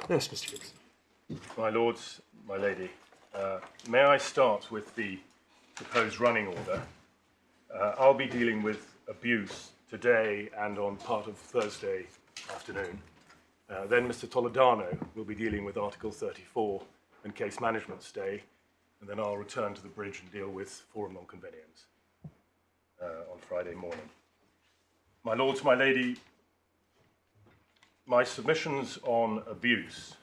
Yes, Mr. Gibbs. My lords, my lady, may I start with the proposed running order? I'll be dealing with abuse today and on part of Thursday afternoon. Then Mr. Toledano will be dealing with Article 34 and case management stay, and then I'll return to the bridge and deal with forum non-conveniens on Friday morning. My lords, my lady, my submissions on abuse,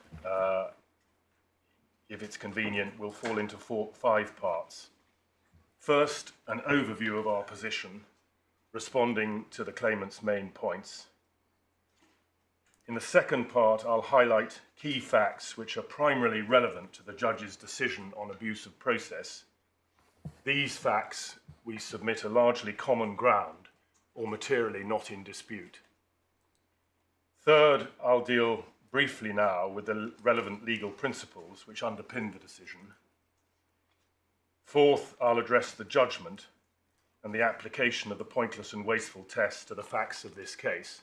if it's convenient, will fall into five parts. First, an overview of our position, responding to the claimant's main points. In the second part, I'll highlight key facts which are primarily relevant to the judge's decision on abuse of process. These facts we submit are largely common ground or materially not in dispute. Third, I'll deal briefly now with the relevant legal principles which underpin the decision. Fourth, I'll address the judgment and the application of the pointless and wasteful test to the facts of this case.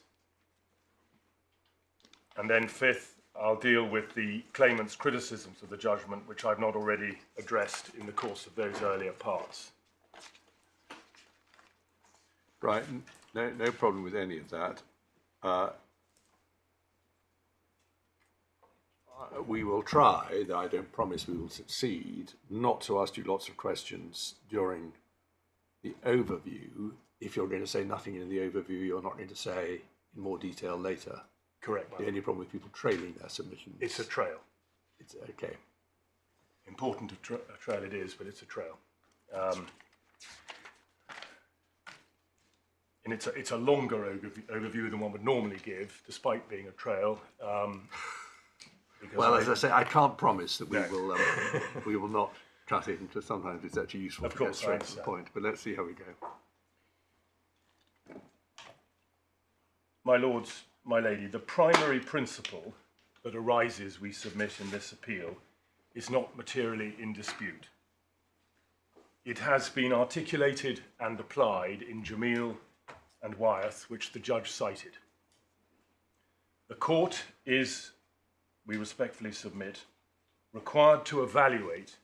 And then fifth, I'll deal with the claimant's criticisms of the judgment, which I've not already addressed in the course of those earlier parts. Right, no problem with any of that. We will try, though I don't promise we will succeed, not to ask you lots of questions during the overview. If you're going to say nothing in the overview, you're not going to say in more detail later. Correct. The only problem with people trailing their submissions. It's a trail. It's okay. Important a trail it is, but it's a trail. And it's a longer overview than one would normally give, despite being a trail. Well, as I say, I can't promise that we will not cut it into. Sometimes it's actually useful to get straight to the point. But let's see how we go. My lords, my lady, the primary principle that arises, we submit in this appeal, is not materially in dispute. It has been articulated and applied in Jamil and Wyeth, which the judge cited. The court is, we respectfully submit, required to evaluate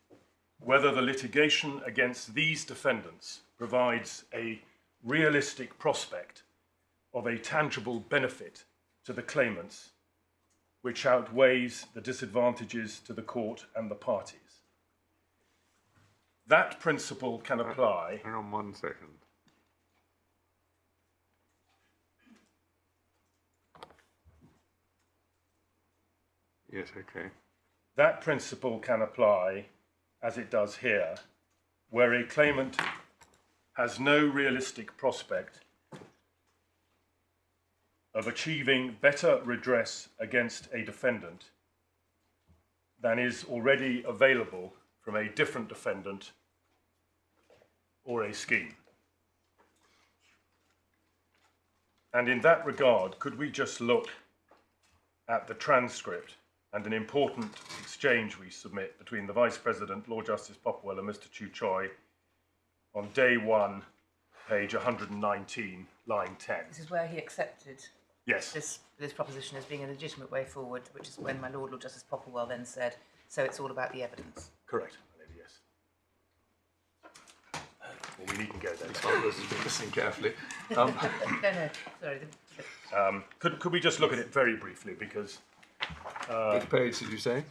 whether the litigation against these defendants provides a realistic prospect of a tangible benefit to the claimants, which outweighs the disadvantages to the court and the parties. That principle can apply. Hang on 1 second. Yes, okay. That principle can apply, as it does here, where a claimant has no realistic prospect of achieving better redress against a defendant than is already available from a different defendant or a scheme. And in that regard, could we just look at the transcript and an important exchange we submit between the Vice President, Lord Justice Popplewell, and Mr. Chu Choi on day 1, page 119, line 10. This is where he accepted Yes. this proposition as being a legitimate way forward, which is when my Lord Justice Popplewell then said, so it's all about the evidence. Correct, my lady, yes. Well, we needn't go there. This has been listening carefully. No, sorry. Could we just look at it very briefly, because Which page did you say?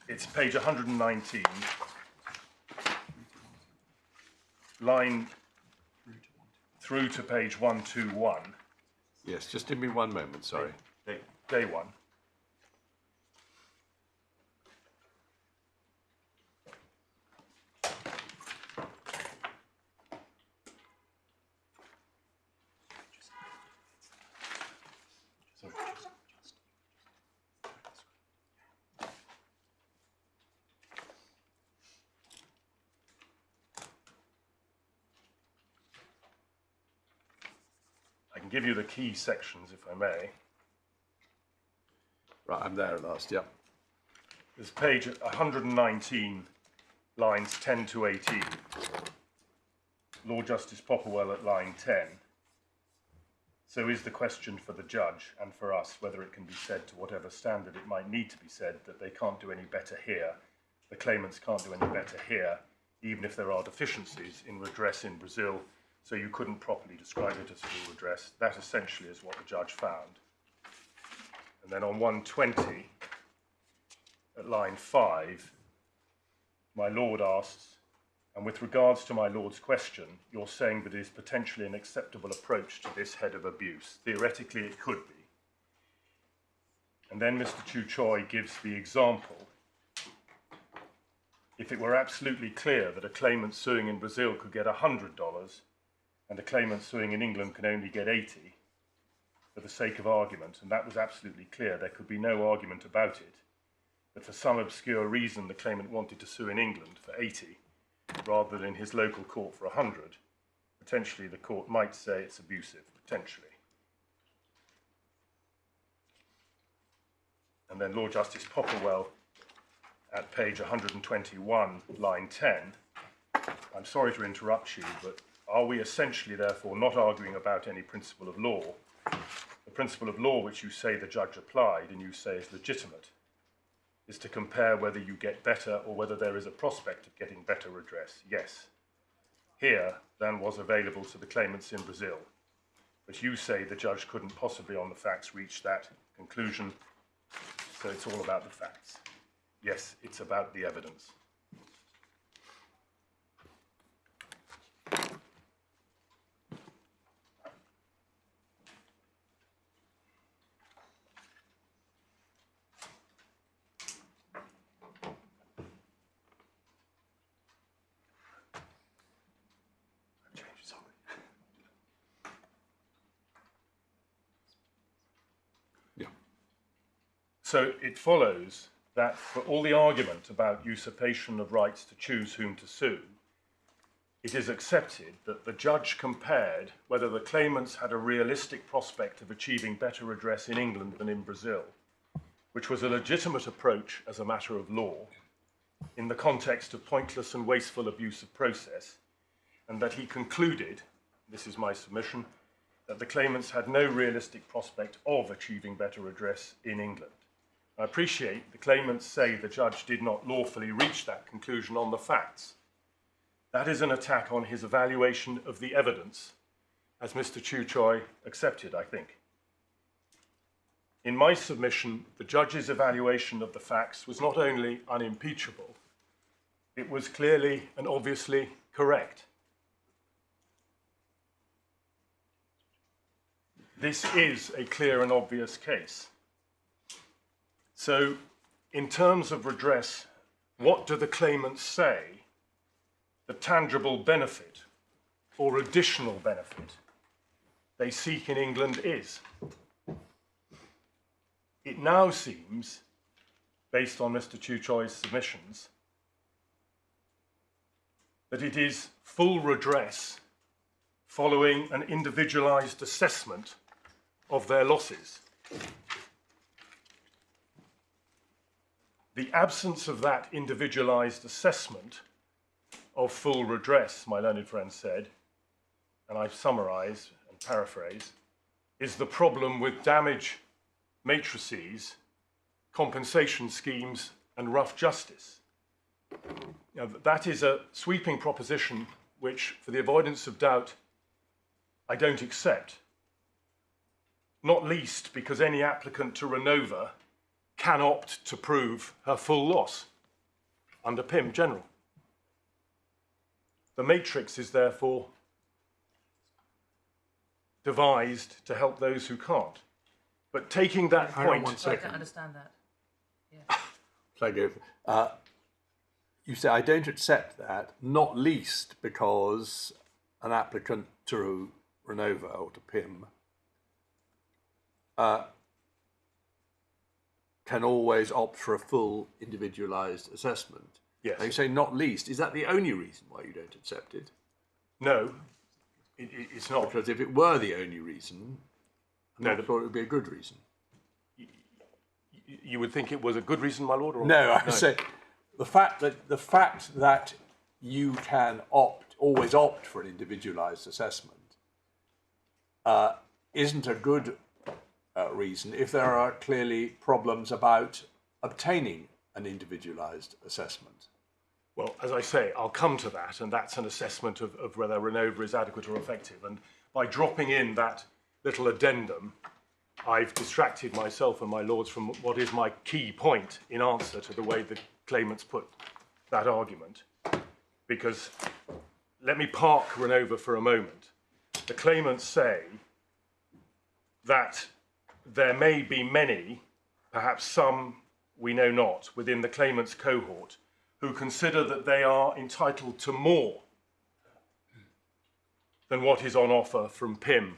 it's page 119, line through to page 121. Yes, just give me 1 moment, sorry. Day 1. I can give you the key sections, if I may. Right, I'm there at last, yeah. There's page 119, lines 10 to 18. Lord Justice Popplewell at line 10. So is the question for the judge and for us whether it can be said to whatever standard it might need to be said that they can't do any better here, the claimants can't do any better here, even if there are deficiencies in redress in Brazil, so you couldn't properly describe it as full redress. That essentially is what the judge found. And then on 120, at line 5, my lord asks, and with regards to my lord's question, you're saying that it is potentially an acceptable approach to this head of abuse. Theoretically, it could be. And then Mr. Chu Choi gives the example. If it were absolutely clear that a claimant suing in Brazil could get $100 and a claimant suing in England can only get 80, for the sake of argument, and that was absolutely clear, there could be no argument about it, but for some obscure reason the claimant wanted to sue in England for 80, rather than in his local court for 100, potentially the court might say it's abusive, potentially. And then Lord Justice Popplewell, at page 121, line 10, I'm sorry to interrupt you, but are we essentially therefore not arguing about any principle of law? The principle of law which you say the judge applied and you say is legitimate is to compare whether you get better or whether there is a prospect of getting better redress. Yes. Here, than was available to the claimants in Brazil. But you say the judge couldn't possibly on the facts reach that conclusion, so it's all about the facts. Yes, it's about the evidence. So it follows that for all the argument about usurpation of rights to choose whom to sue, it is accepted that the judge compared whether the claimants had a realistic prospect of achieving better redress in England than in Brazil, which was a legitimate approach as a matter of law in the context of pointless and wasteful abuse of process, and that he concluded, this is my submission, that the claimants had no realistic prospect of achieving better redress in England. I appreciate the claimants say the judge did not lawfully reach that conclusion on the facts. That is an attack on his evaluation of the evidence, as Mr. Chu Choi accepted, I think. In my submission, the judge's evaluation of the facts was not only unimpeachable, it was clearly and obviously correct. This is a clear and obvious case. So, in terms of redress, what do the claimants say the tangible benefit or additional benefit they seek in England is? It now seems, based on Mr. Chu Choi's submissions, that it is full redress following an individualized assessment of their losses. The absence of that individualized assessment of full redress, my learned friend said, and I summarise and paraphrase, is the problem with damage matrices, compensation schemes, and rough justice. Now, that is a sweeping proposition which, for the avoidance of doubt, I don't accept. Not least because any applicant to Renova can opt to prove her full loss under PIM General. The matrix is therefore devised to help those who can't. But taking that point... I don't understand that. Yeah. Shall I go? You say, I don't accept that, not least because an applicant to Renova or to PIM can always opt for a full individualised assessment. Yes. Now you say not least. Is that the only reason why you don't accept it? No, it's not. Because if it were the only reason, I thought it would be a good reason. You would think it was a good reason, my lord? Or no, I say the fact that you can always opt for an individualised assessment isn't a good reason if there are clearly problems about obtaining an individualised assessment. Well, as I say, I'll come to that, and that's an assessment of whether Renova is adequate or effective. And by dropping in that little addendum, I've distracted myself and my lords from what is my key point in answer to the way the claimants put that argument. Because let me park Renova for a moment. The claimants say that there may be many, perhaps some we know not, within the claimants' cohort who consider that they are entitled to more than what is on offer from PIM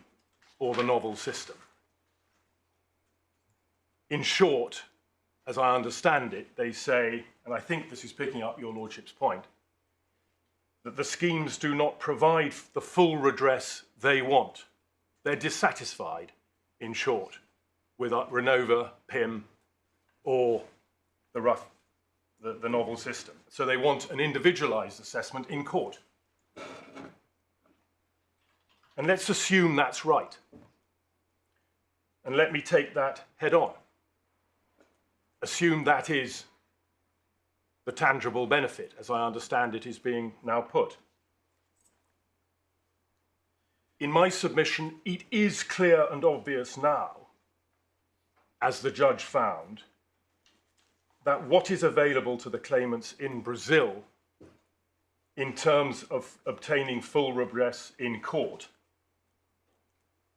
or the novel system. In short, as I understand it, they say, and I think this is picking up your lordship's point, that the schemes do not provide the full redress they want. They're dissatisfied, in short, with Renova, PIM, or the novel system. So they want an individualised assessment in court. And let's assume that's right. And let me take that head on. Assume that is the tangible benefit, as I understand it is being now put. In my submission, it is clear and obvious now, as the judge found, that what is available to the claimants in Brazil in terms of obtaining full redress in court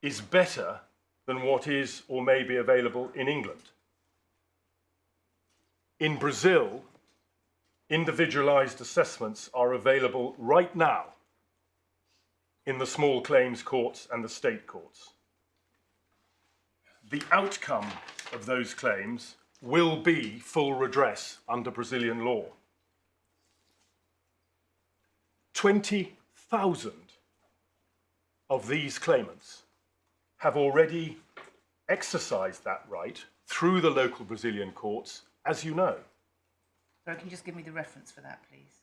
is better than what is or may be available in England. In Brazil, individualised assessments are available right now in the small claims courts and the state courts. The outcome of those claims will be full redress under Brazilian law. 20,000 of these claimants have already exercised that right through the local Brazilian courts, as you know. So can you just give me the reference for that, please?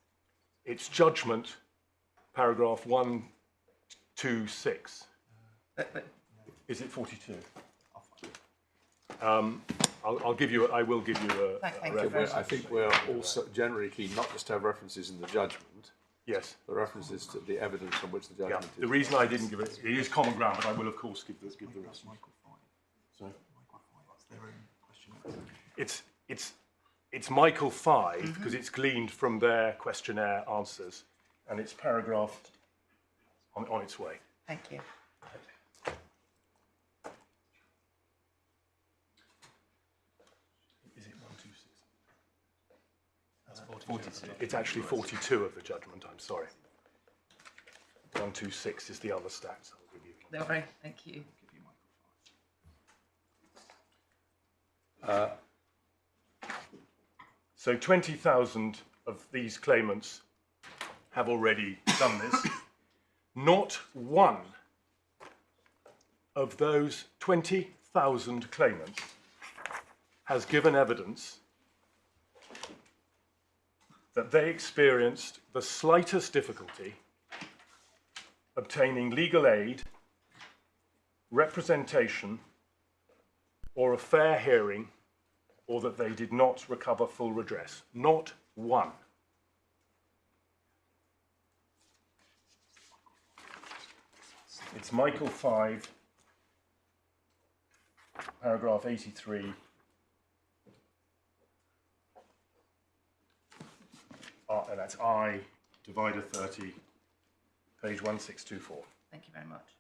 It's judgment, paragraph 126. Is it 42? I'll give you. I will give you a reference. I think we're also generally keen not just to have references in the judgment. Yes. The references to the evidence on which the judgment is. The reason I didn't give it is common ground, but I will of course give the rest. Sorry. It's Michael 5 because it's gleaned from their questionnaire answers, and it's paragraphed on its way. Thank you. Is it 126? 42. It's actually 42 of the judgment. I'm sorry. 126 is the other stats I'll give you. All right. Thank you. So 20,000 of these claimants have already done this. Not one of those 20,000 claimants has given evidence that they experienced the slightest difficulty obtaining legal aid, representation, or a fair hearing, or that they did not recover full redress. Not one. It's Michael 5, paragraph 83. And that's I, divider 30, page 1624. Thank you very much.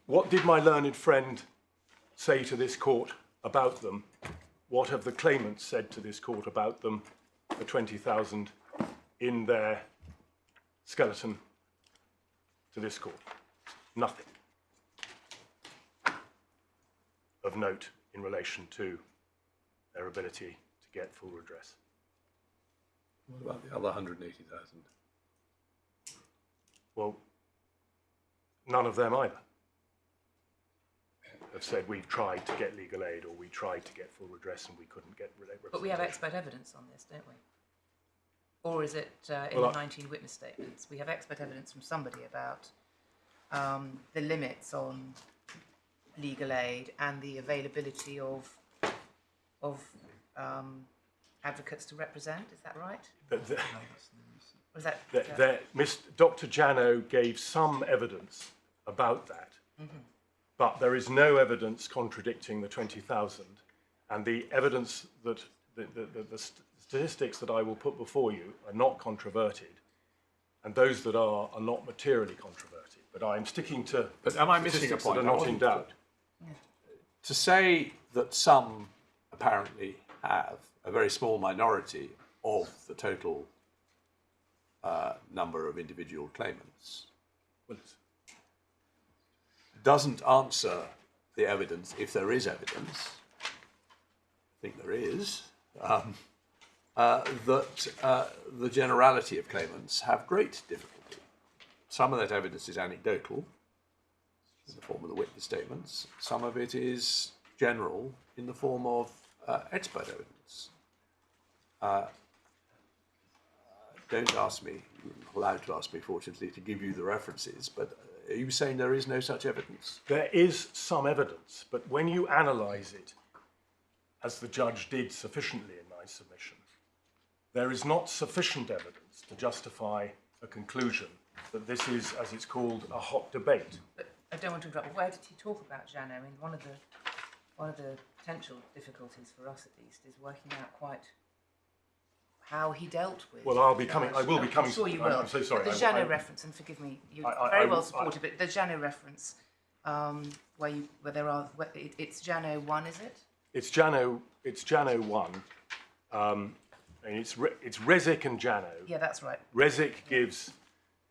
What did my learned friend say to this court about them? What have the claimants said to this court about them, the 20,000 in their skeleton to this court? Nothing of note in relation to their ability to get full redress. What about the other 180,000? Well, none of them either have said we've tried to get legal aid or we tried to get full redress and we couldn't get redress. But we have expert evidence on this, don't we? Or is it in the 19 witness statements? We have expert evidence from somebody about the limits on legal aid and the availability of advocates to represent. Is that right? Or is that, Dr. Jano gave some evidence about that, but there is no evidence contradicting the 20,000, and the evidence that the statistics that I will put before you are not controverted, and those that are not materially controverted. But I am sticking to. But am I missing a point? That are not in doubt. To say that some apparently have a very small minority of the total number of individual claimants doesn't answer the evidence, if there is evidence, I think there is, that the generality of claimants have great difficulty. Some of that evidence is anecdotal in the form of the witness statements. Some of it is general in the form of expert evidence. Don't ask me, you're not allowed to ask me, fortunately, to give you the references, but are you saying there is no such evidence? There is some evidence, but when you analyse it, as the judge did sufficiently in my submission, there is not sufficient evidence to justify a conclusion that this is, as it's called, a hot debate. but I don't want to interrupt. Where did he talk about Jano? I mean, one of the potential difficulties for us, at least, is working out quite how he dealt with. Well, I will be coming. I'm sure you will. I'm so sorry. But the Jano reference, and forgive me, you're very well supported. But the Jano reference, where it's Jano 1, is it? It's Jano 1. And it's Rezik and Jano. Yeah, that's right. Rezik gives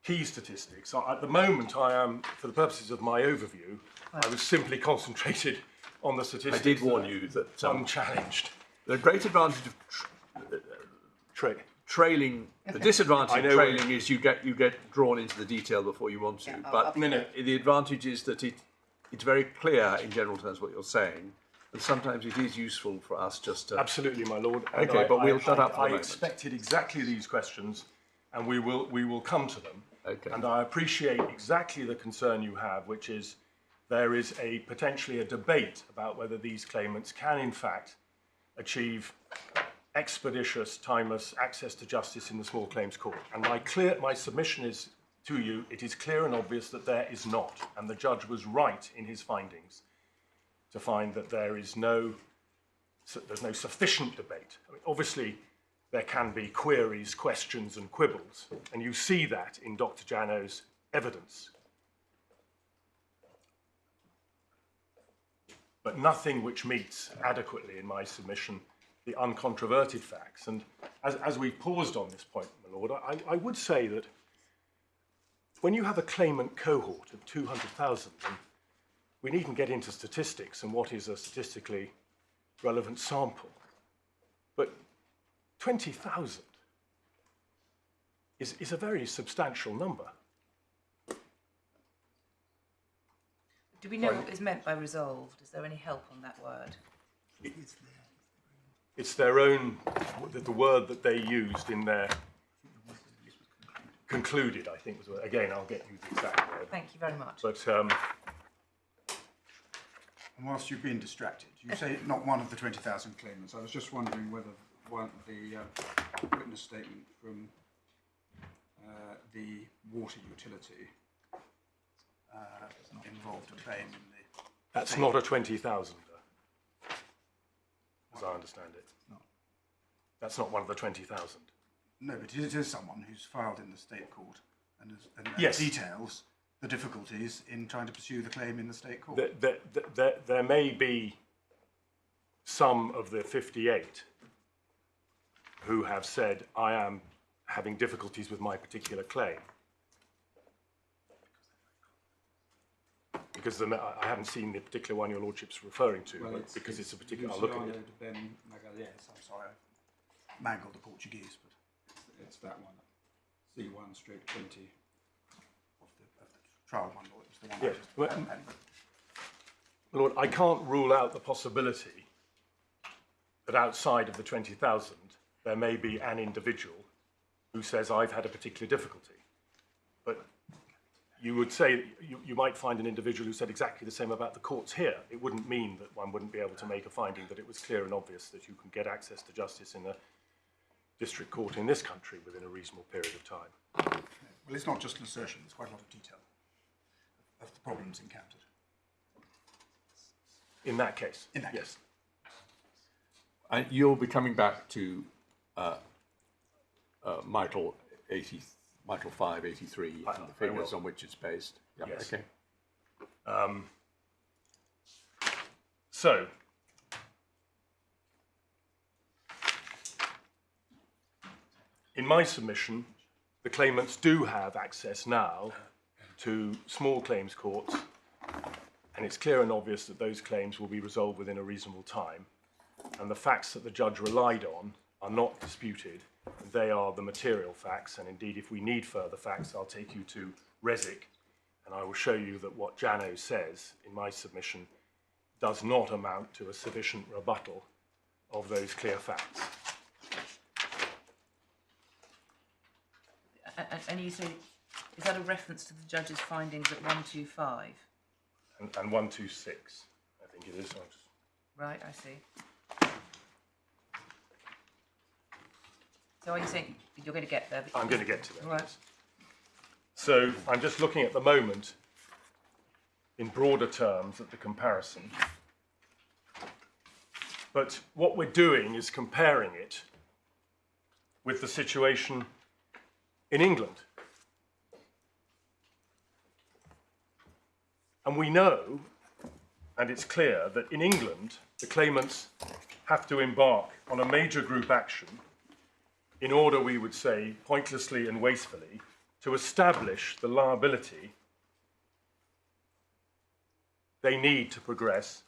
key statistics. At the moment, I am, for the purposes of my overview, I was simply concentrated on the statistics. I did warn you that unchallenged. The great advantage of trailing, the disadvantage of trailing is you get drawn into the detail before you want to. But the advantage is that it's very clear in general terms what you're saying. And sometimes it is useful for us just to... Absolutely, my lord. Okay, but we'll shut up for a moment. I expected exactly these questions, and we will come to them. Okay. And I appreciate exactly the concern you have, which is there is potentially a debate about whether these claimants can, in fact, achieve expeditious, timeless access to justice in the small claims court. And my submission is to you, it is clear and obvious that there is not. And the judge was right in his findings to find that there's no sufficient debate. I mean, obviously, there can be queries, questions, and quibbles, and you see that in Dr. Jano's evidence. But nothing which meets adequately, in my submission, the uncontroverted facts. And as we paused on this point, my lord, I would say that when you have a claimant cohort of 200,000, we needn't get into statistics and what is a statistically relevant sample. But 20,000 is a very substantial number. Do we know what is meant by resolved? Is there any help on that word? It's their own, the word that they used in their concluded, I think was, again, I'll get you the exact word. Thank you very much. But, and whilst you've been distracted, you say not one of the 20,000 claimants. I was just wondering whether the witness statement from the water utility involved a claim in the... That's not a 20,000, as I understand it. No. That's not one of the 20,000. No, but it is someone who's filed in the state court and yes. details the difficulties in trying to pursue the claim in the state court. There may be some of the 58 who have said, I am having difficulties with my particular claim. Because I haven't seen the particular one your lordship's referring to, well, because it's a particular... I'll look at it. I'm sorry, I mangled the Portuguese, but it's that one. C1/20 of the trial one, Lord. It's the one Yes. Lord, I can't rule out the possibility that outside of the 20,000 there may be an individual who says, I've had a particular difficulty. But you would say, you might find an individual who said exactly the same about the courts here. It wouldn't mean that one wouldn't be able to make a finding that it was clear and obvious that you can get access to justice in a district court in this country within a reasonable period of time. Well, it's not just an assertion, there's quite a lot of detail of the problems encountered. In that case? In that yes. case. And you'll be coming back to Michael 583 and the figures on which it's based. Yeah, yes. Okay. So, in my submission, the claimants do have access now to small claims courts, and it's clear and obvious that those claims will be resolved within a reasonable time. And the facts that the judge relied on are not disputed. They are the material facts, and indeed, if we need further facts, I'll take you to Resic, and I will show you that what Jano says in my submission does not amount to a sufficient rebuttal of those clear facts. And you say, is that a reference to the judge's findings at 125? And 126, I think it is. Right, I see. So are you saying you're going to get there? I'm going to get to that. Right. Yes. So I'm just looking at the moment in broader terms at the comparison. But what we're doing is comparing it with the situation in England. And we know, and it's clear, that in England, the claimants have to embark on a major group action in order, we would say, pointlessly and wastefully, to establish the liability they need to progress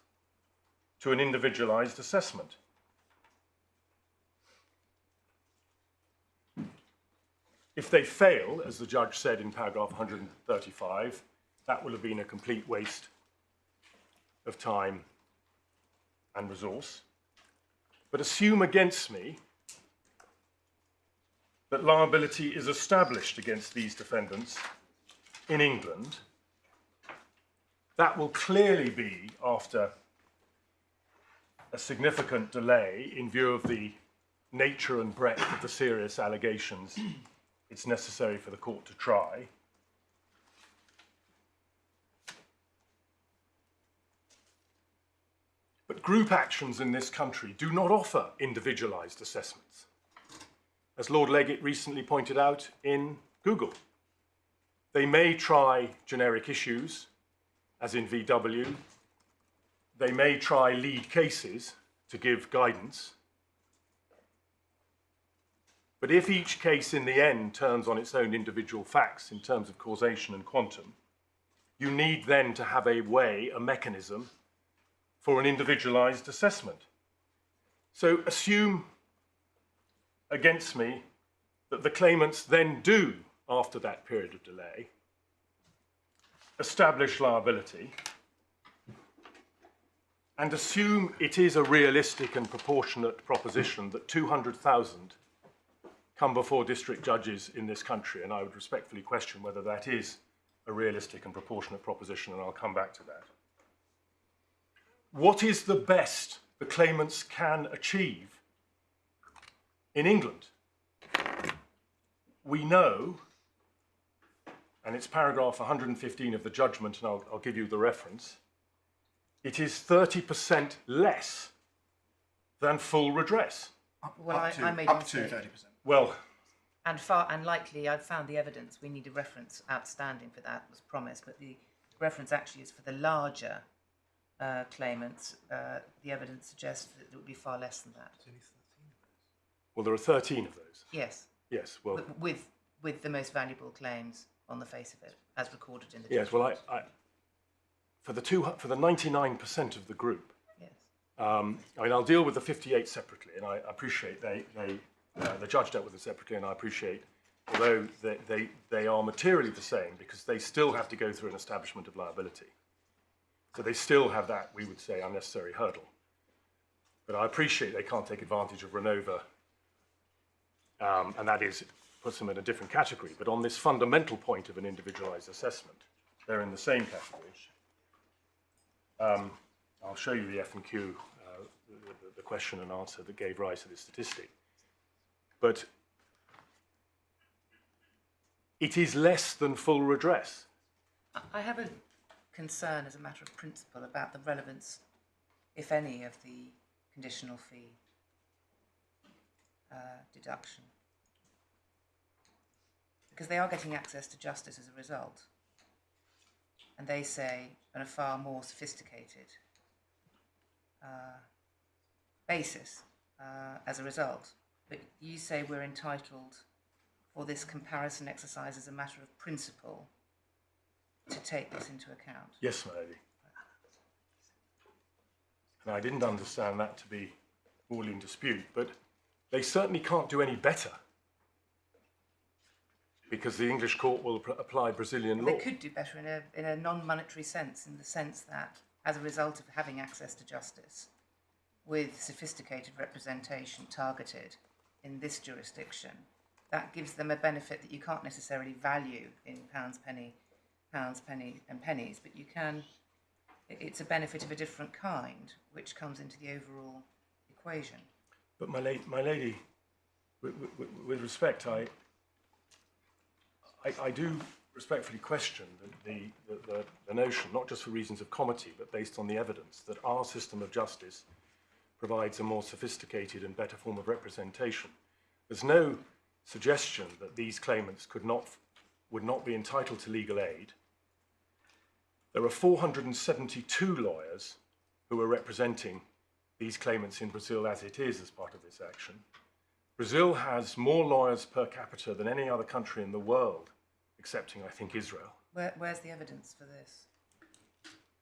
to an individualized assessment. If they fail, as the judge said in paragraph 135, that will have been a complete waste of time and resource. But assume against me that liability is established against these defendants in England. That will clearly be after a significant delay in view of the nature and breadth of the serious allegations it's necessary for the court to try. But group actions in this country do not offer individualized assessments, as Lord Leggett recently pointed out in Google. They may try generic issues, as in VW. They may try lead cases to give guidance. But if each case in the end turns on its own individual facts in terms of causation and quantum, you need then to have a way, a mechanism, for an individualized assessment. So assume against me that the claimants then do, after that period of delay, establish liability, and assume it is a realistic and proportionate proposition that 200,000 come before district judges in this country, and I would respectfully question whether that is a realistic and proportionate proposition, and I'll come back to that. What is the best the claimants can achieve in England? We know, and it's paragraph 115 of the judgment, and I'll give you the reference, it is 30% less than full redress. Well, I made up to 30%. Well, and likely I've found the evidence. We need a reference outstanding for that, was promised, but the reference actually is for the larger claimants. The evidence suggests that it would be far less than that. well, there are 13 of those. Yes. Yes, well, with the most valuable claims on the face of it, as recorded in the yes, well, judgment. for the 99% of the group, Yes. I mean, I'll deal with the 58 separately, and I appreciate the judge dealt with them separately, and I appreciate, although they are materially the same, because they still have to go through an establishment of liability. So they still have that, we would say, unnecessary hurdle. But I appreciate they can't take advantage of Renova, and that is puts them in a different category, but on this fundamental point of an individualized assessment, they're in the same category. I'll show you the F&Q, the question and answer that gave rise to this statistic. But it is less than full redress. I have a concern as a matter of principle about the relevance, if any, of the conditional fee deduction. Because they are getting access to justice as a result. And they say, on a far more sophisticated basis as a result. But you say we're entitled, for this comparison exercise as a matter of principle, to take this into account. Yes, my lady. And I didn't understand that to be all in dispute, but they certainly can't do any better, because the English court will apply Brazilian law. They could do better in a non-monetary sense, in the sense that, as a result of having access to justice, with sophisticated representation targeted in this jurisdiction, that gives them a benefit that you can't necessarily value in pounds, penny, and pennies, but you can. It's a benefit of a different kind, which comes into the overall equation. But my lady, with respect, I do respectfully question the notion, not just for reasons of comity, but based on the evidence, that our system of justice provides a more sophisticated and better form of representation. There's no suggestion that these claimants would not be entitled to legal aid. There are 472 lawyers who are representing these claimants in Brazil as it is as part of this action. Brazil has more lawyers per capita than any other country in the world, excepting, I think, Israel. Where's the evidence for this?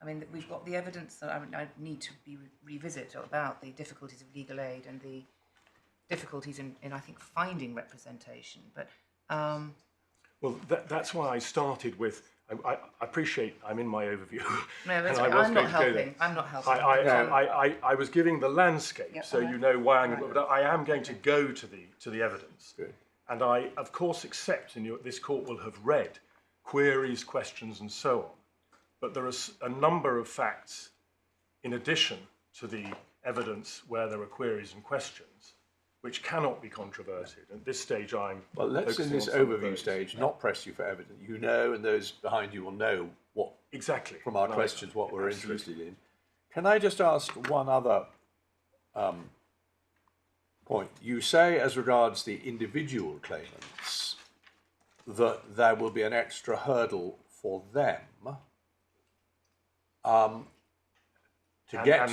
I mean, we've got the evidence that I need to revisit about the difficulties of legal aid and the difficulties in I think, finding representation. But well, that's why I started with. I appreciate I'm in my overview. No, that's right. I'm not helping. I'm not helping. I was giving the landscape, Yep, so you know why I'm. But I am going to go to the evidence, Good. and I of course accept, and this court will have read queries, questions, and so on. But there are a number of facts, in addition to the evidence where there are queries and questions, which cannot be controverted. At this stage, I'm Well, let's in this overview stage not press you for evidence. You know, and those behind you will know what exactly from our questions what we're interested in. Can I just ask one other point? You say, as regards the individual claimants, that there will be an extra hurdle for them to get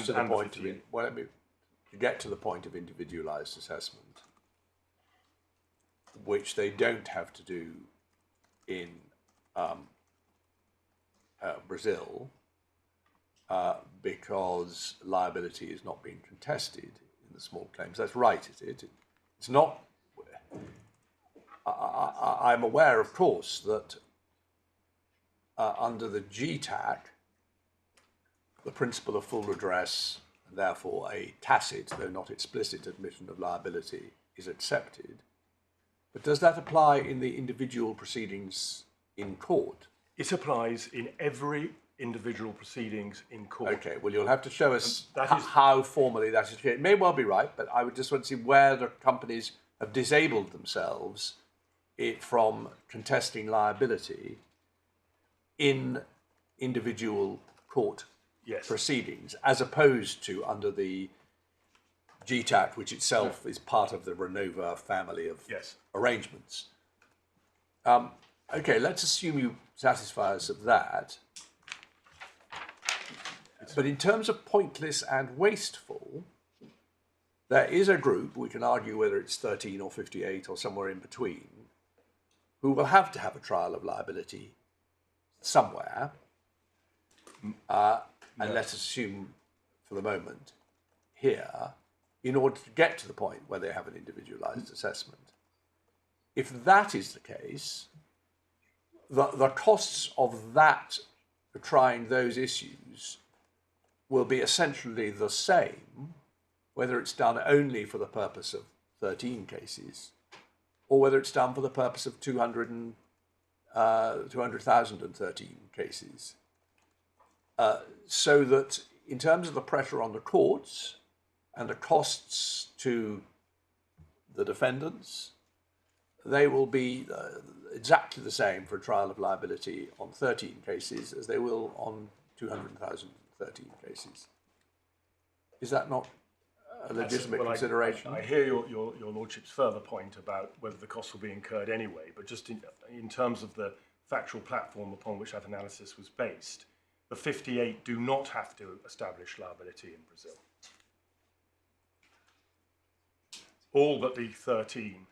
to the point of individualized assessment, which they don't have to do in Brazil, because liability is not being contested in the small claims. That's right, is it? It's not. I'm aware, of course, that under the GTAC, the principle of full redress, and therefore a tacit, though not explicit, admission of liability is accepted. But does that apply in the individual proceedings in court? It applies in every individual proceedings in court. Okay, well, you'll have to show us how formally that is. It may well be right, but I would just want to see where the companies have disabled themselves from contesting liability in individual court proceedings, as opposed to under the GTAC, which itself is part of the Renova family of arrangements. Okay, let's assume you satisfy us of that. But in terms of pointless and wasteful, there is a group, we can argue whether it's 13 or 58 or somewhere in between, who will have to have a trial of liability somewhere. And let's assume, for the moment, here, in order to get to the point where they have an individualized assessment. If that is the case, the costs of that, trying those issues, will be essentially the same, whether it's done only for the purpose of 13 cases or whether it's done for the purpose of 200,013 cases. So that in terms of the pressure on the courts and the costs to the defendants, they will be exactly the same for a trial of liability on 13 cases as they will on 200,013 cases. Is that not a legitimate consideration? I hear your Lordship's further point about whether the costs will be incurred anyway, but just in terms of the factual platform upon which that analysis was based, the 58 do not have to establish liability in Brazil. All but the 13.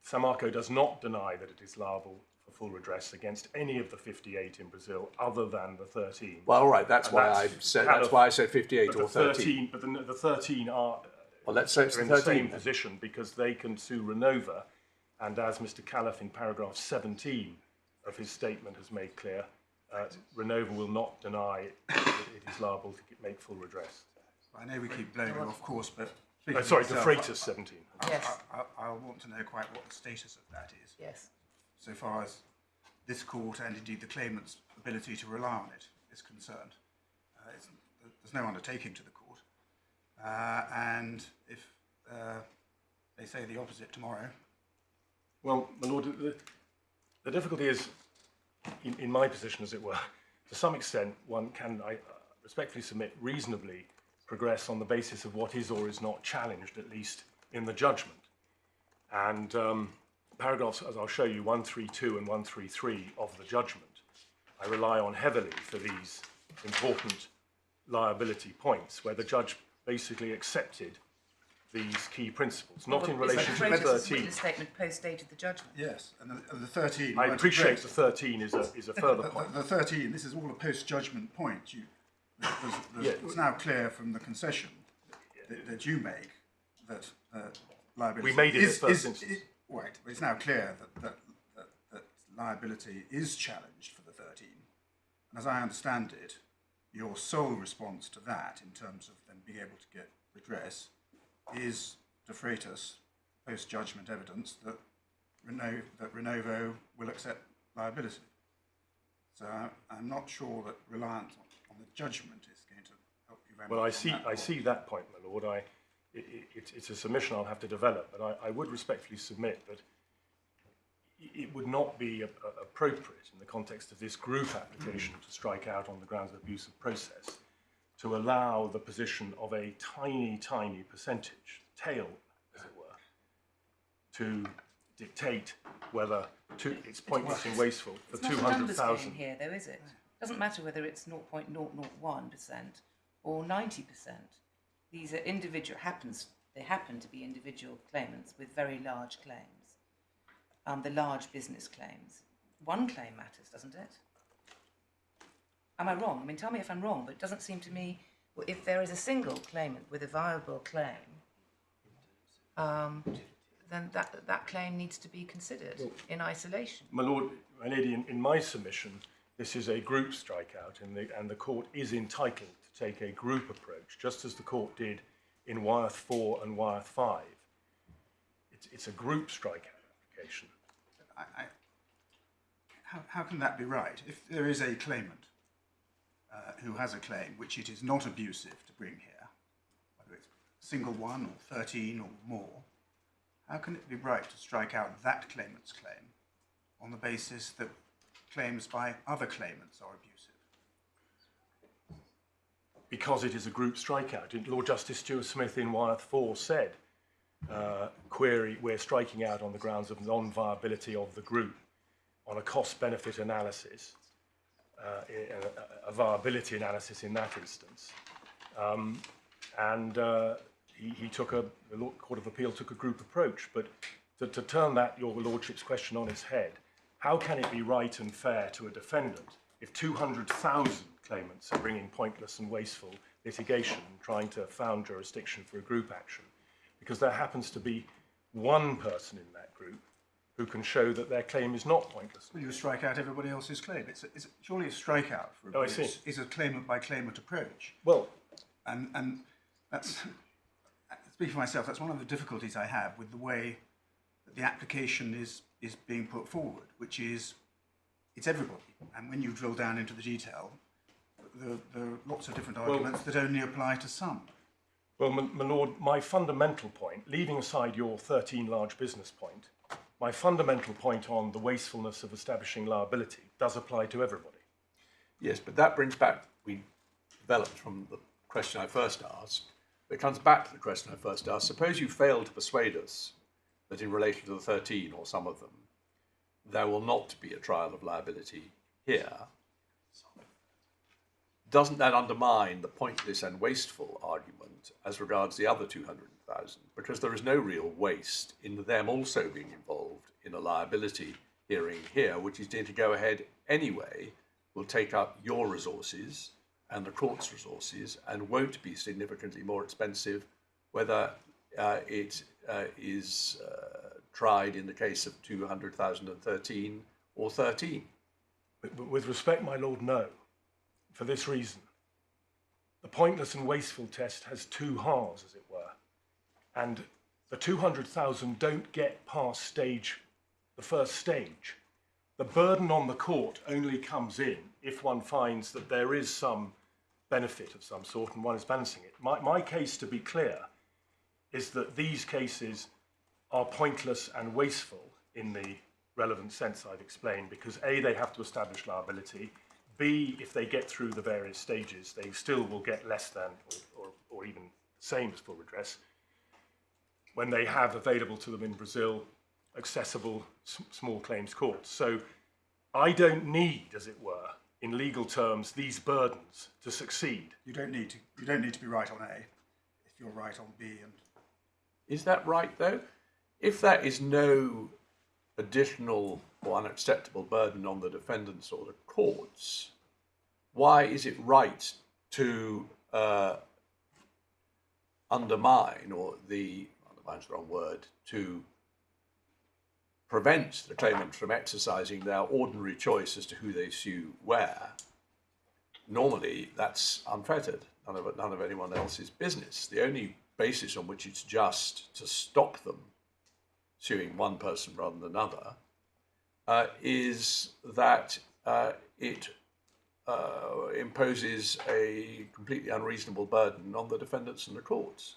Samarco does not deny that it is liable for full redress against any of the 58 in Brazil other than the 13. Well, all right, that's why I said 58 or 13. But the 13 are, well, let's say it's in 13, the same then. position because they can sue Renova, and as Mr. Califf in paragraph 17 of his statement has made clear, Renova will not deny that it is liable to make full redress. I know we keep blowing you off course, but... sorry, the Freitas 17. Yes. I want to know quite what the status of that is. Yes. So far as this court and indeed the claimant's ability to rely on it is concerned. There's no undertaking to the court. And if they say the opposite tomorrow... Well, my Lord, the difficulty is, in my position as it were, to some extent one can, I respectfully submit, reasonably progress on the basis of what is or is not challenged, at least in the judgment. And paragraphs, as I'll show you, 132 and 133 of the judgment, I rely on heavily for these important liability points, where the judge basically accepted these key principles, not in relation to the 13. The statement post-dated the judgment. Yes, and the 13... I appreciate the 13 is a further point. The 13, this is all a post-judgment point. It's now clear from the concession that you make that liability... We made it in the first instance. Right, but it's now clear that liability is challenged for the 13. And as I understand it, your sole response to that, in terms of them being able to get redress, is de Freitas post-judgment evidence that Renova will accept liability. So I'm not sure that reliance on the judgment is going to help you very much. Well, I see that point, my Lord. It's a submission I'll have to develop, but I would respectfully submit that it would not be appropriate in the context of this group application to strike out on the grounds of abuse of process, to allow the position of a tiny, tiny percentage, tail, as it were, to dictate whether it's pointless and wasteful for 200,000. Here, though, is it? It doesn't matter whether it's 0.001% or 90%. These are individual. They happen to be individual claimants with very large claims. The large business claims. One claim matters, doesn't it? Am I wrong? I mean, tell me if I'm wrong, but it doesn't seem to me, well, if there is a single claimant with a viable claim, then that claim needs to be considered in isolation. My Lord, my Lady, in my submission, this is a group strikeout, and the court is entitled to take a group approach, just as the court did in Wyeth 4 and Wyeth 5. It's a group strikeout application. How can that be right? If there is a claimant who has a claim which it is not abusive to bring here, whether it's a single one or 13 or more, how can it be right to strike out that claimant's claim on the basis that claims by other claimants are abusive? Because it is a group strikeout. Lord Justice Stuart Smith in Wyeth 4 said, query, we're striking out on the grounds of non-viability of the group on a cost-benefit analysis, a viability analysis in that instance. He took the Court of Appeal took a group approach, but to turn that, your Lordship's question on its head, how can it be right and fair to a defendant if 200,000 claimants are bringing pointless and wasteful litigation and trying to found jurisdiction for a group action? Because there happens to be one person in that group who can show that their claim is not pointless. Well, you strike out everybody else's claim. It's surely a strikeout for a group. It's a claimant by claimant approach. Well, and that's, speaking for myself, that's one of the difficulties I have with the way the application is being put forward, which is it's everybody. And when you drill down into the detail, there are lots of different arguments that only apply to some. Well, my lord, my fundamental point, leaving aside your 13 large business point, my fundamental point on the wastefulness of establishing liability does apply to everybody. Yes, but that brings back, we developed from the question I first asked, it comes back to the question I first asked. Suppose you fail to persuade us that in relation to the 13 or some of them, there will not be a trial of liability here. Doesn't that undermine the pointless and wasteful argument as regards the other 200,000? Because there is no real waste in them also being involved in a liability hearing here, which is going to go ahead anyway, will take up your resources and the court's resources and won't be significantly more expensive whether it is tried in the case of 200,013 or 13. But with respect, my lord, no. For this reason, the pointless and wasteful test has two halves, as it were, and the 200,000 don't get past the first stage. The burden on the court only comes in if one finds that there is some benefit of some sort and one is balancing it. My case, to be clear, is that these cases are pointless and wasteful in the relevant sense I've explained, because A, they have to establish liability, B, if they get through the various stages, they still will get less than or even same as full redress when they have available to them in Brazil accessible small claims courts. So I don't need, as it were, in legal terms, these burdens to succeed. You don't need to be right on A if you're right on B. And is that right, though? If that is no additional or unacceptable burden on the defendants or the courts, why is it right to undermine, or undermine's the wrong word, to prevent the claimant from exercising their ordinary choice as to who they sue where? Normally, that's unfettered. None of anyone else's business. The only basis on which it's just to stop them suing one person rather than another is that it imposes a completely unreasonable burden on the defendants and the courts.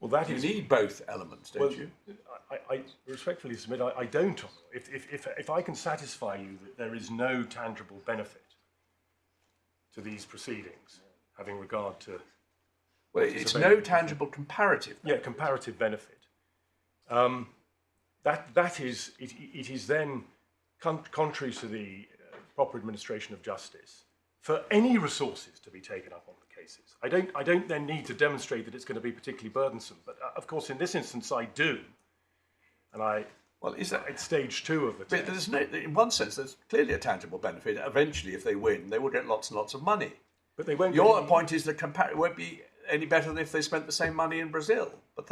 Well, that you is, need both elements, don't you? I respectfully submit I don't. If I can satisfy you that there is no tangible benefit to these proceedings, having regard to... Well, it's no tangible comparative benefit. Yeah, comparative benefit. That is, it is then contrary to the proper administration of justice for any resources to be taken up on the cases. I don't then need to demonstrate that it's going to be particularly burdensome, but of course in this instance I do, and is that at stage 2 of the test? But there's no, in one sense, there's clearly a tangible benefit. Eventually, if they win, they will get lots and lots of money. But they won't. Your point is that it won't be any better than if they spent the same money in Brazil. But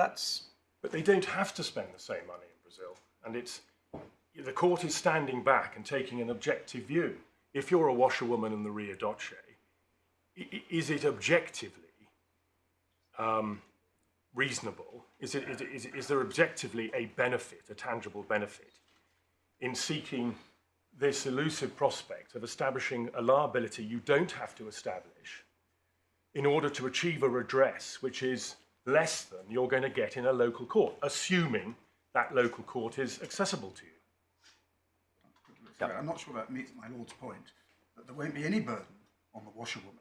they don't have to spend the same money in Brazil, and the court is standing back and taking an objective view. If you're a washerwoman in the Rio Doce, is it objectively reasonable? Is there objectively a benefit, a tangible benefit, in seeking this elusive prospect of establishing a liability you don't have to establish in order to achieve a redress which is less than you're going to get in a local court, assuming that local court is accessible to you? I'm not sure that meets my Lord's point, that there won't be any burden on the washerwoman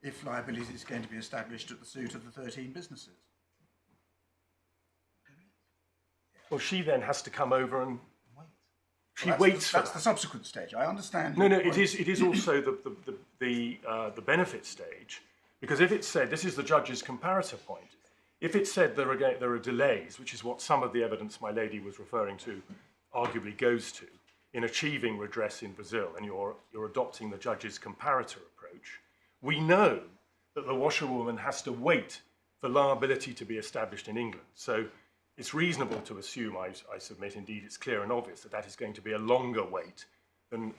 if liability is going to be established at the suit of the 13 businesses. Well, she then has to come over and she Well, waits for that's the subsequent stage. I understand. No, your it point. is also the benefit stage, because if it said, this is the judge's comparator point, if it said there are delays, which is what some of the evidence my lady was referring to arguably goes to, in achieving redress in Brazil, and you're adopting the judge's comparator approach, we know that the washerwoman has to wait for liability to be established in England. So it's reasonable to assume, I submit, indeed it's clear and obvious, that is going to be a longer wait than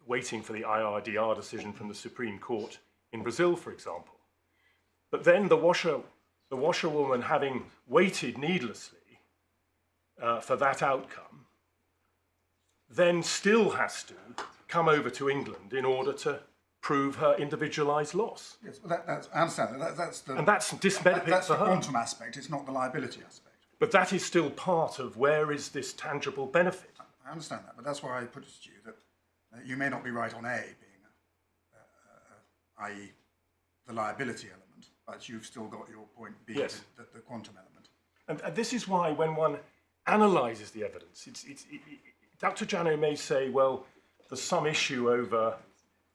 waiting for the IRDR decision from the Supreme Court in Brazil, for example. But then the washerwoman, having waited needlessly, for that outcome then still has to come over to England in order to prove her individualised loss. Yes, well, I understand that. That's the, and that's disbenefit that's for the her. quantum aspect. It's not the liability aspect. But that is still part of where is this tangible benefit. I understand that, but that's why I put it to you that you may not be right on A being, i.e., the liability element, but you've still got your point B, Yes. the quantum element. And this is why when one analyses the evidence, Dr. Jano may say, well, there's some issue over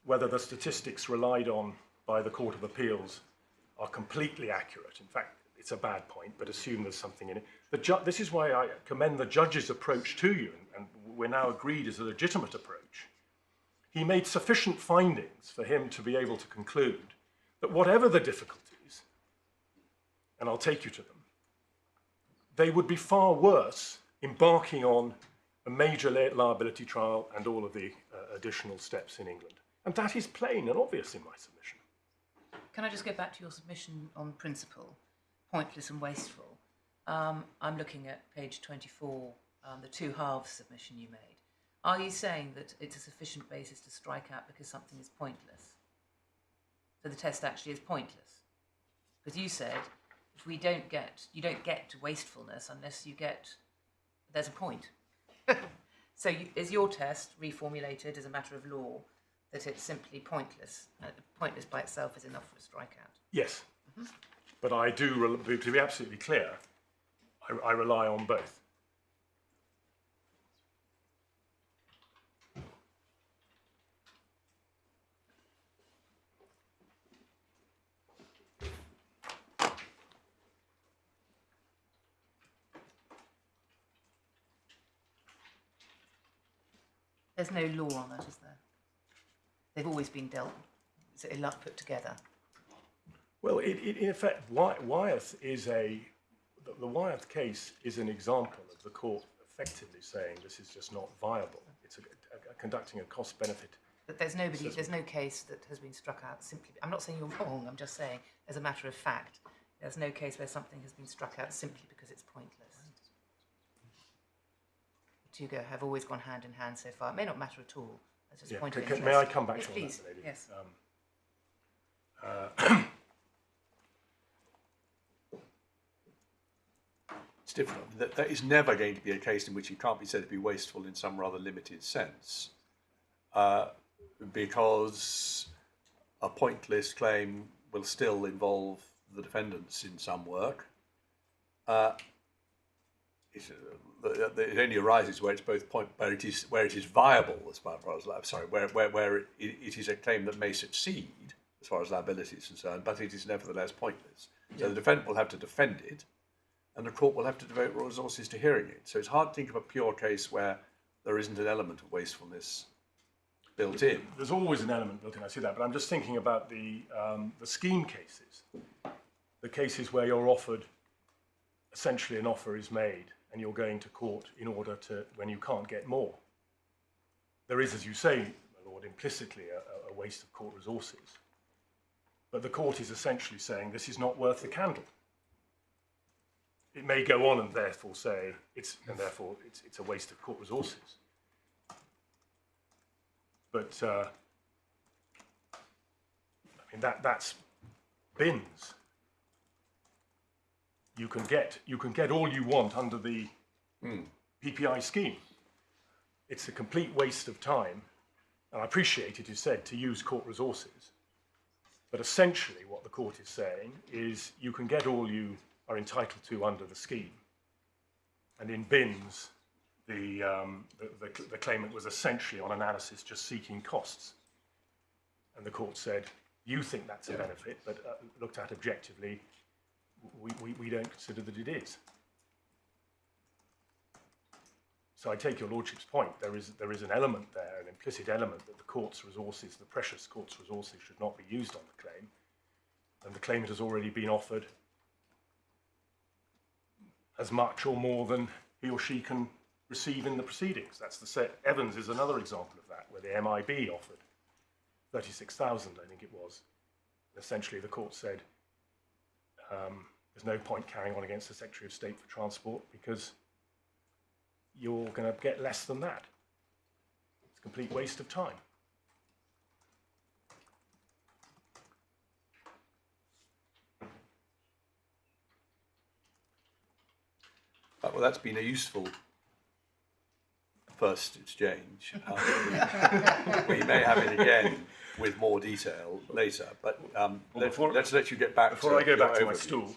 whether the statistics relied on by the Court of Appeals are completely accurate. In fact, it's a bad point, but assume there's something in it. This is why I commend the judge's approach to you, and we're now agreed is a legitimate approach. He made sufficient findings for him to be able to conclude that whatever the difficulties, and I'll take you to them, they would be far worse embarking on a major liability trial and all of the additional steps in England. And that is plain and obvious in my submission. Can I just go back to your submission on principle, pointless and wasteful? I'm looking at page 24, the two halves submission you made. Are you saying that it's a sufficient basis to strike out because something is pointless? So the test actually is pointless? Because you said if you don't get to wastefulness unless there's a point. So is your test reformulated as a matter of law that it's simply pointless? Pointless by itself is enough for a strikeout? Yes. Mm-hmm. But I do, to be absolutely clear, I rely on both. There's no law on that, is there? They've always been dealt, so put together. Well, in effect, Wyeth is the Wyeth case is an example of the court effectively saying this is just not viable. It's conducting a cost-benefit. But there's no case that has been struck out simply. I'm not saying you're wrong. I'm just saying, as a matter of fact, there's no case where something has been struck out simply because it's pointless. The two have always gone hand in hand so far. It may not matter at all. That's just a point of interest. May I come back yes, to please. that, lady? Yes. It's different. There is never going to be a case in which it can't be said to be wasteful in some rather limited sense, because a pointless claim will still involve the defendants in some work. It only arises where it's both where it is viable as far as where it is a claim that may succeed as far as liability is concerned, but it is nevertheless pointless. So the defendant will have to defend it, and the court will have to devote resources to hearing it. So it's hard to think of a pure case where there isn't an element of wastefulness built in. There's always an element built in, I see that, but I'm just thinking about the scheme cases, the cases where you're offered, essentially an offer is made, and you're going to court in order to, when you can't get more. There is, as you say, my lord, implicitly a waste of court resources. But the court is essentially saying this is not worth the candle. It may go on and therefore say it's a waste of court resources. But I mean that's bins. You can get all you want under the PPI scheme. It's a complete waste of time, and I appreciate it is said to use court resources. But essentially what the court is saying is you can get all you are entitled to under the scheme. And in bins, the claimant was essentially on analysis just seeking costs. And the court said, you think that's a benefit, but looked at objectively, we don't consider that it is. So I take your lordship's point. There is an element there, an implicit element that the court's resources, the precious court's resources, should not be used on the claim, and the claimant has already been offered as much or more than he or she can receive in the proceedings. That's the set. Evans is another example of that, where the MIB offered 36,000, I think it was. Essentially, the court said there's no point carrying on against the Secretary of State for Transport because you're going to get less than that. It's a complete waste of time. Well, that's been a useful first exchange. We may have it again with more detail later, but let's let you get back before to I go back to overview. my stool.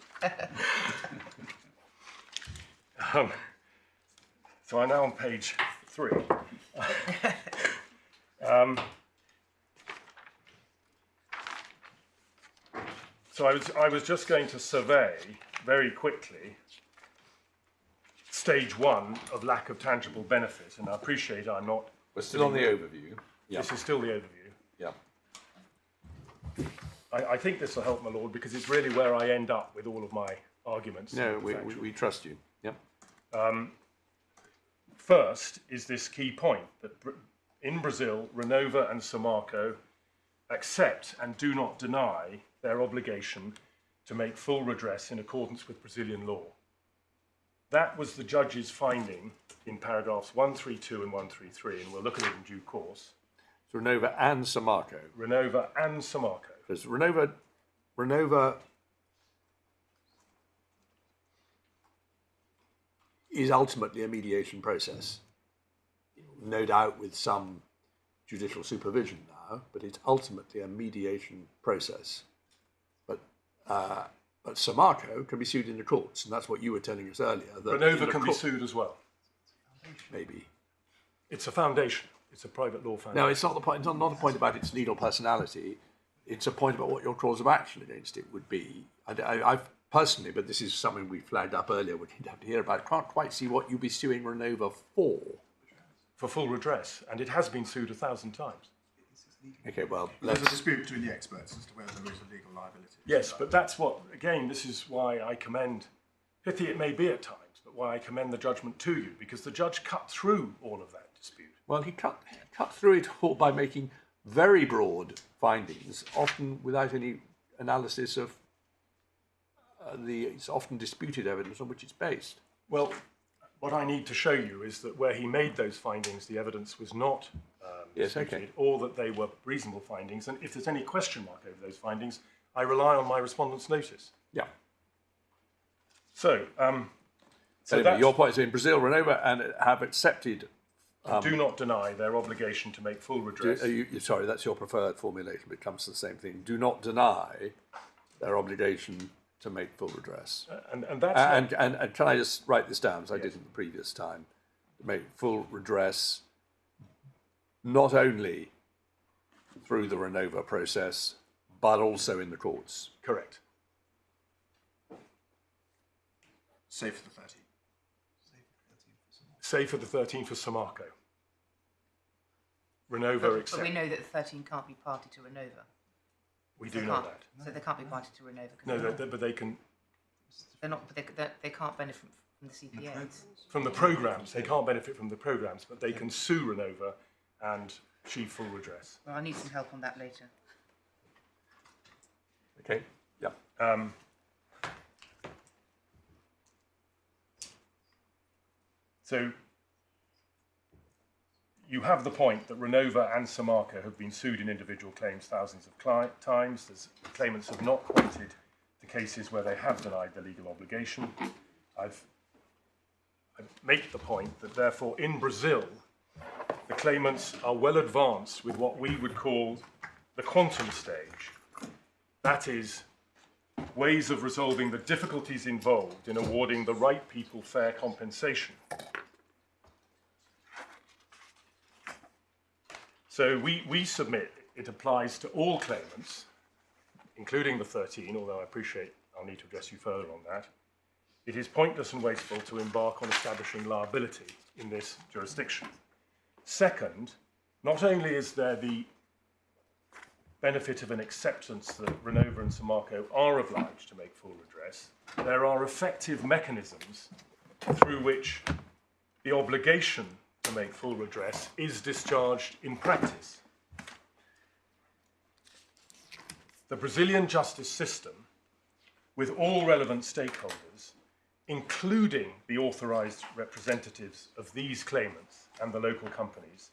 So I'm now on page 3. So I was just going to survey very quickly stage 1 of lack of tangible benefit, and I appreciate I'm not. We're still on the overview. Yeah. This is still the overview. Yeah. I think this will help, my lord, because it's really where I end up with all of my arguments. No, we trust you. Yeah. First is this key point that in Brazil, Renova and Samarco accept and do not deny their obligation to make full redress in accordance with Brazilian law. That was the judge's finding in paragraphs 132 and 133, and we'll look at it in due course. So Renova and Samarco. Renova and Samarco. Because Renova is ultimately a mediation process, no doubt with some judicial supervision now, but it's ultimately a mediation process. But Samarco can be sued in the courts, and that's what you were telling us earlier. That Renova can be sued as well. Maybe. It's a foundation. It's a private law foundation. No, it's not the point. It's not a point about its legal personality. It's a point about what your cause of action against it would be. I've personally, but this is something we flagged up earlier, we can have to hear about. Can't quite see what you'd be suing Renova for. For full redress, and it has been sued 1,000 times. Okay, well, there's a dispute between the experts as to whether there is a legal liability. Yes, but that's what, again, this is why I commend, pithy it may be at times, but why I commend the judgment to you, because the judge cut through all of that dispute. Well, he cut through it all by making very broad findings, often without any analysis of the often disputed evidence on which it's based. Well, what I need to show you is that where he made those findings, the evidence was not disputed, or that they were reasonable findings. And if there's any question mark over those findings, I rely on my respondent's notice. Yeah. So, anyway, your point is in Brazil, Renova and have accepted. Do not deny their obligation to make full redress. Sorry, that's your preferred formulation, but it comes to the same thing. Do not deny their obligation to make full redress. And that's and can I just write this down, as I did in the previous time? Make full redress not only through the Renova process, but also in the courts. correct. Save for the 13. Save for the 13 for Samarco. Renova But accept. we know that the 13 can't be party to Renova. We They do know can't- that. So they can't be party to Renova. 'Cause No, they're not. but they can, They're not. They can't benefit from the CPAs. from the programs, they can't benefit from the programs, but they can sue Renova and achieve full redress. Well, I need some help on that later. Okay. Yeah. So you have the point that Renova and Samarco have been sued in individual claims thousands of times. Claimants have not pointed to cases where they have denied the legal obligation. I make the point that therefore in Brazil, the claimants are well advanced with what we would call the quantum stage. That is, ways of resolving the difficulties involved in awarding the right people fair compensation. So we submit it applies to all claimants, including the 13, although I appreciate I'll need to address you further on that. It is pointless and wasteful to embark on establishing liability in this jurisdiction. Second, not only is there the benefit of an acceptance that Renova and Samarco are obliged to make full redress, there are effective mechanisms through which the obligation to make full redress is discharged in practice. The Brazilian justice system, with all relevant stakeholders, including the authorised representatives of these claimants and the local companies,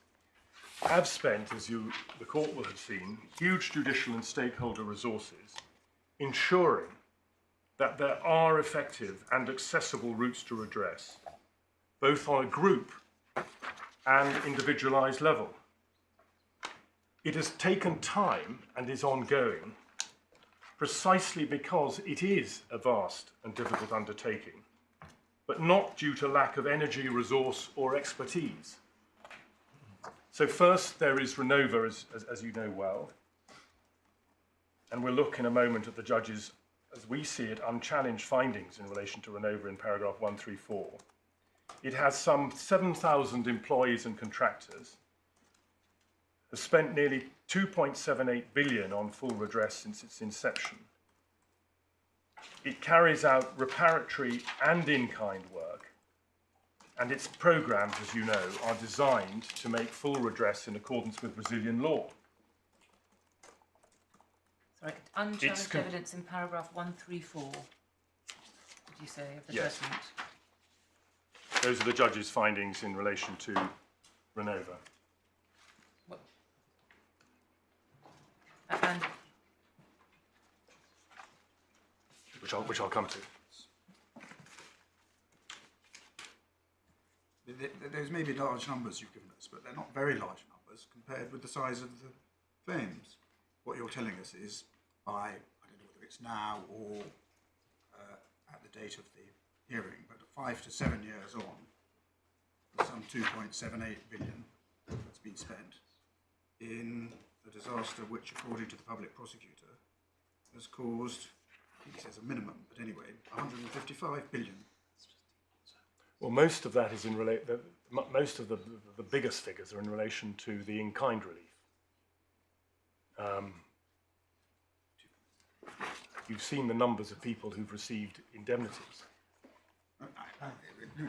have spent, as the court will have seen, huge judicial and stakeholder resources ensuring that there are effective and accessible routes to redress, both on a group and individualised level. It has taken time and is ongoing precisely because it is a vast and difficult undertaking, but not due to lack of energy, resource or expertise. So first there is Renova, as you know well, and we'll look in a moment at the judge's, as we see it, unchallenged findings in relation to Renova in paragraph 134. It has some 7,000 employees and contractors, has spent nearly 2.78 billion on full redress since its inception. It carries out reparatory and in-kind work, and its programmes, as you know, are designed to make full redress in accordance with Brazilian law. Sorry, unchallenged evidence in paragraph 134, did you say, of the judgment? Those are the judge's findings in relation to Renova. What? And Which I'll come to. Those may be large numbers you've given us, but they're not very large numbers compared with the size of the claims. What you're telling us is by, I don't know whether it's now or at the date of the hearing, but 5 to 7 years on, some 2.78 billion that's been spent in a disaster which, according to the public prosecutor, has caused, I think he says a minimum, but anyway, 155 billion. Well, most of that is most of the biggest figures are in relation to the in-kind relief. You've seen the numbers of people who've received indemnities.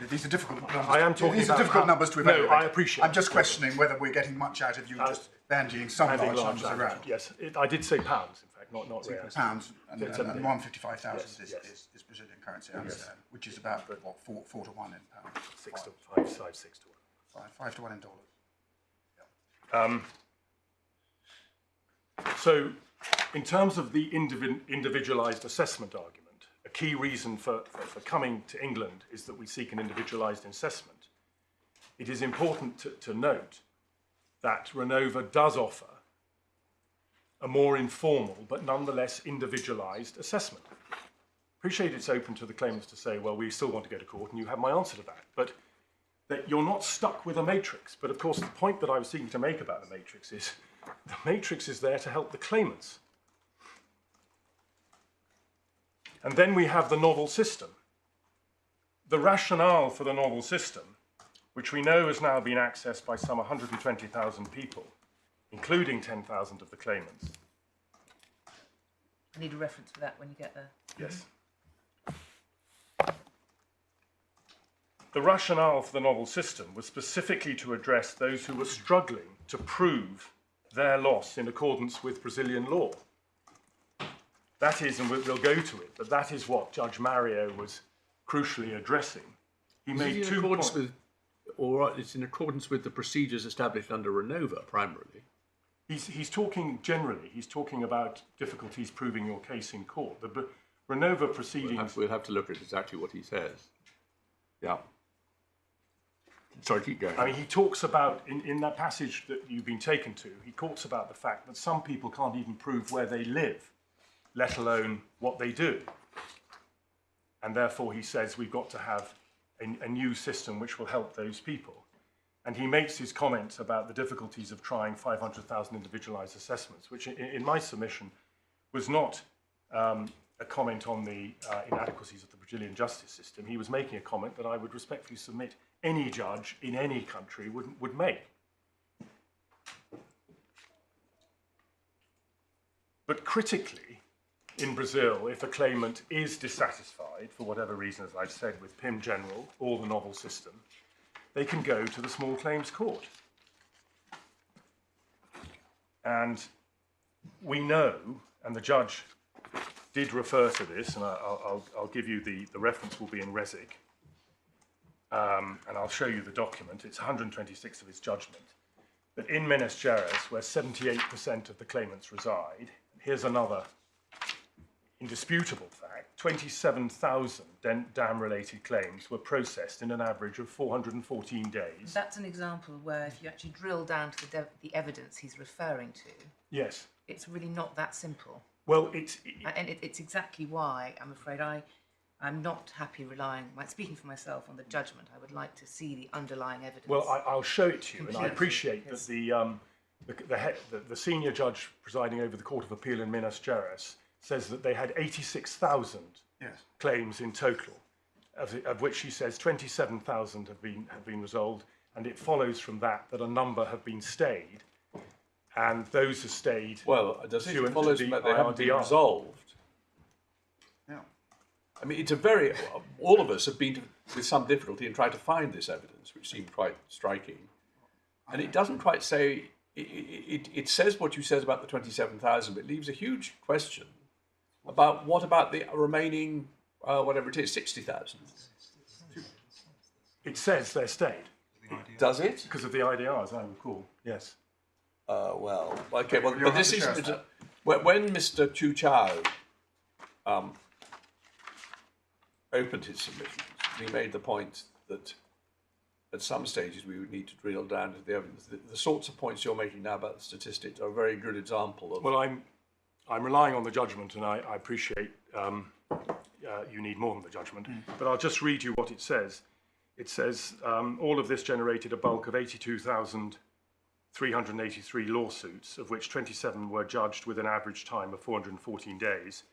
These are difficult numbers. I am talking These are difficult numbers to evaluate. No, I appreciate. I'm just questioning whether we're getting much out of you just bandying some large numbers around. Yes, I did say pounds, in fact, not reals. Pounds and 155,000 is Brazilian currency, I understand, which is about what 4 to 1 in pounds. 6 to 1. 5 to 1 in dollars. So, in terms of the individualised assessment argument, a key reason for coming to England is that we seek an individualised assessment. It is important to note that Renova does offer a more informal but nonetheless individualised assessment. Appreciate it's open to the claimants to say, well, we still want to go to court, and you have my answer to that, but that you're not stuck with a matrix. But of course, the point that I was seeking to make about the matrix is the matrix is there to help the claimants. And then we have the novel system. The rationale for the novel system, which we know has now been accessed by some 120,000 people, including 10,000 of the claimants. I need a reference for that when you get there. Yes. The rationale for the novel system was specifically to address those who were struggling to prove their loss in accordance with Brazilian law. That is, and we'll go to it, but that is what Judge Mario was crucially addressing. He made 2 points. It's in accordance with the procedures established under Renova, primarily. He's talking generally. He's talking about difficulties proving your case in court. The Renova proceedings... We'll have to look at exactly what he says. Yeah. Sorry, keep going. I mean, he talks about, in that passage that you've been taken to, he talks about the fact that some people can't even prove where they live, let alone what they do. And therefore, he says we've got to have a new system which will help those people. And he makes his comments about the difficulties of trying 500,000 individualised assessments, which in my submission was not a comment on the inadequacies of the Brazilian justice system. He was making a comment that I would respectfully submit any judge in any country would make. But critically, in Brazil, if a claimant is dissatisfied, for whatever reason, as I've said, with PIM General or the novel system, they can go to the small claims court. And we know, and the judge did refer to this, and I'll give you the reference will be in Resic, and I'll show you the document. It's 126 of his judgment. But in Minas Gerais, where 78% of the claimants reside, here's another indisputable fact: 27,000 dam-related claims were processed in an average of 414 days. That's an example where if you actually drill down to the evidence he's referring to, Yes. it's really not that simple. Well, And it's exactly why I'm afraid I'm not happy relying, speaking for myself, on the judgment. I would like to see the underlying evidence. well, I'll show it to you, and I Completely, appreciate yes. that the senior judge presiding over the Court of Appeal in Minas Gerais says that they had 86,000 Yes. claims in total, of which he says 27,000 have been resolved, and it follows from that a number have been stayed, and those have stayed. Well, does to it follow the that they haven't been IRDR. resolved? Yeah. I mean, it's a very... All of us have been with some difficulty in trying to find this evidence, which seemed quite striking. And it doesn't quite say... It says what you said about the 27,000, but it leaves a huge question about what about the remaining, whatever it is, 60,000? It says they're stayed Does it? because of the IDR, as I recall. Yes. Well, okay, well, You'll but this have to is... share that. When Mr. Chu Chow opened his submissions, he made the point that at some stages we would need to drill down to the evidence. The sorts of points you're making now about the statistics are a very good example of... Well, I'm relying on the judgment, and I appreciate you need more than the judgment. But I'll just read you what it says. It says, all of this generated a bulk of 82,383 lawsuits, of which 27 were judged with an average time of 414 days.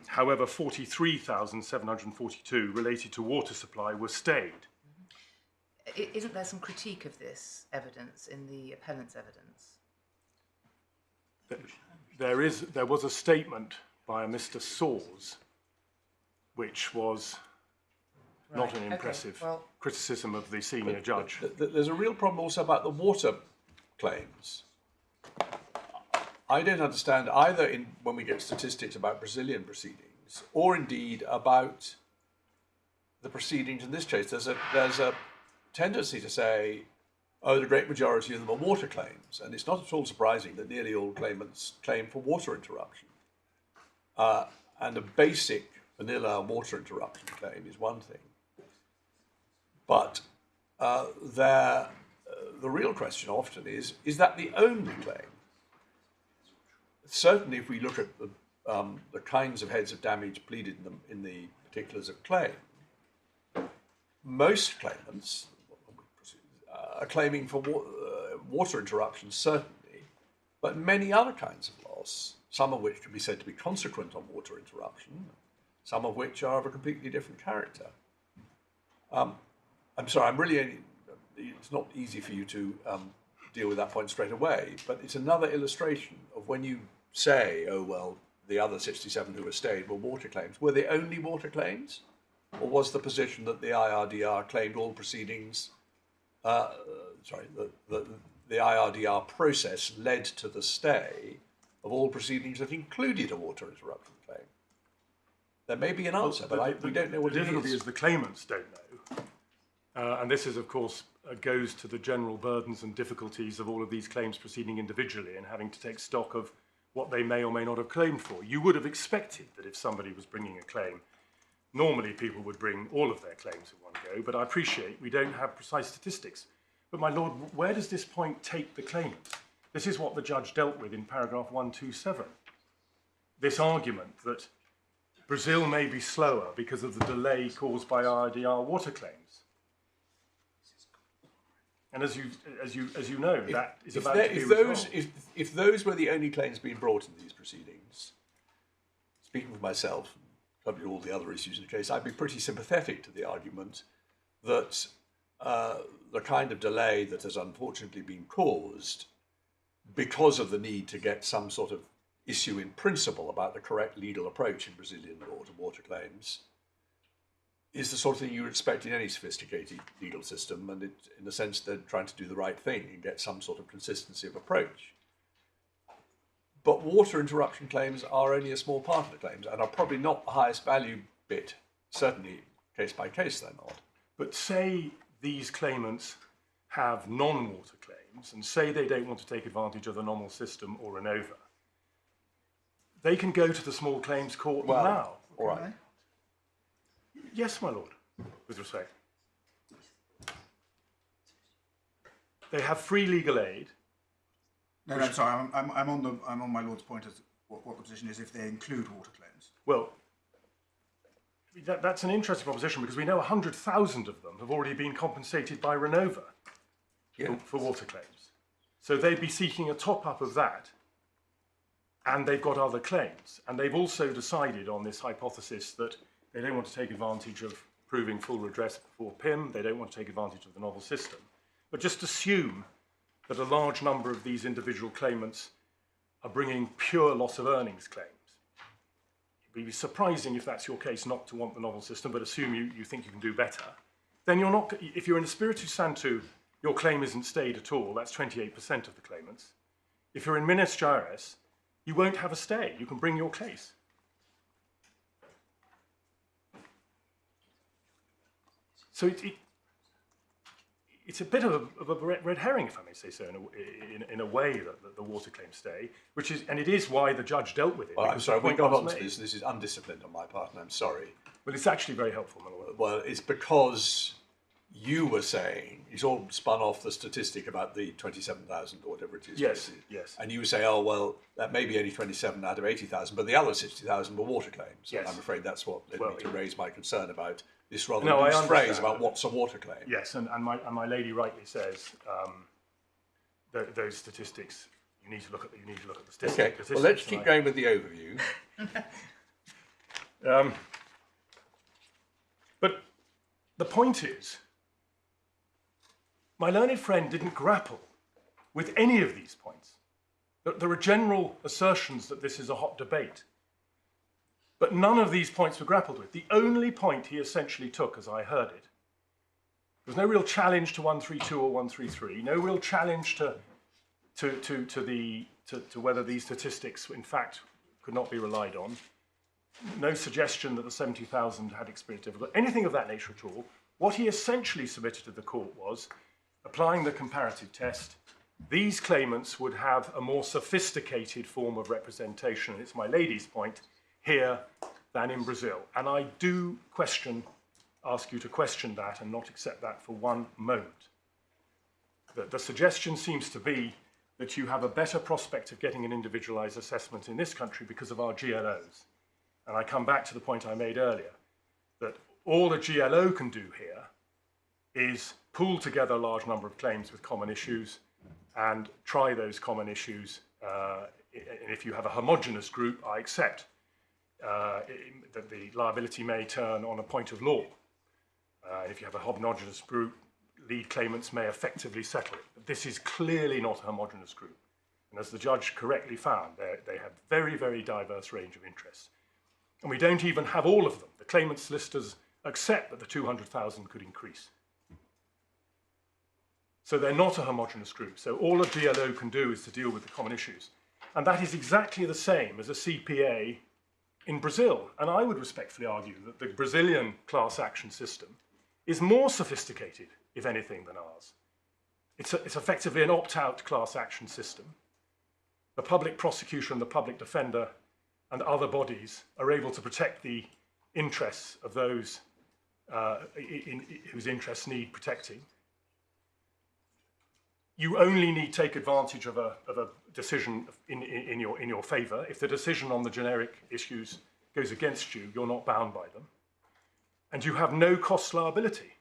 However, 43,742 related to water supply were stayed. Isn't there some critique of this evidence in the appellant's evidence? There was a statement by a Mr. Saws, which was not an Right, impressive okay, well- criticism of the senior judge. There's a real problem also about the water claims. I don't understand either when we get statistics about Brazilian proceedings, or indeed about the proceedings in this case. There's a tendency to say, oh, the great majority of them are water claims, and it's not at all surprising that nearly all claimants claim for water interruption. And a basic vanilla water interruption claim is one thing. But the real question often is that the only claim? Certainly, if we look at the kinds of heads of damage pleaded in the particulars of claim, most claimants are claiming for water interruption, certainly, but many other kinds of loss, some of which can be said to be consequent on water interruption, some of which are of a completely different character. I'm sorry, it's not easy for you to deal with that point straight away, but it's another illustration of when you say, oh, well, the other 67 who were stayed were water claims. Were they only water claims? Or was the position that the IRDR claimed all proceedings, the IRDR process led to the stay of all proceedings that included a water interruption claim? There may be an answer, but we don't know what the it difficulty is. is the claimants don't know. And this is, of course, goes to the general burdens and difficulties of all of these claims proceeding individually and having to take stock of what they may or may not have claimed for. You would have expected that if somebody was bringing a claim, normally people would bring all of their claims in one go, but I appreciate we don't have precise statistics. But my lord, where does this point take the claimants? This is what the judge dealt with in paragraph 127. This argument that Brazil may be slower because of the delay caused by IRDR water claims. And as you know, that is about to be resolved. If those were the only claims being brought in these proceedings, speaking for myself, probably all the other issues in the case, I'd be pretty sympathetic to the argument that the kind of delay that has unfortunately been caused because of the need to get some sort of issue in principle about the correct legal approach in Brazilian law to water claims is the sort of thing you would expect in any sophisticated legal system, and in the sense they're trying to do the right thing and get some sort of consistency of approach. But water interruption claims are only a small part of the claims and are probably not the highest value bit. Certainly, case by case, they're not. But say these claimants have non-water claims and say they don't want to take advantage of the normal system or Renova. They can go to the small claims court now. All right. Yes, my lord, with respect. They have free legal aid. No, I'm sorry. I'm on my lord's point as what the position is if they include water claims. Well, that's an interesting proposition because we know 100,000 of them have already been compensated by Renova for water claims. So they'd be seeking a top-up of that, and they've got other claims. And they've also decided on this hypothesis that they don't want to take advantage of proving full redress before PIM, they don't want to take advantage of the novel system, but just assume that a large number of these individual claimants are bringing pure loss of earnings claims. It would be surprising if that's your case not to want the novel system, but assume you think you can do better. Then you're not, if you're in a spiritu santu, your claim isn't stayed at all, that's 28% of the claimants. If you're in minis gyrus, you won't have a stay, you can bring your case. So it's a bit of a red herring, if I may say so, in a way, that the water claims stay, which is, and it is why the judge dealt with it. Well, I'm sorry, we got on to this. This is undisciplined on my part, and I'm sorry. Well, it's actually very helpful, my lord. Well, it's because you were saying, you sort of spun off the statistic about the 27,000 or whatever it is. Yes, yes. And you were saying, oh, well, that may be only 27 out of 80,000, but the other 60,000 were water claims. Yes. And I'm afraid that's what led me to raise my concern about this rather loose phrase about what's a water claim. Yes, and my lady rightly says those statistics, you need to look at the statistics. Okay, well, let's keep going with the overview. But the point is, my learned friend didn't grapple with any of these points. There are general assertions that this is a hot debate, but none of these points were grappled with. The only point he essentially took, as I heard it, there was no real challenge to 132 or 133, no real challenge to whether these statistics, in fact, could not be relied on, no suggestion that the 70,000 had experienced difficulty, anything of that nature at all. What he essentially submitted to the court was, applying the comparative test, these claimants would have a more sophisticated form of representation, and it's my lady's point, here than in Brazil. And I do ask you to question that and not accept that for one moment. The suggestion seems to be that you have a better prospect of getting an individualized assessment in this country because of our GLOs. And I come back to the point I made earlier, that all a GLO can do here is pool together a large number of claims with common issues and try those common issues. And if you have a homogeneous group, I accept that the liability may turn on a point of law. If you have a homogeneous group, lead claimants may effectively settle it. But this is clearly not a homogeneous group. And as the judge correctly found, they have very, very diverse range of interests. And we don't even have all of them. The claimant solicitors accept that the 200,000 could increase. So they're not a homogeneous group. So all a GLO can do is to deal with the common issues. And that is exactly the same as a CPA in Brazil. And I would respectfully argue that the Brazilian class action system is more sophisticated, if anything, than ours. It's effectively an opt-out class action system. The public prosecutor and the public defender and other bodies are able to protect the interests of those whose interests need protecting. You only need take advantage of a decision in your favour. If the decision on the generic issues goes against you, you're not bound by them. And you have no cost liability.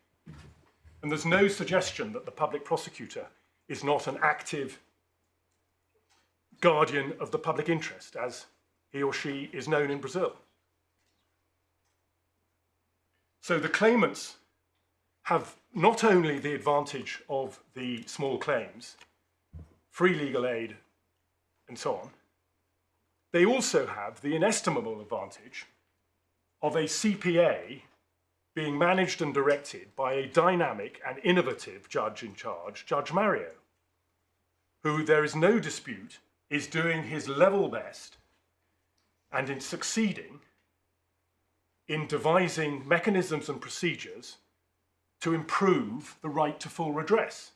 And there's no suggestion that the public prosecutor is not an active guardian of the public interest, as he or she is known in Brazil. So the claimants have not only the advantage of the small claims, free legal aid, and so on, they also have the inestimable advantage of a CPA being managed and directed by a dynamic and innovative judge in charge, Judge Mario, who there is no dispute is doing his level best and in succeeding in devising mechanisms and procedures to improve the right to full redress.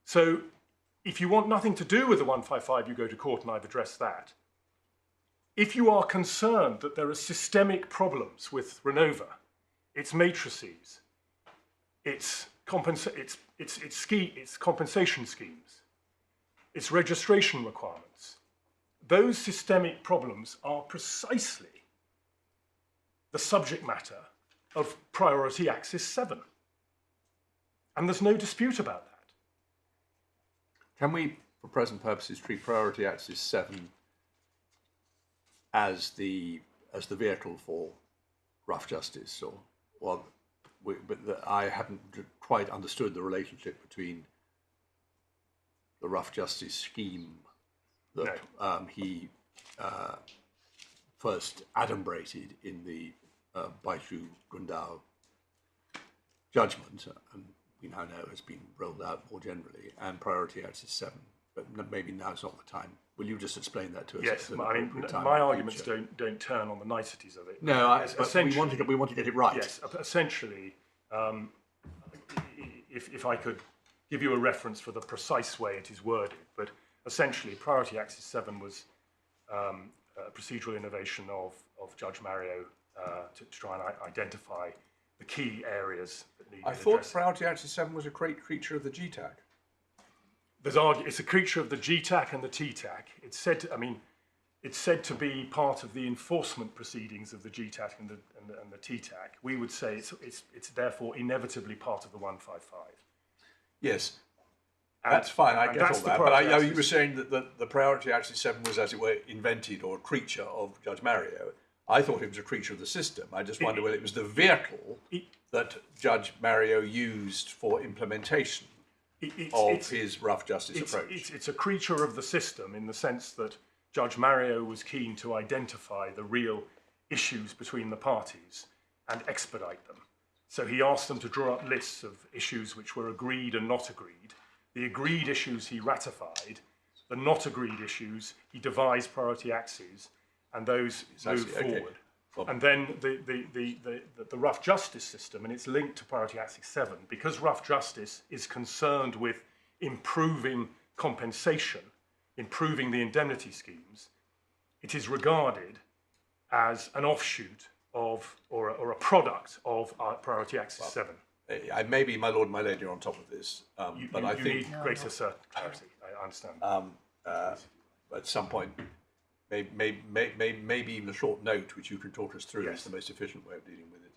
So if you want nothing to do with the 155, you go to court, and I've addressed that. If you are concerned that there are systemic problems with Renova, its matrices, its compensation schemes, its registration requirements, those systemic problems are precisely the subject matter of Priority Axis 7. And there's no dispute about that. Can we, for present purposes, treat Priority Axis 7 as the vehicle for rough justice, I haven't quite understood the relationship between the rough justice scheme that he first adumbrated in the Baiju Gundao judgment, and we now know has been rolled out more generally, and Priority Axis 7. But maybe now's not the time. Will you just explain that to us? Yes, my arguments don't turn on the niceties of it. No, but we want to get it right. Yes, essentially, if I could give you a reference for the precise way it is worded, but essentially Priority Axis 7 was a procedural innovation of Judge Mario to try and identify the key areas that need addressing. I thought Priority Axis 7 was a great creature of the GTAC. It's a creature of the GTAC and the TTAC. It's said to be part of the enforcement proceedings of the GTAC and the TTAC. We would say it's therefore inevitably part of the 155. Yes, that's fine. I get all that. But you were saying that the Priority Axis 7 was, as it were, invented or a creature of Judge Mario. I thought it was a creature of the system. I just wonder whether it was the vehicle that Judge Mario used for implementation of his rough justice approach. It's a creature of the system in the sense that Judge Mario was keen to identify the real issues between the parties and expedite them. So he asked them to draw up lists of issues which were agreed and not agreed. The agreed issues he ratified, the not agreed issues he devised priority axes, and those moved forward. Okay. And then the rough justice system, and it's linked to Priority Axis 7, because rough justice is concerned with improving compensation, improving the indemnity schemes, it is regarded as an offshoot of, or a product of Priority Axis 7. Maybe my lord and my lady are on top of this, but I think... You need greater clarity, I understand. At some point, maybe even a short note which you can talk us through is the most efficient way of dealing with it.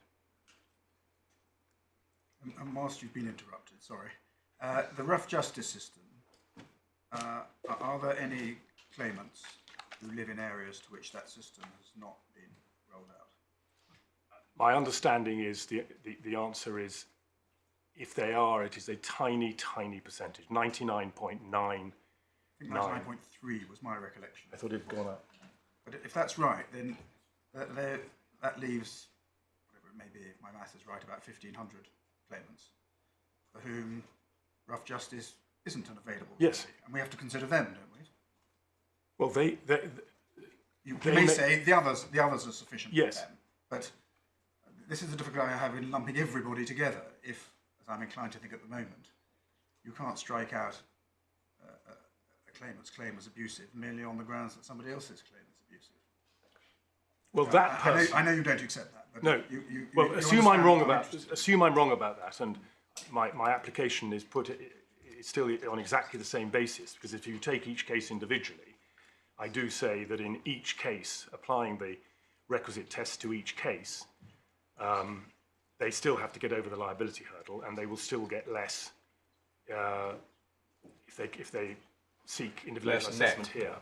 And whilst you've been interrupted, sorry, the rough justice system, are there any claimants who live in areas to which that system has not been rolled out? My understanding is the answer is, if they are, it is a tiny, tiny percentage, 99.9. I think 99.3 was my recollection. I thought it had gone up. But if that's right, then that leaves, whatever it may be, if my math is right, about 1,500 claimants for whom rough justice isn't an available remedy. And we have to consider them, don't we? Well, you may say the others are sufficient for them, but this is the difficulty I have in lumping everybody together. If, as I'm inclined to think at the moment, you can't strike out a claimant's claim as abusive merely on the grounds that somebody else's claim is abusive. Well, that person... I know you don't accept that. But no. Well, assume I'm wrong about that, and my application is it's still on exactly the same basis, because if you take each case individually, I do say that in each case, applying the requisite test to each case, they still have to get over the liability hurdle, and they will still get less if they seek individualized assessment here.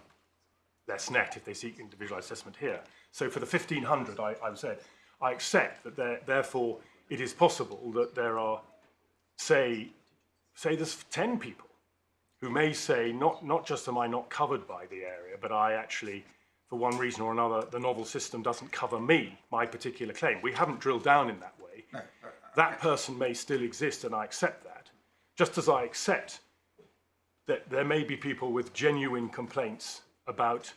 Less net if they seek individualized assessment here. So for the 1,500, I said, I accept that therefore it is possible that there are, say there's 10 people who may say, not just am I not covered by the area, but I actually, for one reason or another, the novel system doesn't cover me, my particular claim. We haven't drilled down in that way. That person may still exist, and I accept that. Just as I accept that there may be people with genuine complaints about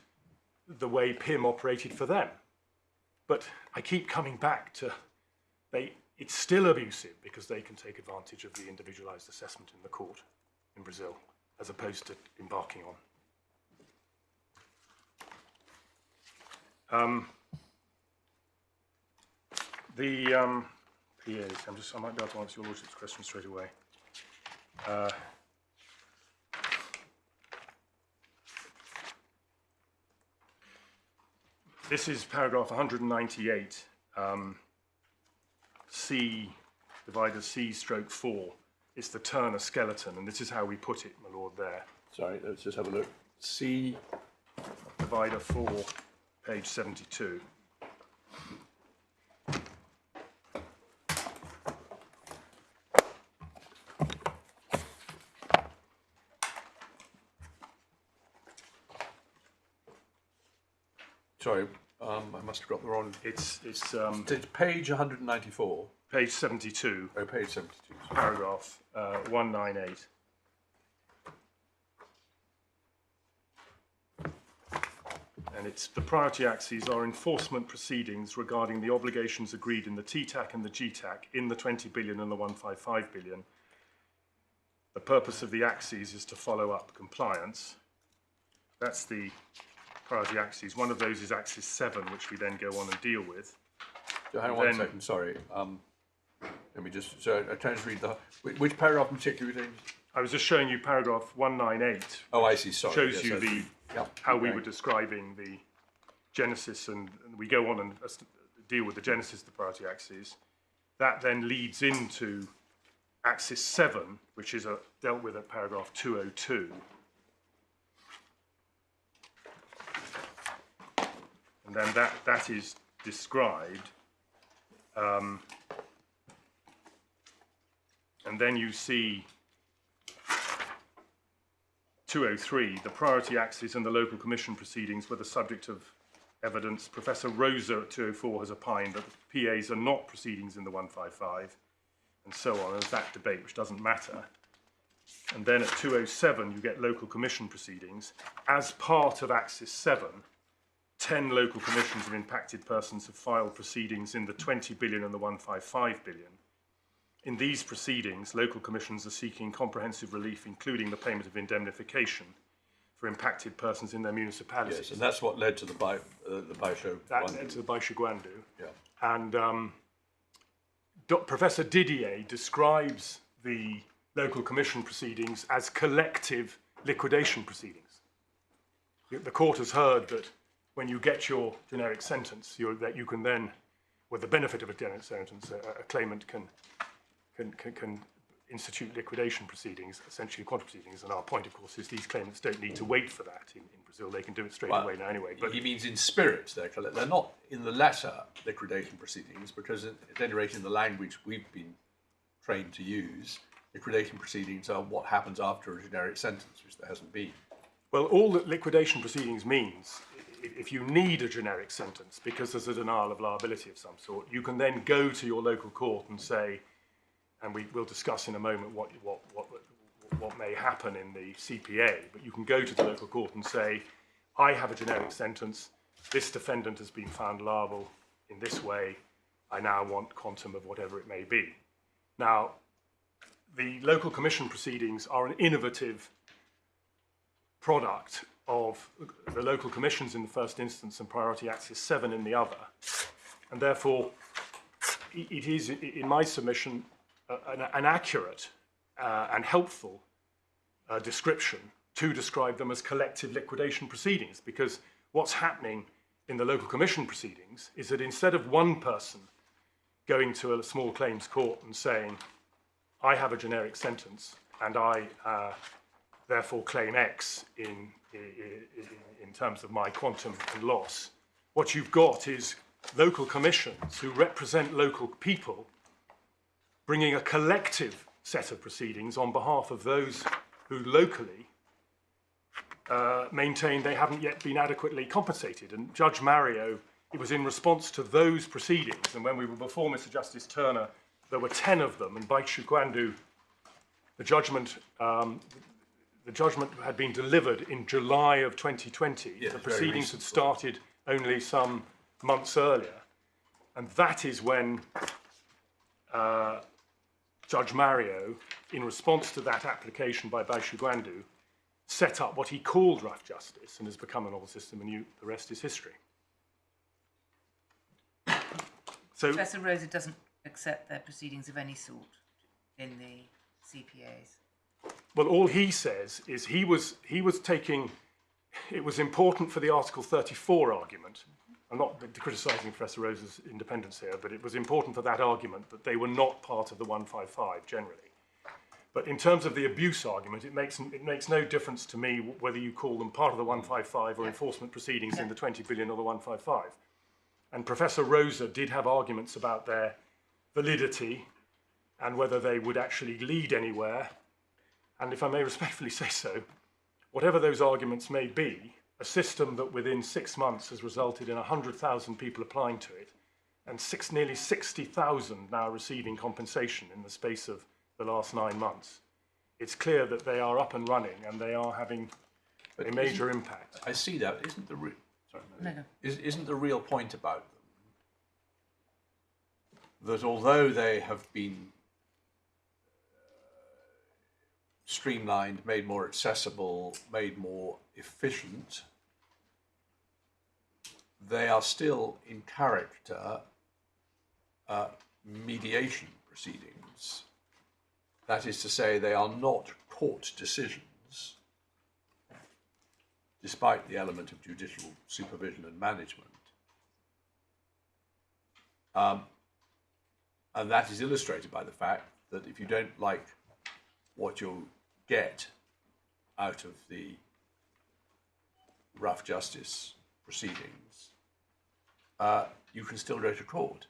the way PIM operated for them. But I keep coming back to it's still abusive because they can take advantage of the individualized assessment in the court in Brazil, as opposed to embarking on. The PAs, I might be able to answer your Lordship's question straight away. This is paragraph 198, C, divided C/4. It's the Turner skeleton, and this is how we put it, my lord, there. Sorry, let's just have a look. C. Divider 4, page 72. Sorry, I must have got the wrong. It's page 194. Page 72. Oh, page 72. Paragraph 198. And it's the priority axes are enforcement proceedings regarding the obligations agreed in the TTAC and the GTAC in the 20 billion and the 155 billion. The purpose of the axes is to follow up compliance. That's the priority axes. One of those is axis 7, which we then go on and deal with. So hang on one second, sorry. Let me just, so I trying to read which paragraph in particular? I was just showing you paragraph 198. Oh, I see, sorry. Shows you how we were describing the genesis, and we go on and deal with the genesis of the priority axes. That then leads into axis 7, which is dealt with at paragraph 202. And then that is described. And then you see 203, the priority axes and the local commission proceedings were the subject of evidence. Professor Rosa at 204 has opined that the PAs are not proceedings in the 155, and so on. There's that debate, which doesn't matter. And then at 207, you get local commission proceedings. As part of axis 7, 10 local commissions of impacted persons have filed proceedings in the 20 billion and the 155 billion. In these proceedings, local commissions are seeking comprehensive relief, including the payment of indemnification for impacted persons in their municipalities. Yes, and that's what led to the Baixo. That led to the Baixo Guandu. Yeah. And Professor Didier describes the local commission proceedings as collective liquidation proceedings. The court has heard that when you get your generic sentence, that you can then, with the benefit of a generic sentence, a claimant can institute liquidation proceedings, essentially quantum proceedings. And our point, of course, is these claimants don't need to wait for that in Brazil. They can do it straight away now anyway. But he means in spirit, they're not in the letter liquidation proceedings, because at any rate in the language we've been trained to use, liquidation proceedings are what happens after a generic sentence, which there hasn't been. Well, all that liquidation proceedings means, if you need a generic sentence because there's a denial of liability of some sort, you can then go to your local court and say, and we'll discuss in a moment what may happen in the CPA, but you can go to the local court and say, I have a generic sentence, this defendant has been found liable in this way, I now want quantum of whatever it may be. Now, the local commission proceedings are an innovative product of the local commissions in the first instance and priority axis 7 in the other, and therefore it is, in my submission, an accurate and helpful description to describe them as collective liquidation proceedings, because what's happening in the local commission proceedings is that instead of one person going to a small claims court and saying, I have a generic sentence and I therefore claim X in terms of my quantum and loss, what you've got is local commissions who represent local people bringing a collective set of proceedings on behalf of those who locally maintain they haven't yet been adequately compensated. And Judge Mario, it was in response to those proceedings, and when we were before Mr. Justice Turner, there were 10 of them, and Baixo Guandu, the judgment, the judgment had been delivered in July of 2020. Yes, the very proceedings recent, had started only some months earlier. And that is when Judge Mario, in response to that application by Baishu Gwandu, set up what he called rough justice and has become a novel system, and the rest is history. So, Professor Rosa doesn't accept their proceedings of any sort in the CPAs. well, all he says is he was taking, it was important for the Article 34 argument. I'm not criticising Professor Rosa's independence here, but it was important for that argument that they were not part of the 155 generally. But in terms of the abuse argument, it makes no difference to me whether you call them part of the 155 or enforcement proceedings in the 20 billion or the 155. And Professor Rosa did have arguments about their validity and whether they would actually lead anywhere. And if I may respectfully say so, whatever those arguments may be, a system that within 6 months has resulted in 100,000 people applying to it and nearly 60,000 now receiving compensation in the space of the last 9 months. It's clear that they are up and running and they are having a major impact. I see that. Isn't the real point about them that although they have been streamlined, made more accessible, made more efficient, they are still in character mediation proceedings. That is to say, they are not court decisions, despite the element of judicial supervision and management. And that is illustrated by the fact that if you don't like what you get out of the rough justice proceedings, you can still go to court.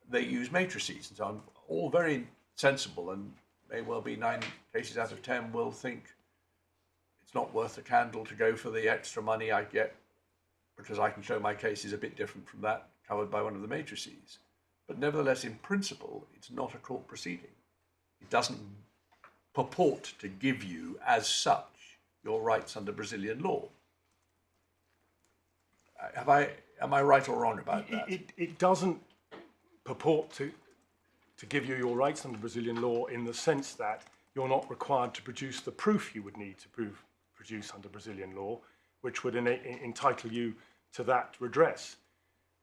They use matrices and so on, all very sensible, and may well be 9 cases out of 10 will think it's not worth a candle to go for the extra money I get because I can show my case is a bit different from that covered by one of the matrices. But nevertheless, in principle, it's not a court proceeding. It doesn't purport to give you, as such, your rights under Brazilian law. Am I right or wrong about that? It doesn't purport to give you your rights under Brazilian law in the sense that you're not required to produce the proof you would need to produce under Brazilian law, which would entitle you to that redress.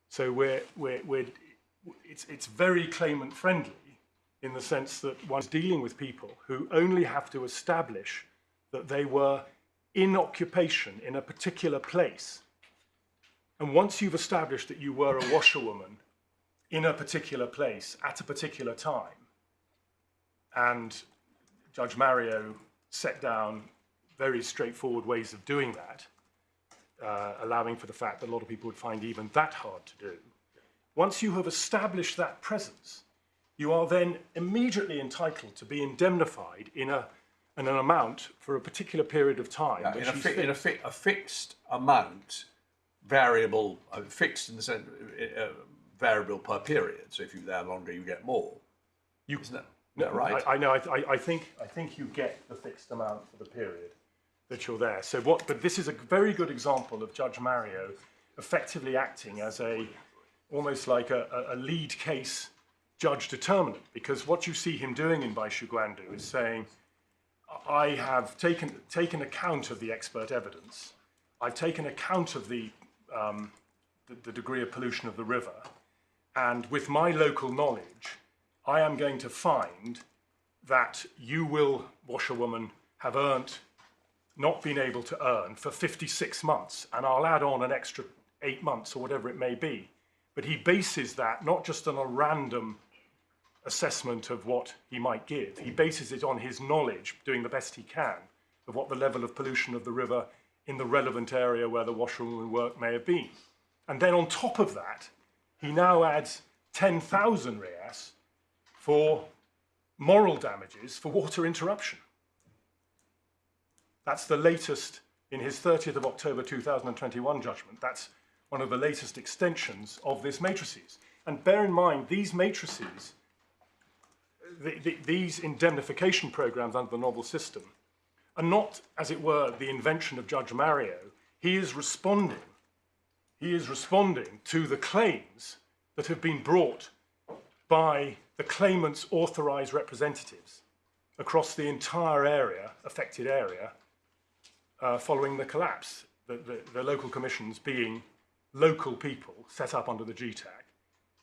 So it's very claimant friendly in the sense that one's dealing with people who only have to establish that they were in occupation in a particular place. And once you've established that you were a washerwoman in a particular place at a particular time, and Judge Mario set down very straightforward ways of doing that, allowing for the fact that a lot of people would find even that hard to do. Once you have established that presence, you are then immediately entitled to be indemnified in an amount for a particular period of time. Yeah, in a fixed amount, variable, fixed in the sense, variable per period. So if you're there longer, you get more. Isn't that right? I know. I think you get the fixed amount for the period that you're there. So but this is a very good example of Judge Mario effectively acting as almost like a lead case judge determinant, because what you see him doing in Baishu Gwandu is saying, I have taken account of the expert evidence. I've taken account of the degree of pollution of the river, and with my local knowledge, I am going to find that you will, washerwoman, have not been able to earn for 56 months, and I'll add on an extra 8 months or whatever it may be. But he bases that not just on a random assessment of what he might give. He bases it on his knowledge, doing the best he can, of what the level of pollution of the river in the relevant area where the washerwoman work may have been. And then on top of that, he now adds 10,000 reais for moral damages for water interruption. That's the latest in his 30th of October 2021 judgment. That's one of the latest extensions of this matrices. And bear in mind, these matrices, these indemnification programs under the novel system are not, as it were, the invention of Judge Mario. He is responding to the claims that have been brought by the claimant's authorised representatives across the entire area, affected area, following the collapse. The local commissions being local people set up under the GTAC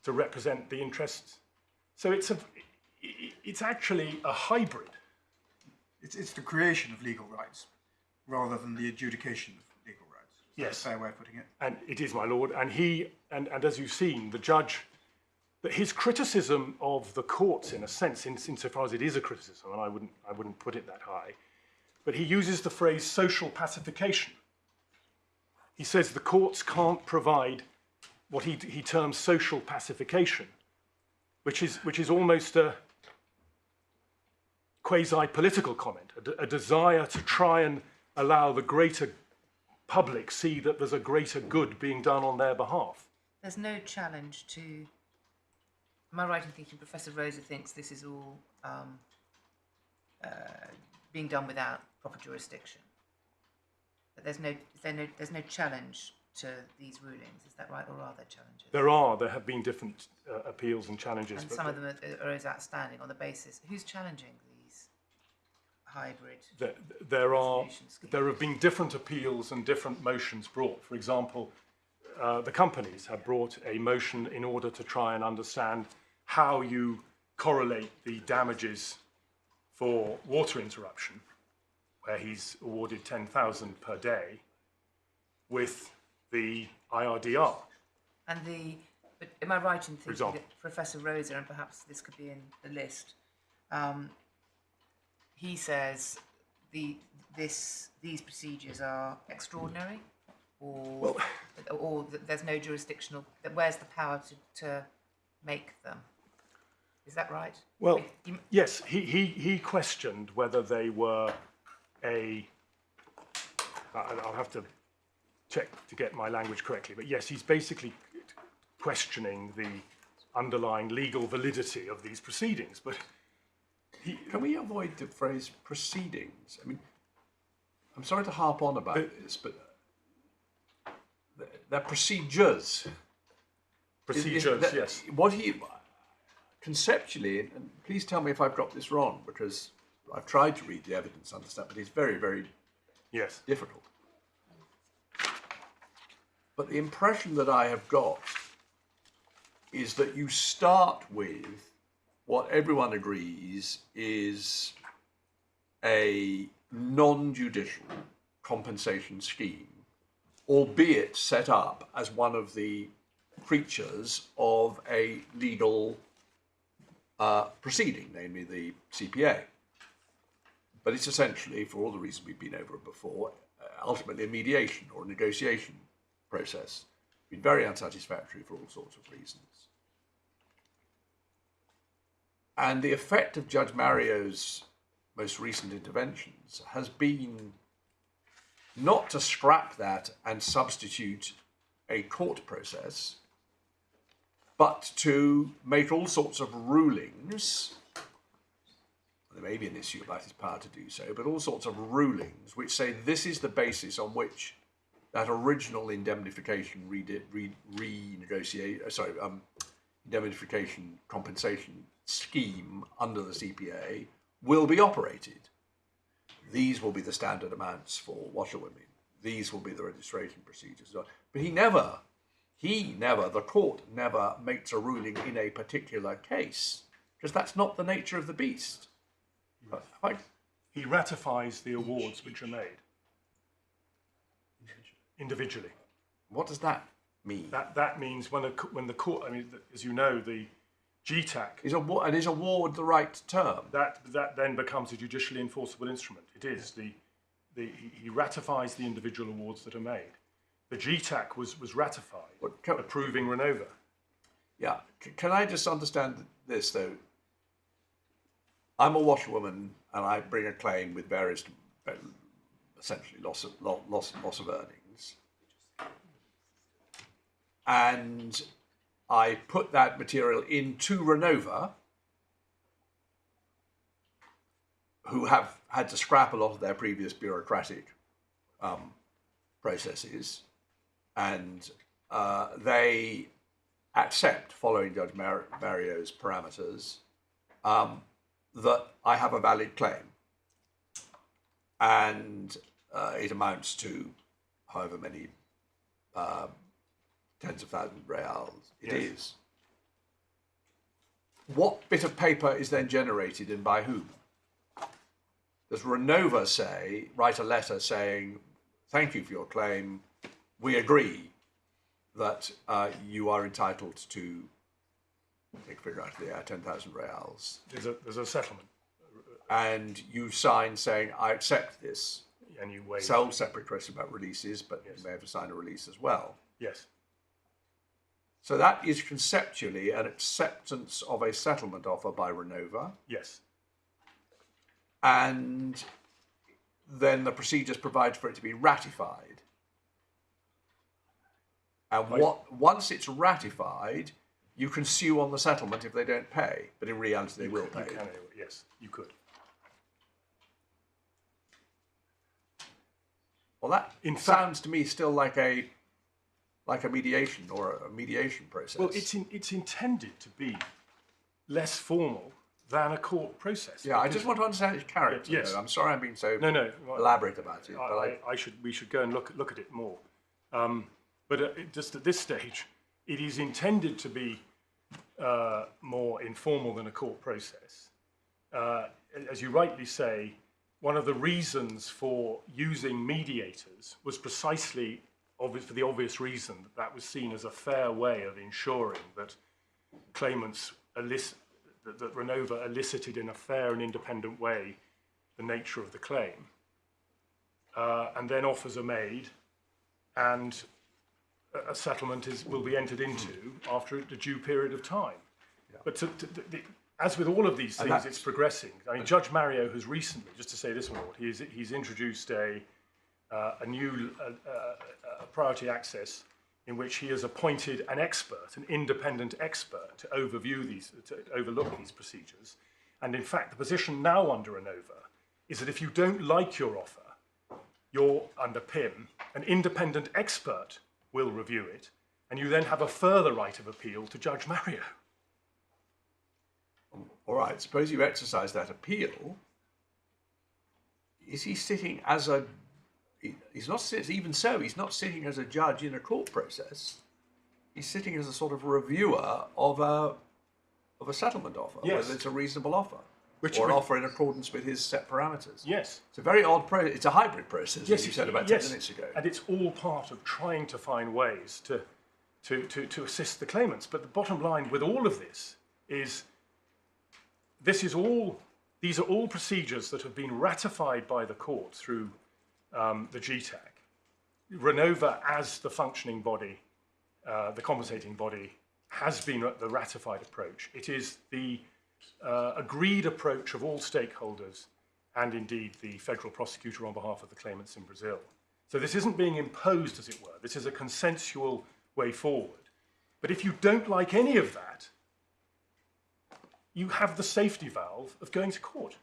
to represent the interests. So it's actually a hybrid. It's the creation of legal rights rather than the adjudication of legal rights. Yes. That's a fair way of putting it. And it is, my lord. And as you've seen, the judge, that his criticism of the courts, in a sense, insofar as it is a criticism, and I wouldn't put it that high, but he uses the phrase social pacification. He says the courts can't provide what he terms social pacification, which is almost a quasi-political comment, a desire to try and allow the greater public see that there's a greater good being done on their behalf. There's no challenge to... Am I right in thinking Professor Rosa thinks this is all being done without proper jurisdiction? But there's no challenge to these rulings, is that right, or are there challenges? There have been different appeals and challenges. And some of them are as outstanding on the basis. Who's challenging these hybrid there have been different appeals and different motions brought. For example, the companies have brought a motion in order to try and understand how you correlate the damages for water interruption, where he's awarded 10,000 per day, with the IRDR. But am I right in thinking that Professor Rosa, and perhaps this could be in the list, he says these procedures are extraordinary, or there's no jurisdictional. Where's the power to make them? Is that right? Well, yes, he questioned whether they were I'll have to check to get my language correctly, but yes, he's basically questioning the underlying legal validity of these proceedings. But can we avoid the phrase proceedings? I mean, I'm sorry to harp on about this, but they're procedures. Procedures, yes. What he conceptually, and please tell me if I've got this wrong, because I've tried to read the evidence, understand, but it's very, very difficult. But the impression that I have got is that you start with what everyone agrees is a non-judicial compensation scheme, albeit set up as one of the creatures of a legal proceeding, namely the CPA. But it's essentially, for all the reasons we've been over before, ultimately a mediation or a negotiation process. Been very unsatisfactory for all sorts of reasons. And the effect of Judge Mario's most recent interventions has been not to scrap that and substitute a court process, but to make all sorts of rulings. There may be an issue about his power to do so, but all sorts of rulings which say this is the basis on which that original indemnification indemnification compensation scheme under the CPA will be operated. These will be the standard amounts for washerwomen. These will be the registration procedures. But the court never makes a ruling in a particular case, because that's not the nature of the beast. He ratifies the awards which are made individually. What does that mean? That means when the court, I mean, as you know, the GTAC is award the right term? That then becomes a judicially enforceable instrument. It is he ratifies the individual awards that are made. The GTAC was ratified, approving Renova. Yeah, can I just understand this though? I'm a washerwoman and I bring a claim with various, essentially loss of earnings, and I put that material into Renova, who have had to scrap a lot of their previous bureaucratic processes, and they accept, following Judge Mario's parameters, that I have a valid claim, and it amounts to however many tens of thousands of reals it is. What bit of paper is then generated and by whom? Does Renova write a letter saying, thank you for your claim, we agree that you are entitled to, take a figure out of the air, 10,000 reals. There's a settlement. And you sign saying, I accept this. And you waive. Sole separate question about releases, but you may have to sign a release as well. Yes. So that is conceptually an acceptance of a settlement offer by Renova. Yes. And then the procedures provide for it to be ratified. And once it's ratified, you can sue on the settlement if they don't pay. But in reality, they will pay. Yes, you could. Well, that sounds to me still like a mediation or a mediation process. Well, it's intended to be less formal than a court process. Yeah, I just want to understand its character. Yes. Though. I'm sorry I'm being so elaborate about it. We should go and look at it more. But just at this stage, it is intended to be more informal than a court process. As you rightly say, one of the reasons for using mediators was precisely for the obvious reason that was seen as a fair way of ensuring that claimants that Renova elicited in a fair and independent way the nature of the claim. And then offers are made, and a settlement will be entered into after a due period of time. Yeah. But as with all of these things, it's progressing. I mean, Judge Mario has recently, just to say this one, he's introduced a new priority access in which he has appointed an expert, an independent expert, to overlook these procedures. And in fact, the position now under Renova is that if you don't like your offer, you're under PIM, an independent expert will review it, and you then have a further right of appeal to Judge Mario. All right, suppose you exercise that appeal. Is he sitting as a... He's not even so. He's not sitting as a judge in a court process. He's sitting as a sort of reviewer of a settlement offer, whether it's a reasonable offer, or an offer in accordance with his set parameters. Yes, it's a very odd process. It's a hybrid process, as you said about 10 minutes ago. And it's all part of trying to find ways to assist the claimants. But the bottom line with all of this is, these are all procedures that have been ratified by the court through the GTAC. Renova, as the functioning body, the compensating body, has been the ratified approach. It is the agreed approach of all stakeholders and indeed the federal prosecutor on behalf of the claimants in Brazil. So this isn't being imposed, as it were. This is a consensual way forward. But if you don't like any of that, you have the safety valve of going to court.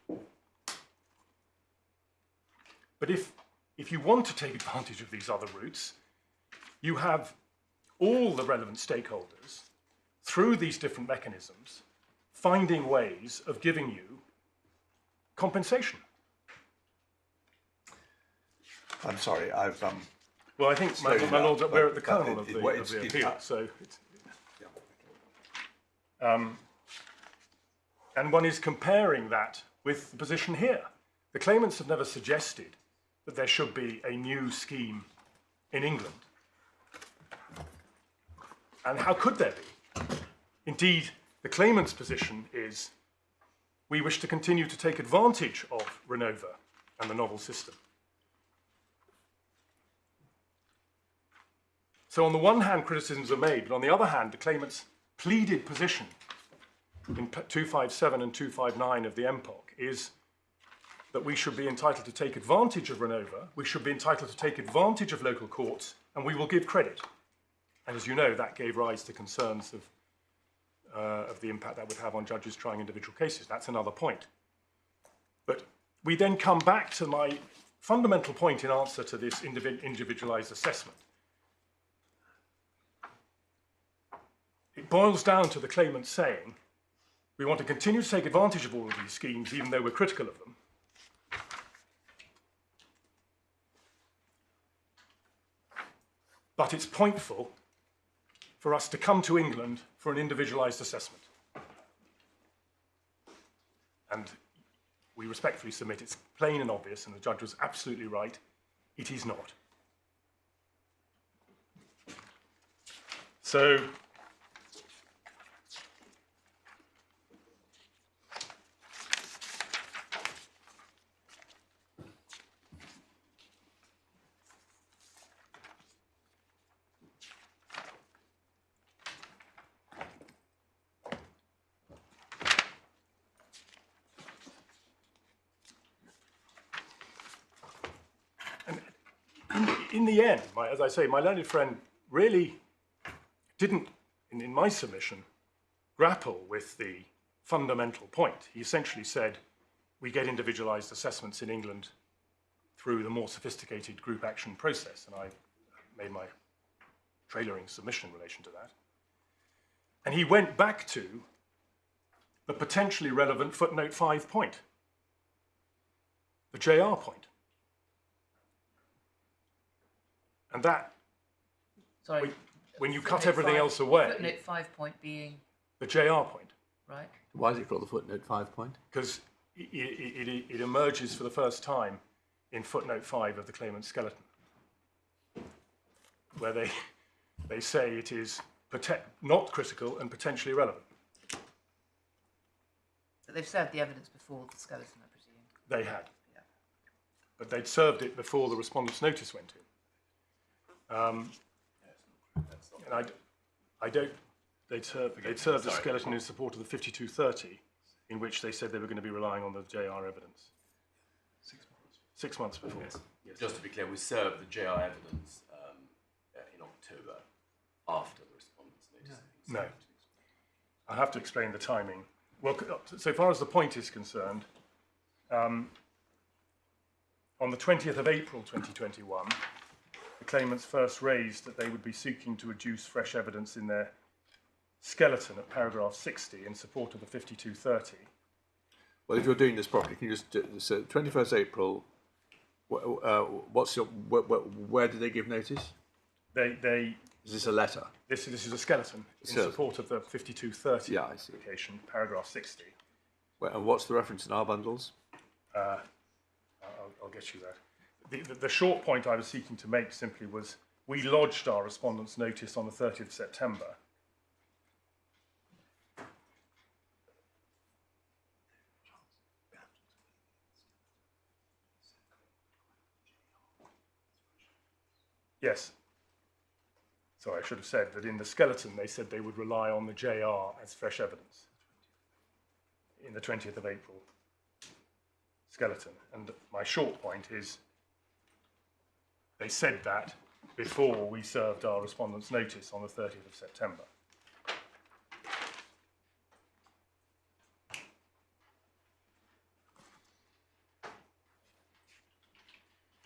But if you want to take advantage of these other routes, you have all the relevant stakeholders, through these different mechanisms, finding ways of giving you compensation. I'm sorry, I've... well, I think, my lord, we're at the kernel of the appeal, so... and one is comparing that with the position here. The claimants have never suggested that there should be a new scheme in England. And how could there be? Indeed, the claimant's position is we wish to continue to take advantage of Renova and the novel system. So on the one hand, criticisms are made, but on the other hand, the claimant's pleaded position in 257 and 259 of the MPOC is that we should be entitled to take advantage of Renova, we should be entitled to take advantage of local courts, and we will give credit. And as you know, that gave rise to concerns of the impact that would have on judges trying individual cases. That's another point. But we then come back to my fundamental point in answer to this individualized assessment. It boils down to the claimant saying, we want to continue to take advantage of all of these schemes, even though we're critical of them. But it's pointful for us to come to England for an individualised assessment. And we respectfully submit it's plain and obvious, and the judge was absolutely right, it is not. So, in the end, as I say, my learned friend really didn't, in my submission, grapple with the fundamental point. He essentially said, we get individualised assessments in England through the more sophisticated group action process, and I made my trailering submission in relation to that. And he went back to the potentially relevant footnote 5 point, the JR point. And that, Sorry, when you cut everything else away, footnote 5 point being the JR point, right. Why is it called the footnote 5 point? because it emerges for the first time in footnote 5 of the claimant's skeleton, where they say it is not critical and potentially relevant. So they've served the evidence before the skeleton, I presume. They had, Yeah. but they'd served it before the respondent's notice went in. And I don't. They'd served the skeleton in support of the 5230, in which they said they were going to be relying on the JR evidence. 6 months. 6 months before. Yes. Yes. Just to be clear, we served the JR evidence in October after the respondent's notice. No. I have to explain the timing. Well, so far as the point is concerned, on the 20th of April 2021, the claimants first raised that they would be seeking to adduce fresh evidence in their skeleton at paragraph 60 in support of the 5230. Well, if you're doing this properly, can you just so 21st April? Where did they give notice? They Is this a letter? this is a skeleton in support of the 5230 Yeah, I see. application, paragraph 60. And what's the reference in our bundles? I'll get you that. The short point I was seeking to make simply was we lodged our respondent's notice on the 30th of September. Yes. Sorry, I should have said that in the skeleton they said they would rely on the JR as fresh evidence in the 20th of April skeleton. And my short point is they said that before we served our respondent's notice on the 30th of September.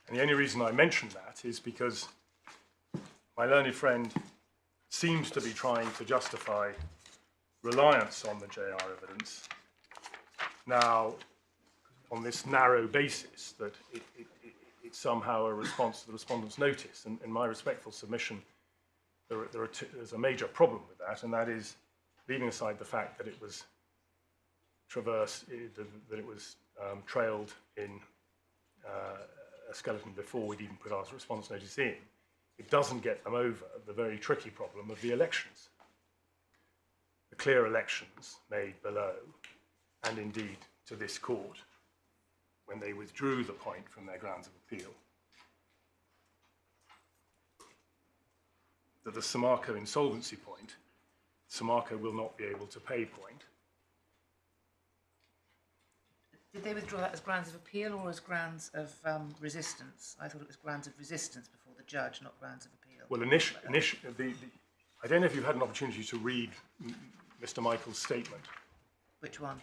And the only reason I mention that is because my learned friend seems to be trying to justify reliance on the JR evidence now on this narrow basis that it's somehow a response to the respondent's notice. And in my respectful submission, there's a major problem with that, and that is leaving aside the fact that it was trailed in a skeleton before we'd even put our respondent's notice in. It doesn't get them over the very tricky problem of the elections. The clear elections made below, and indeed to this court, when they withdrew the point from their grounds of appeal, that the Samarco insolvency point, Samarco will not be able to pay point. Did they withdraw that as grounds of appeal or as grounds of resistance? I thought it was grounds of resistance before the judge, not grounds of appeal. Well, I don't know if you've had an opportunity to read Mr. Michael's statement. Which one?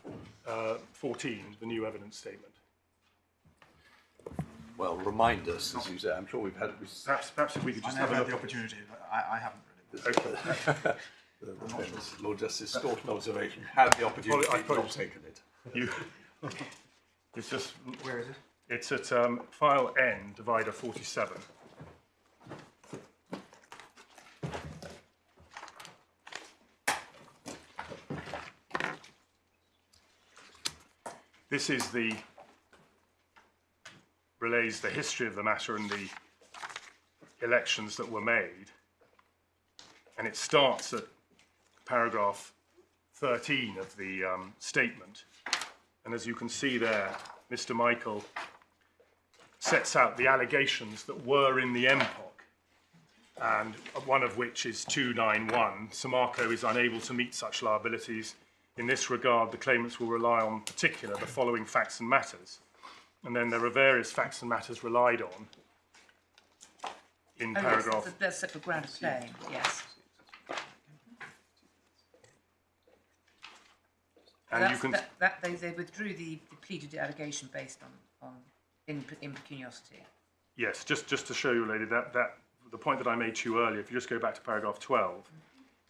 14, the new evidence statement. well, remind us, as you say. I'm sure we've had. Perhaps if we could just I have never a had look. the opportunity, but I haven't read it. Okay. Lord Justice Staunton observation. Had the opportunity, I've probably not taken it. You, it's just. Where is it? It's at file N, divider 47. This is relays the history of the matter and the elections that were made. And it starts at paragraph 13 of the statement. And as you can see there, Mr. Michael sets out the allegations that were in the MPOC, and one of which is 291. Samarco is unable to meet such liabilities. In this regard, the claimants will rely on the following facts and matters. And then there are various facts and matters relied on in paragraph. Yes, that's separate ground of claim, yes. And you can. They withdrew the pleaded allegation based on impecuniosity. Yes, just to show you, lady, that the point that I made to you earlier, if you just go back to paragraph 12,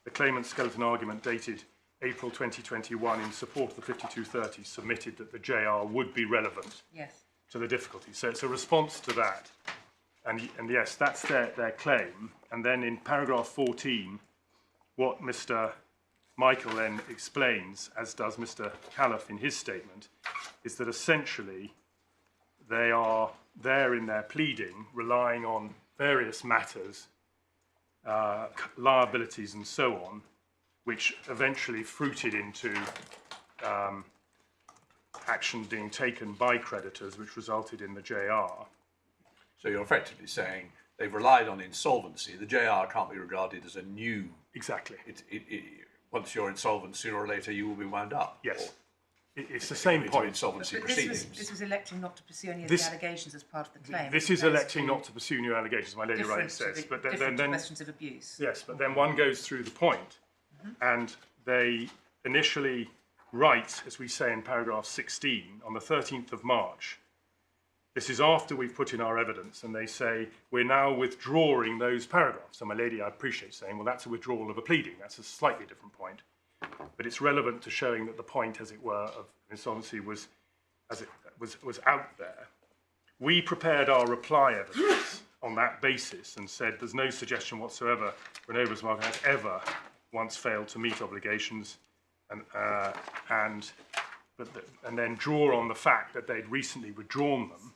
the claimant's skeleton argument dated April 2021 in support of the 5230 submitted that the JR would be relevant to the difficulty. So it's a response to that. And yes, that's their claim. And then in paragraph 14, what Mr. Michael then explains, as does Mr. Califf in his statement, is that essentially they are there in their pleading relying on various matters, liabilities and so on, which eventually fruited into action being taken by creditors, which resulted in the JR. So you're effectively saying they've relied on insolvency. The JR can't be regarded as a new. Exactly. Once you're insolvent, sooner or later you will be wound up. Yes. It's the same point. Insolvency But proceedings. this was electing not to pursue any of the allegations as part of the claim. This is electing not to pursue new allegations, my lady rightly says. But then questions of abuse. Yes, but then one goes through the point, and they initially write, as we say in paragraph 16, on the 13th of March. This is after we've put in our evidence, and they say, we're now withdrawing those paragraphs. So my lady, I appreciate saying, well, that's a withdrawal of a pleading. That's a slightly different point. But it's relevant to showing that the point, as it were, of insolvency was out there. We prepared our reply evidence on that basis and said there's no suggestion whatsoever Renovus Market has ever once failed to meet obligations, and then draw on the fact that they'd recently withdrawn them.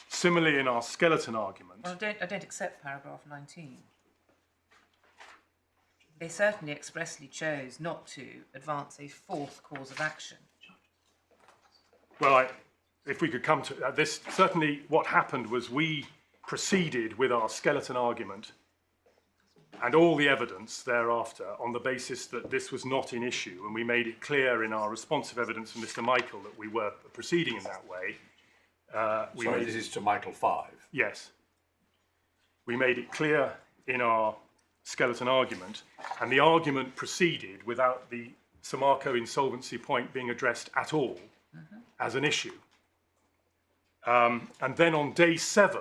Similarly, in our skeleton argument. Well, I don't accept paragraph 19. They certainly expressly chose not to advance a fourth cause of action. Well, if we could come to this, certainly what happened was we proceeded with our skeleton argument and all the evidence thereafter on the basis that this was not an issue, and we made it clear in our responsive evidence from Mr. Michael that we were proceeding in that way. This is to Michael 5. Yes. We made it clear in our skeleton argument, and the argument proceeded without the Samarco insolvency point being addressed at all as an issue. And then on day 7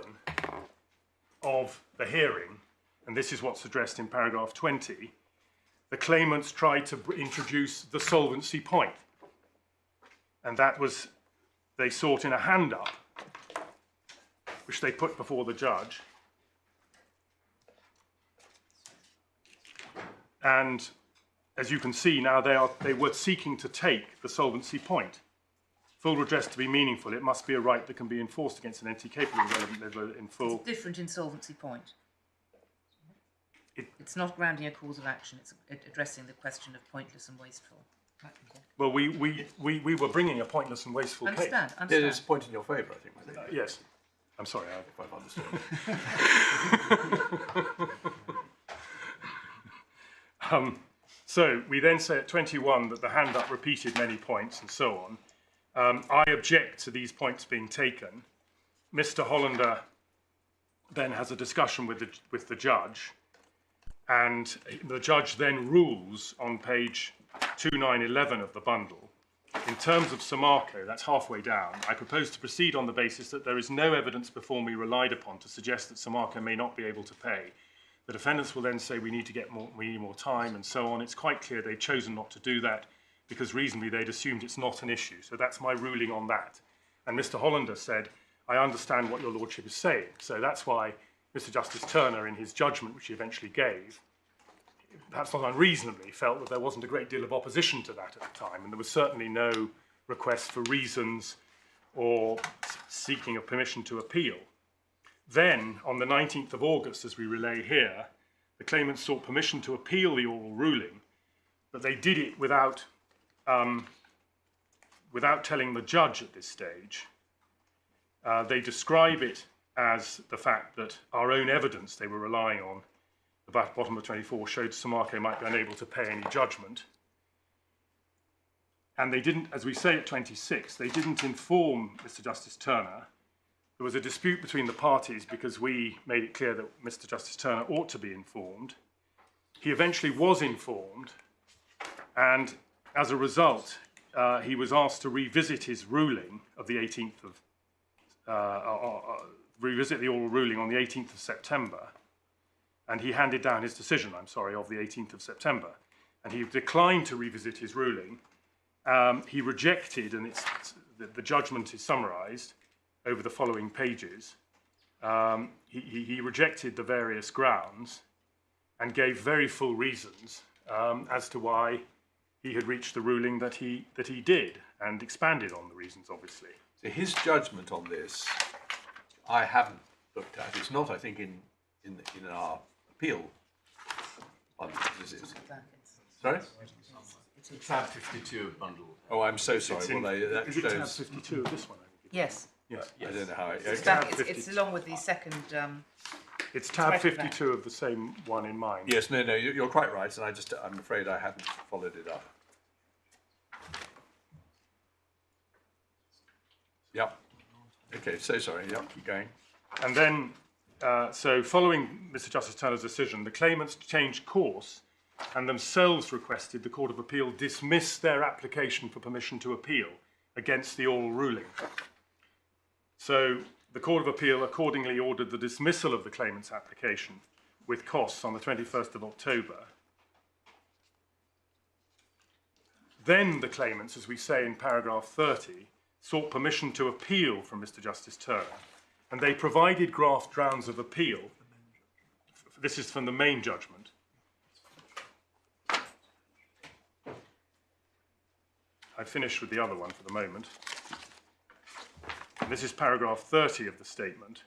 of the hearing, and this is what's addressed in paragraph 20, the claimants tried to introduce the solvency point. And that was, they sought in a hand-up, which they put before the judge. And as you can see now, they were seeking to take the solvency point. Full redress to be meaningful, it must be a right that can be enforced against an entity capable of relevant level in full. It's a different insolvency point. It's not grounding a cause of action, it's addressing the question of pointless and wasteful. Well, we were bringing a pointless and wasteful case. Understand. There's a point in your favour, I think, my lady. Yes. I'm sorry, If I've understood. So we then say at 21 that the hand-up repeated many points and so on. I object to these points being taken. Mr. Hollander then has a discussion with the judge, and the judge then rules on page 2911 of the bundle in terms of Samarco, that's halfway down, I propose to proceed on the basis that there is no evidence before me relied upon to suggest that Samarco may not be able to pay. The defendants will then say we need more time and so on. It's quite clear they've chosen not to do that because reasonably they'd assumed it's not an issue. So that's my ruling on that. And Mr. Hollander said, I understand what your lordship is saying. So that's why Mr. Justice Turner, in his judgment, which he eventually gave, perhaps not unreasonably, felt that there wasn't a great deal of opposition to that at the time, and there was certainly no request for reasons or seeking of permission to appeal. Then, on the 19th of August, as we relay here, the claimants sought permission to appeal the oral ruling, but they did it without telling the judge at this stage. They describe it as the fact that our own evidence they were relying on, the bottom of 24, showed Samarco might be unable to pay any judgment. And they didn't, as we say at 26, they didn't inform Mr. Justice Turner. There was a dispute between the parties because we made it clear that Mr. Justice Turner ought to be informed. He eventually was informed, and as a result, he was asked to revisit his ruling of the 18th of, revisit the oral ruling on the 18th of September. And he handed down his decision, of the 18th of September. And he declined to revisit his ruling. He rejected, and the judgment is summarised over the following pages. He rejected the various grounds and gave very full reasons as to why he had reached the ruling that he did, and expanded on the reasons, obviously. So his judgment on this, I haven't looked at. It's not, I think, in our appeal. Sorry? It's tab 52 of bundle. Oh, I'm so sorry. Is it tab 52 of this one? Yes. Yeah. I don't know how It's along with the second. It's tab 52 of the same one in mine. Yes, no, you're quite right, and I'm afraid I hadn't followed it up. Yep. Okay, so sorry. Yep, keep going. And then, so following Mr. Justice Turner's decision, the claimants changed course and themselves requested the Court of Appeal dismiss their application for permission to appeal against the oral ruling. So the Court of Appeal accordingly ordered the dismissal of the claimant's application with costs on the 21st of October. Then the claimants, as we say in paragraph 30, sought permission to appeal from Mr. Justice Turner, and they provided draft grounds of appeal. This is from the main judgment. I finished with the other one for the moment. And this is paragraph 30 of the statement.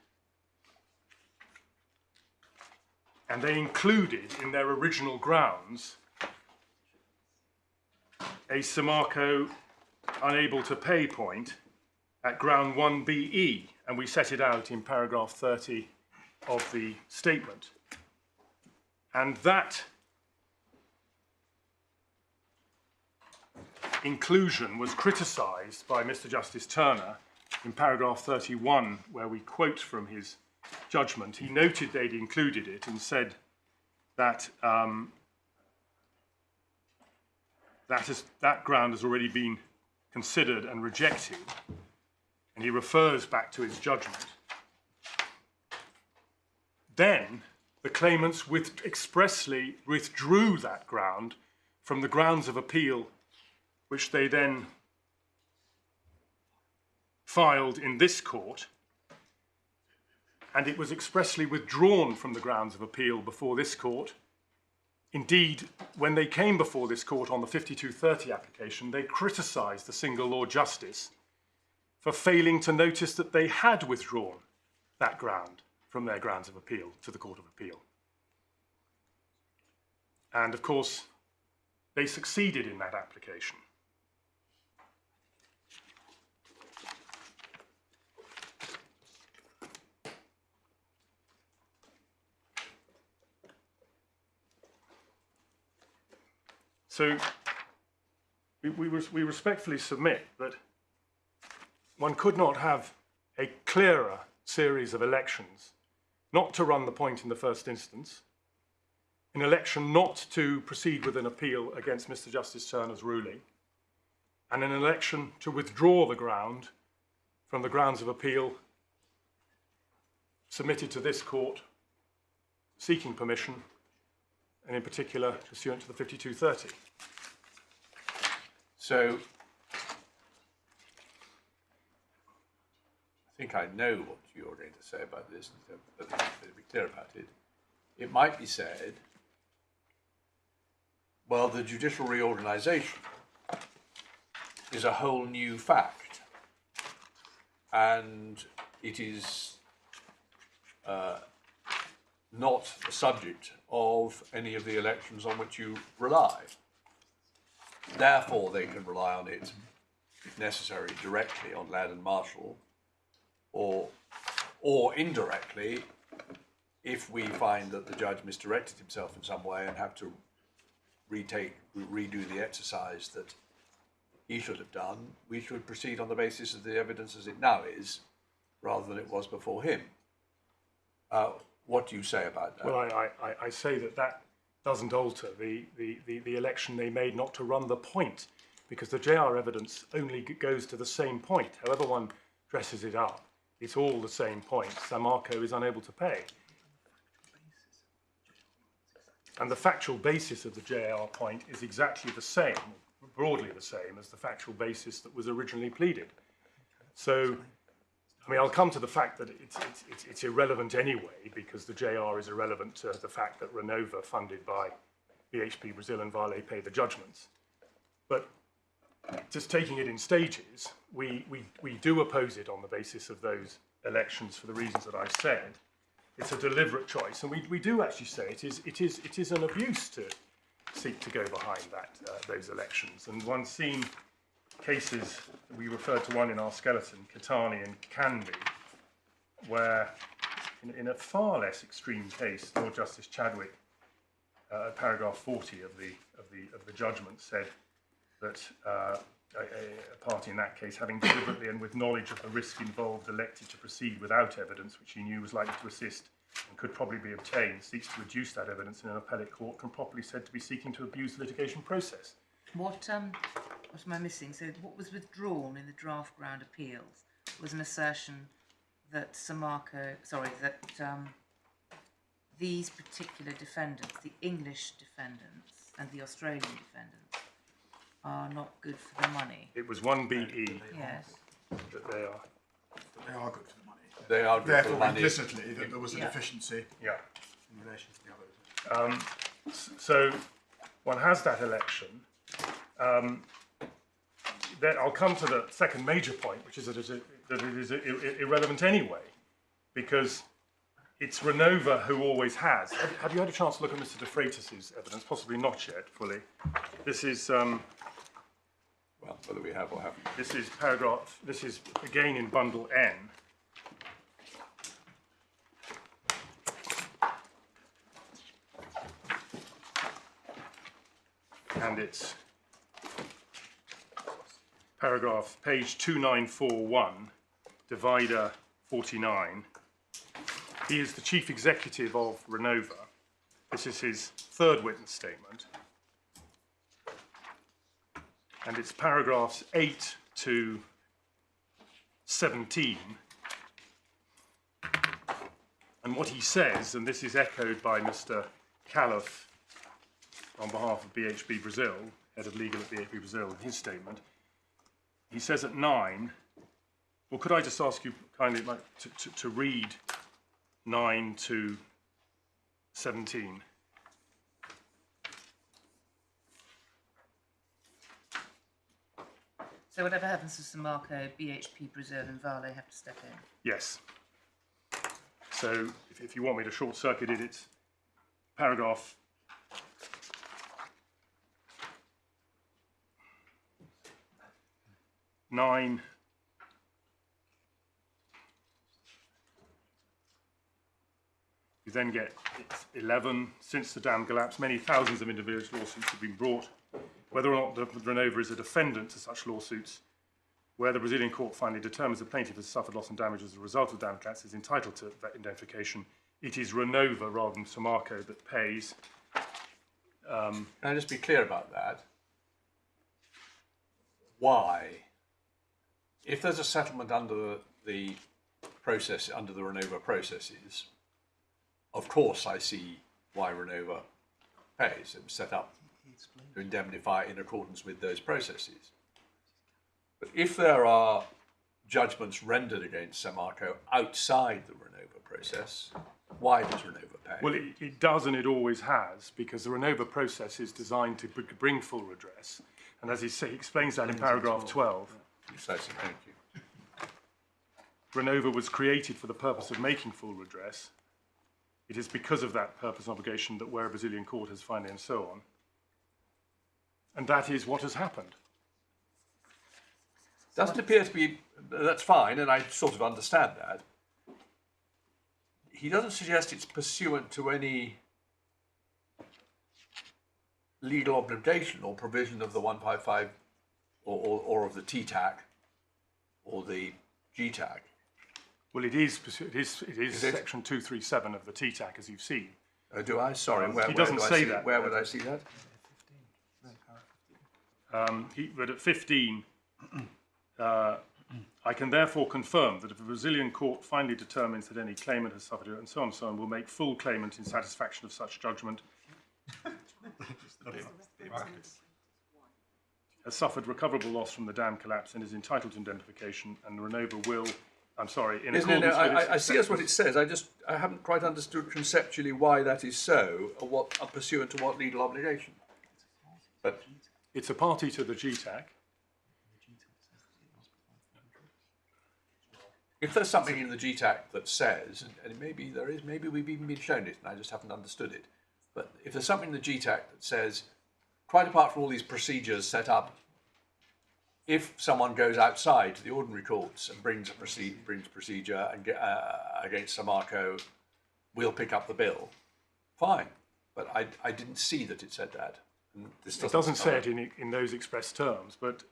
And they included in their original grounds a Samarco unable to pay point at ground 1BE, and we set it out in paragraph 30 of the statement. And that inclusion was criticised by Mr. Justice Turner in paragraph 31, where we quote from his judgment. He noted they'd included it and said that that ground has already been considered and rejected, and he refers back to his judgment. Then the claimants expressly withdrew that ground from the grounds of appeal, which they then filed in this court, and it was expressly withdrawn from the grounds of appeal before this court. Indeed, when they came before this court on the 5230 application, they criticised the single Lord Justice for failing to notice that they had withdrawn that ground from their grounds of appeal to the Court of Appeal. And of course, they succeeded in that application. So we respectfully submit that one could not have a clearer series of elections not to run the point in the first instance, an election not to proceed with an appeal against Mr. Justice Turner's ruling, and an election to withdraw the ground from the grounds of appeal submitted to this court seeking permission, and in particular pursuant to the 5230. So, I think I know what you're going to say about this, but to be clear about it. It might be said, well, the judicial reorganisation is a whole new fact, and it is not the subject of any of the elections on which you rely. Therefore, they can rely on it, if necessary, directly on Land and Marshall, or indirectly, if we find that the judge misdirected himself in some way and have to redo the exercise that he should have done, we should proceed on the basis of the evidence as it now is, rather than it was before him. What do you say about that? Well, I say that doesn't alter the election they made not to run the point, because the JR evidence only goes to the same point. However one dresses it up, it's all the same point. Samarco is unable to pay. And the factual basis of the JR point is exactly the same, broadly the same, as the factual basis that was originally pleaded. So, I mean, I'll come to the fact that it's irrelevant anyway, because the JR is irrelevant to the fact that Renova, funded by BHP Brazil and Vale, pay the judgments. But just taking it in stages, we do oppose it on the basis of those elections for the reasons that I've said. It's a deliberate choice, and we do actually say it is an abuse to seek to go behind those elections. And one's seen cases, we referred to one in our skeleton, Catani and Canby, where in a far less extreme case, Lord Justice Chadwick, paragraph 40 of the judgment, said that a party in that case, having deliberately and with knowledge of the risk involved, elected to proceed without evidence which he knew was likely to assist and could probably be obtained, seeks to reduce that evidence in an appellate court, can properly said to be seeking to abuse the litigation process. What am I missing? So what was withdrawn in the draft ground appeals was an assertion that these particular defendants, the English defendants and the Australian defendants, are not good for the money. It was 1BE Yes. that they are. They are good for the money. They are good for the Therefore, money. implicitly, that there was a deficiency Yeah. in relation to the others. So one has that election. Then I'll come to the second major point, which is that it is irrelevant anyway, because it's Renova who always has. Have you had a chance to look at Mr. De Freitas's evidence? Possibly not yet, fully. This is, Well, whether we have or haven't. this is paragraph, this is again in bundle N. And it's paragraph, page 2941, divider 49. He is the chief executive of Renova. This is his third witness statement. And it's paragraphs 8 to 17. And what he says, and this is echoed by Mr. Califf on behalf of BHP Brazil, head of legal at BHP Brazil, in his statement, he says at 9, well, could I just ask you kindly to read 9 to 17? So whatever happens to Samarco, BHP Brazil and Vale have to step in. Yes. So if you want me to short circuit it, it's paragraph 9. You then get 11. Since the dam collapse, many thousands of individual lawsuits have been brought. Whether or not Renova is a defendant to such lawsuits, where the Brazilian court finally determines the plaintiff has suffered loss and damage as a result of dam collapse, is entitled to that indemnification. It is Renova rather than Samarco that pays. Can I just be clear about that? why, if there's a settlement under the process, under the Renova processes, of course I see why Renova pays. It was set up to indemnify in accordance with those processes. But if there are judgments rendered against Samarco outside the Renova process, why does Renova pay? Well, it does, and it always has, because the Renova process is designed to bring full redress. And as he explains that in paragraph 12, Precisely, thank you. Renova was created for the purpose of making full redress. It is because of that purpose and obligation that where a Brazilian court has found it, and so on. And that is what has happened. Doesn't appear to be, that's fine, and I sort of understand that. He doesn't suggest it's pursuant to any legal obligation or provision of the 155 or of the TTAC or the GTAC. Well, it is section 237 of the TTAC, as you've seen. Do I? Sorry, where, he doesn't say that. Where would I see that? But at 15, I can therefore confirm that if a Brazilian court finally determines that any claimant has suffered and so on, will make full claimant in satisfaction of such judgment, has suffered recoverable loss from the dam collapse and is entitled to indemnification, and Renova will, I'm sorry, in accordance with I see that's what it says. I haven't quite understood conceptually why that is so, or what pursuant to what legal obligation. But it's a party to the GTAC. If there's something in the GTAC that says, and maybe there is, maybe we've even been shown it and I just haven't understood it, but if there's something in the GTAC that says, quite apart from all these procedures set up, if someone goes outside to the ordinary courts and brings procedure and against Samarco, we'll pick up the bill, fine. But I didn't see that it said that. And this doesn't say it in those express terms, but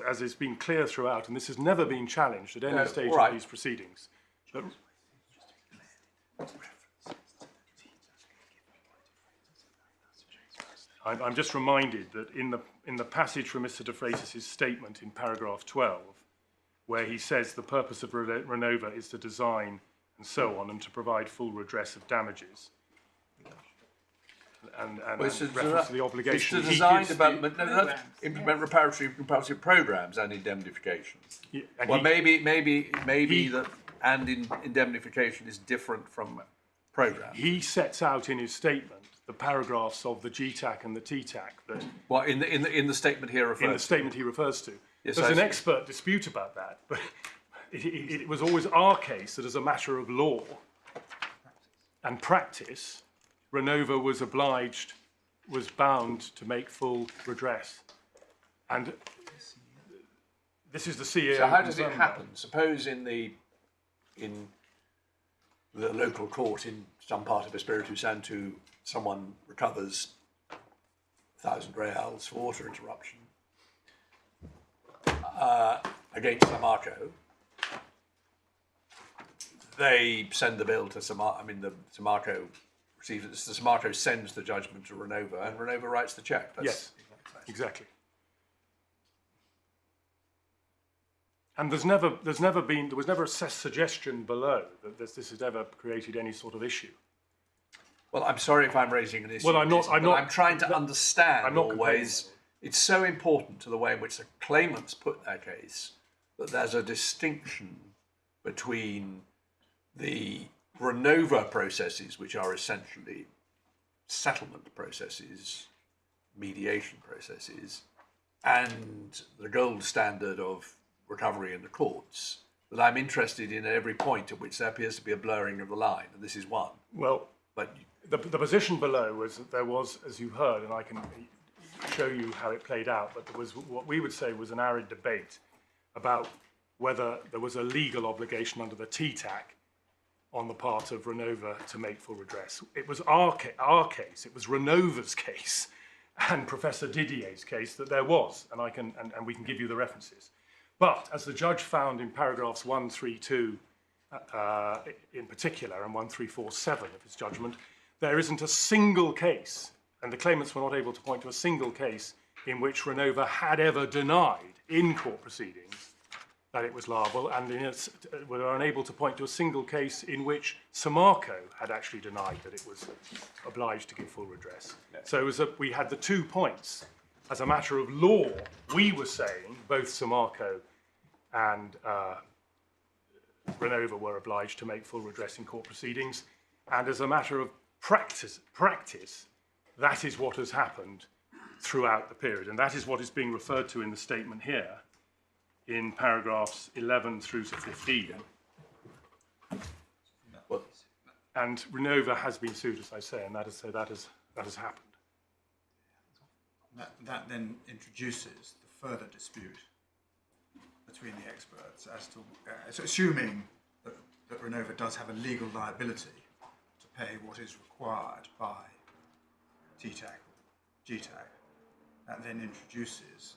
as it's been clear throughout, and this has never been challenged at any stage of these proceedings. But I'm just reminded that in the passage from Mr. De Freitas' statement in paragraph 12, where he says the purpose of Renova is to design and so on, and to provide full redress of damages, and reference to the obligation. It's to design, development, implement reparative programs and indemnifications. Yeah, and well, maybe that and indemnification is different from programs. He sets out in his statement the paragraphs of the GTAC and the TTAC that. Well, in the statement here refers. In the statement he refers to. Yes, there's an expert dispute about that, but it was always our case that as a matter of law and practice, Renova was bound to make full redress. And this is the CEO. So how does it happen? Suppose in the local court in some part of Espiritu Santo, someone recovers 1,000 reals for water interruption against Samarco. They send the bill to Samarco. I mean, the Samarco receives it. The Samarco sends the judgment to Renova, and Renova writes the check. Yes, exactly. And there was never a suggestion below that this has ever created any sort of issue. Well, I'm sorry if I'm raising an issue. Well, I'm trying to understand always. It's so important to the way in which the claimants put their case that there's a distinction between the Renova processes, which are essentially settlement processes, mediation processes, and the gold standard of recovery in the courts, that I'm interested in at every point at which there appears to be a blurring of the line, and this is one. Well, but the position below was that there was, as you heard, and I can show you how it played out, but there was what we would say was an arid debate about whether there was a legal obligation under the TTAC on the part of Renova to make full redress. It was our case, it was Renova's case, and Professor Didier's case that there was, and we can give you the references. But as the judge found in paragraphs 132 in particular and 1347 of his judgment, there isn't a single case, and the claimants were not able to point to a single case in which Renova had ever denied in court proceedings that it was liable, and were unable to point to a single case in which Samarco had actually denied that it was obliged to give full redress. So we had the 2 points. As a matter of law, we were saying both Samarco and Renova were obliged to make full redress in court proceedings, and as a matter of practice, that is what has happened throughout the period, and that is what is being referred to in the statement here in paragraphs 11 through to 15. And Renova has been sued, as I say, and that has happened. That then introduces the further dispute between the experts as to, so assuming that Renova does have a legal liability to pay what is required by TTAC or GTAC, that then introduces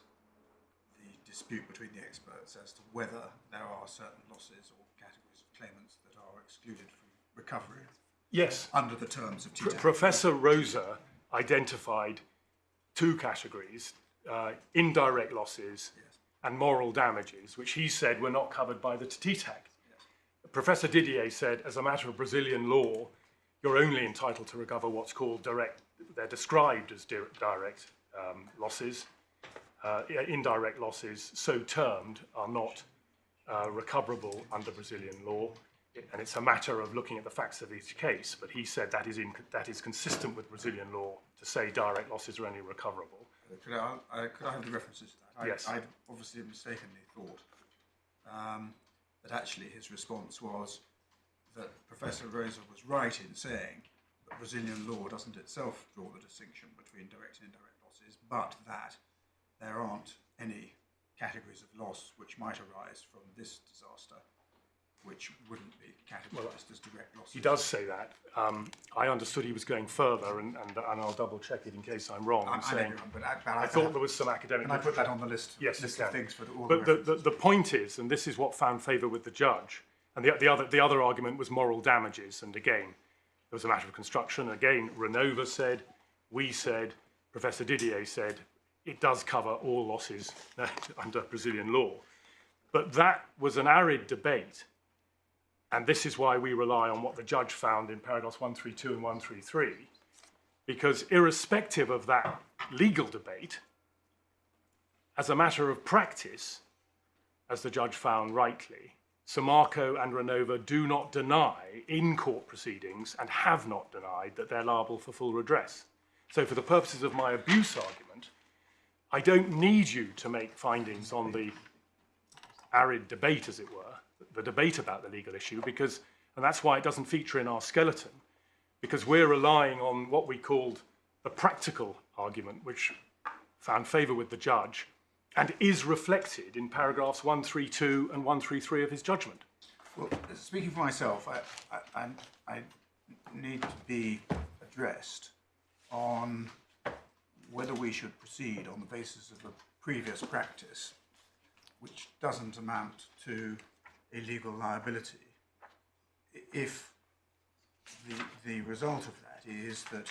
the dispute between the experts as to whether there are certain losses or categories of claimants that are excluded from recovery. Yes. Under the terms of TTAC. Professor Rosa identified 2 categories, indirect losses and moral damages, which he said were not covered by the TTAC. Professor Didier said, as a matter of Brazilian law, you're only entitled to recover what's called direct, they're described as direct losses. Indirect losses, so termed, are not recoverable under Brazilian law. And it's a matter of looking at the facts of each case, but he said that is consistent with Brazilian law to say direct losses are only recoverable. Could I have the references to that? Yes. I obviously mistakenly thought that actually his response was that Professor Rosa was right in saying that Brazilian law doesn't itself draw the distinction between direct and indirect losses, but that there aren't any categories of loss which might arise from this disaster which wouldn't be categorised as direct losses. He does say that. I understood he was going further, and I'll double check it in case I'm wrong. I thought there was some academic. Can I put that on the list? Yes, list of things for all but the point is, and this is what found favour with the judge, and the other argument was moral damages, and again, there was a matter of construction. Again, Renova said, we said, Professor Didier said, it does cover all losses under Brazilian law. But that was an arid debate. And this is why we rely on what the judge found in paragraphs 132 and 133, because irrespective of that legal debate, as a matter of practice, as the judge found rightly, Samarco and Renova do not deny in court proceedings and have not denied that they're liable for full redress. So for the purposes of my abuse argument, I don't need you to make findings on the arid debate, as it were, the debate about the legal issue, because, and that's why it doesn't feature in our skeleton, because we're relying on what we called the practical argument, which found favour with the judge and is reflected in paragraphs 132 and 133 of his judgment. Well, speaking for myself, I need to be addressed on whether we should proceed on the basis of a previous practice which doesn't amount to a legal liability, if the result of that is that,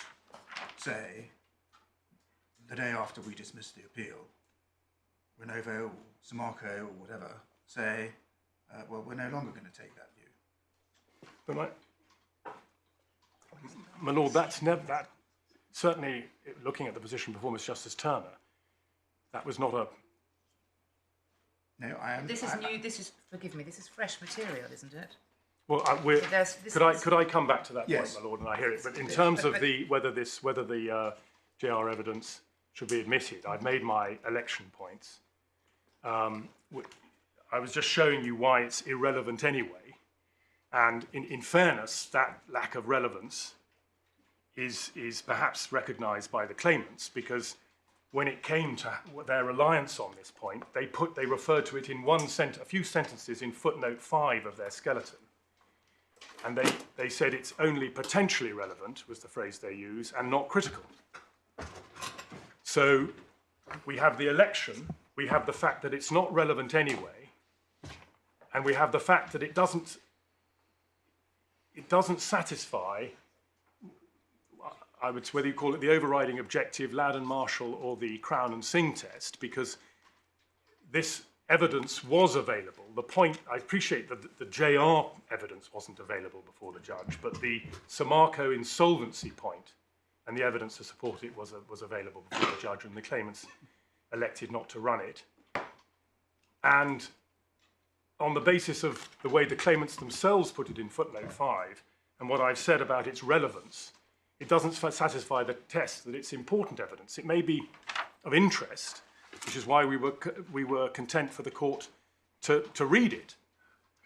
say, the day after we dismiss the appeal, Renova or Samarco or whatever say, well, we're no longer going to take that view. But my lord, that's never, that certainly, looking at the position before Miss Justice Turner, that was not a. No, I am. This is new. This is, forgive me. This is fresh material, isn't it? Well, could I come back to that point, my lord, and I hear it. But in terms of whether the JR evidence should be admitted, I've made my election points. I was just showing you why it's irrelevant anyway, and in fairness, that lack of relevance is perhaps recognised by the claimants, because when it came to their reliance on this point, they referred to it in a few sentences in footnote 5 of their skeleton. And they said it's only potentially relevant, was the phrase they use, and not critical. So we have the election, we have the fact that it's not relevant anyway, and we have the fact that it doesn't satisfy. whether you call it the overriding objective, Loudon Marshall, or the Crown and Singh test, because this evidence was available. The point, I appreciate that the JR evidence wasn't available before the judge, but the Samarco insolvency point and the evidence to support it was available before the judge, and the claimants elected not to run it. And on the basis of the way the claimants themselves put it in footnote 5, and what I've said about its relevance, it doesn't satisfy the test that it's important evidence. It may be of interest, which is why we were content for the court to read it.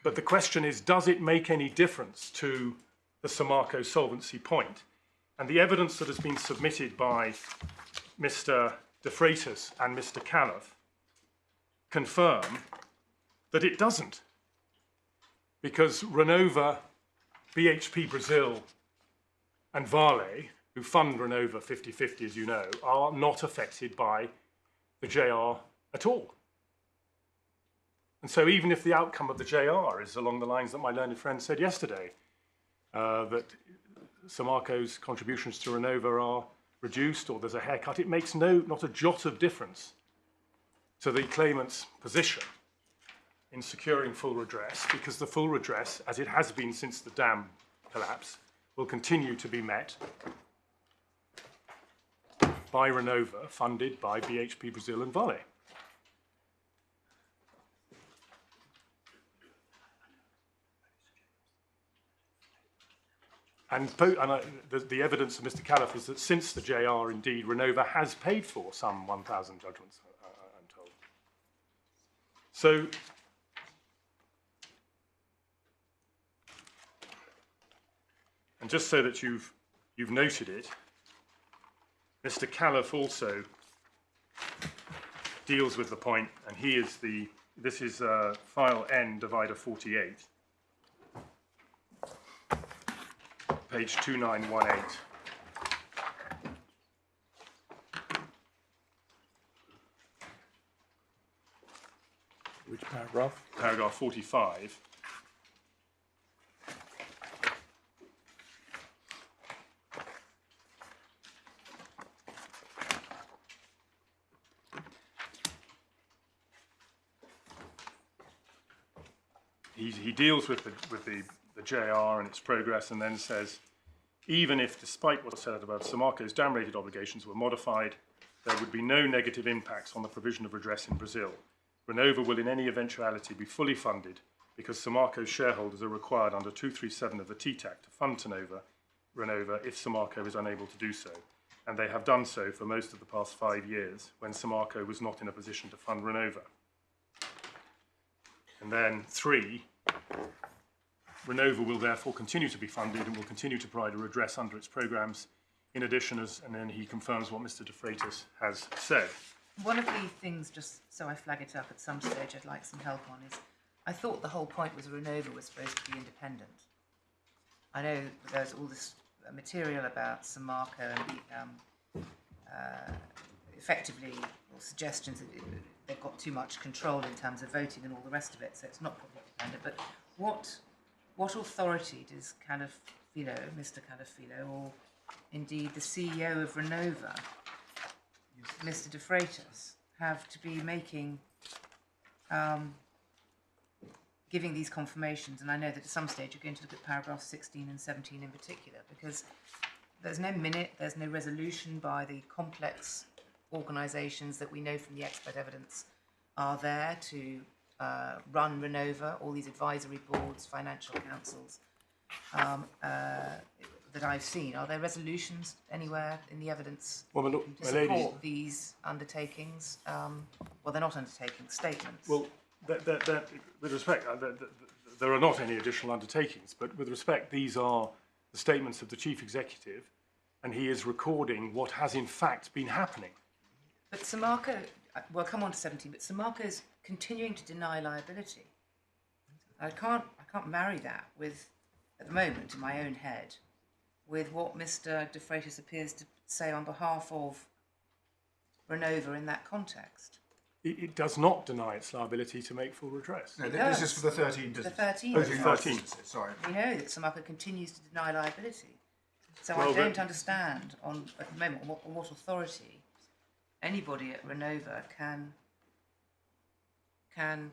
But the question is, does it make any difference to the Samarco solvency point? And the evidence that has been submitted by Mr. De Freitas and Mr. Califf confirm that it doesn't. Because Renova, BHP Brazil, and Vale, who fund Renova 50-50, as you know, are not affected by the JR at all. And so even if the outcome of the JR is along the lines that my learned friend said yesterday, that Samarco's contributions to Renova are reduced or there's a haircut, it makes not a jot of difference to the claimant's position in securing full redress, because the full redress, as it has been since the dam collapse, will continue to be met by Renova, funded by BHP Brazil and Vale. And the evidence of Mr. Califf is that since the JR, indeed, Renova has paid for some 1,000 judgments, I'm told. So, and just so that you've noted it, Mr. Califf also deals with the point, and he is this is file N divider 48. Page 2918. Which paragraph? Paragraph 45. He deals with the JR and its progress, and then says, even if, despite what's said above, Samarco's dam-rated obligations were modified, there would be no negative impacts on the provision of redress in Brazil. Renova will in any eventuality be fully funded because Samarco's shareholders are required under 237 of the TTAC to fund Renova if Samarco is unable to do so. And they have done so for most of the past 5 years when Samarco was not in a position to fund Renova. And then 3, Renova will therefore continue to be funded and will continue to provide a redress under its programmes. In addition, and then he confirms what Mr. De Freitas has said. One of the things, just so I flag it up at some stage, I'd like some help on is, I thought the whole point was Renova was supposed to be independent. I know there's all this material about Samarco and effectively, or suggestions that they've got too much control in terms of voting and all the rest of it, so it's not properly independent. But what authority does Mr. Calafilo, or indeed the CEO of Renova, Mr. De Freitas, have to be making, giving these confirmations? And I know that at some stage you're going to look at paragraphs 16 and 17 in particular, because there's no minute, there's no resolution by the complex organisations that we know from the expert evidence are there to run Renova, all these advisory boards, financial councils that I've seen. Are there resolutions anywhere in the evidence to support these undertakings? Well, they're not undertakings, statements. Well, with respect, there are not any additional undertakings, but with respect, these are the statements of the Chief Executive, and he is recording what has in fact been happening. But Samarco, we'll come on to 17, but Samarco's continuing to deny liability. I can't marry that with, at the moment, in my own head, with what Mr. De Freitas appears to say on behalf of Renova in that context. It does not deny its liability to make full redress. No, this is for the 13 businesses. The 13. Oh, 13 businesses, sorry. We know that Samarco continues to deny liability. So I don't understand at the moment on what authority anybody at Renova can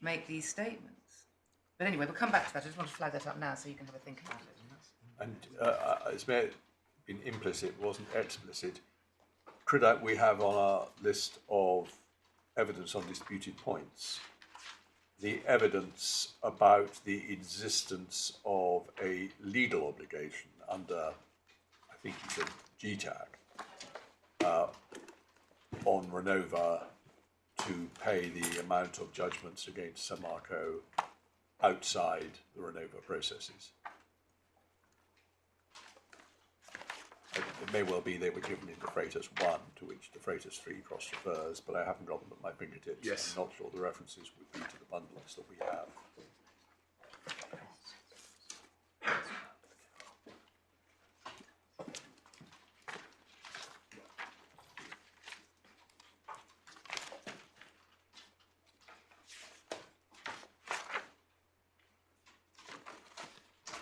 make these statements. But anyway, we'll come back to that. I just want to flag that up now so you can have a think about it. And it's been implicit, wasn't explicit. We have on our list of evidence on disputed points the evidence about the existence of a legal obligation under, I think he said, GTAC, on Renova to pay the amount of judgments against Samarco outside the Renova processes. It may well be they were given in Defrators 1, to which Defrators 3 cross-refers, but I haven't got them at my fingertips. Yes. I'm not sure the references would be to the bundles that we have.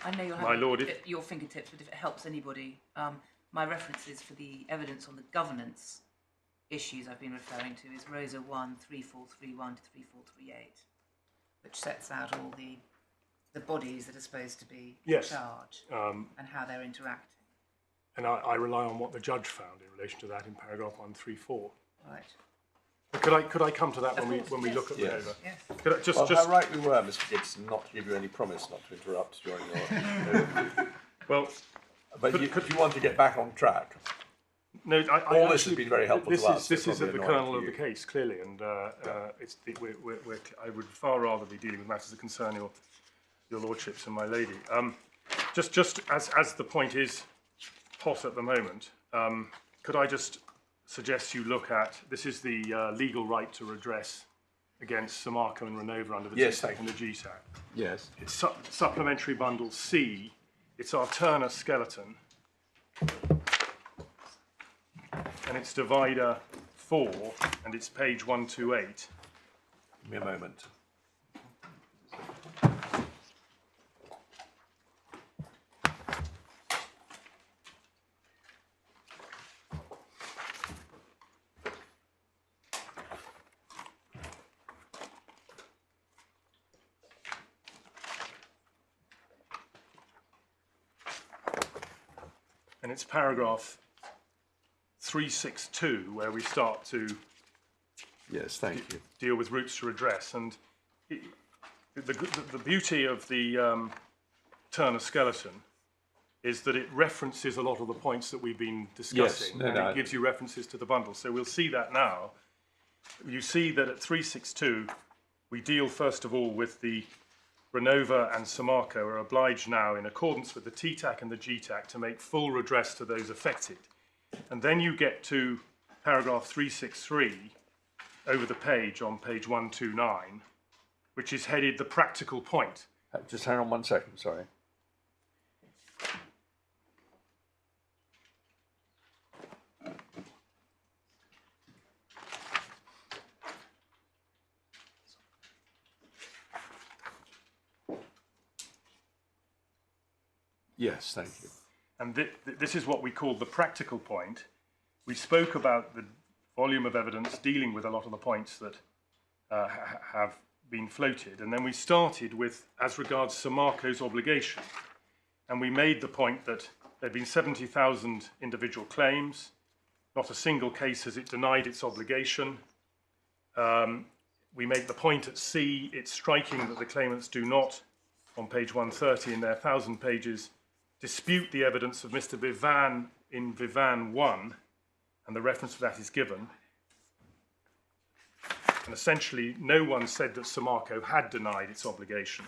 I know you'll My have lord, at your fingertips, but if it helps anybody, my references for the evidence on the governance issues I've been referring to is Rosa 1, 3431 to 3438, which sets out all the bodies that are supposed to be in charge and how they're interacting. And I rely on what the judge found in relation to that in paragraph 134. Right. Could I come to that when we look at Renova? Yes. Could I just How right we were, Mr. Gibson, not to give you any promise not to interrupt during your... well, but you want to get back on track. No, all this has been very helpful to us. This is at the kernel of the case, clearly, and I would far rather be dealing with matters that concern your lordships and my lady. Just as the point is hot at the moment, could I just suggest you look at, this is the legal right to redress against Samarco and Renova under the TTAC and the GTAC. Yes. It's supplementary bundle C. It's our Turner skeleton. And it's divider 4, and it's page 128. Give me a moment. And it's paragraph 362 where we start to deal with routes to redress. And the beauty of the Turner skeleton is that it references a lot of the points that we've been discussing, it gives you references to the bundle. So we'll see that now. You see that at 362 we deal first of all with the Renova and Samarco are obliged now, in accordance with the TTAC and the GTAC, to make full redress to those affected. And then you get to paragraph 363 over the page on page 129, which is headed the practical point. Just hang on 1 second, sorry. Yes, thank you. And this is what we call the practical point. We spoke about the volume of evidence dealing with a lot of the points that have been floated. And then we started with, as regards Samarco's obligation. And we made the point that there have been 70,000 individual claims. Not a single case has it denied its obligation. We make the point at C, it's striking that the claimants do not, on page 130 in their 1,000 pages, dispute the evidence of Mr. Vivan in Vivan 1, and the reference to that is given. And essentially, no one said that Samarco had denied its obligation.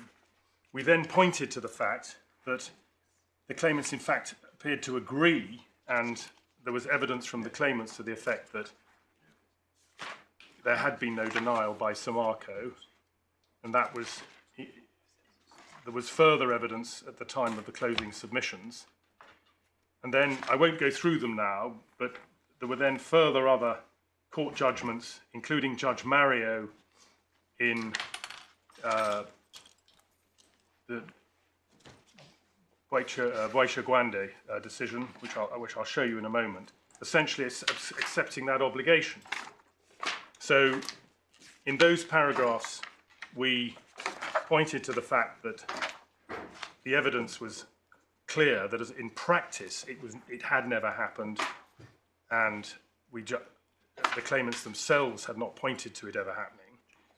We then pointed to the fact that the claimants, in fact, appeared to agree, and there was evidence from the claimants to the effect that there had been no denial by Samarco, and that was... There was further evidence at the time of the closing submissions. And then, I won't go through them now, but there were then further other court judgments, including Judge Mario in Guande decision, which I'll show you in a moment, essentially it's accepting that obligation. So in those paragraphs, we pointed to the fact that the evidence was clear that in practice it had never happened, and the claimants themselves had not pointed to it ever happening.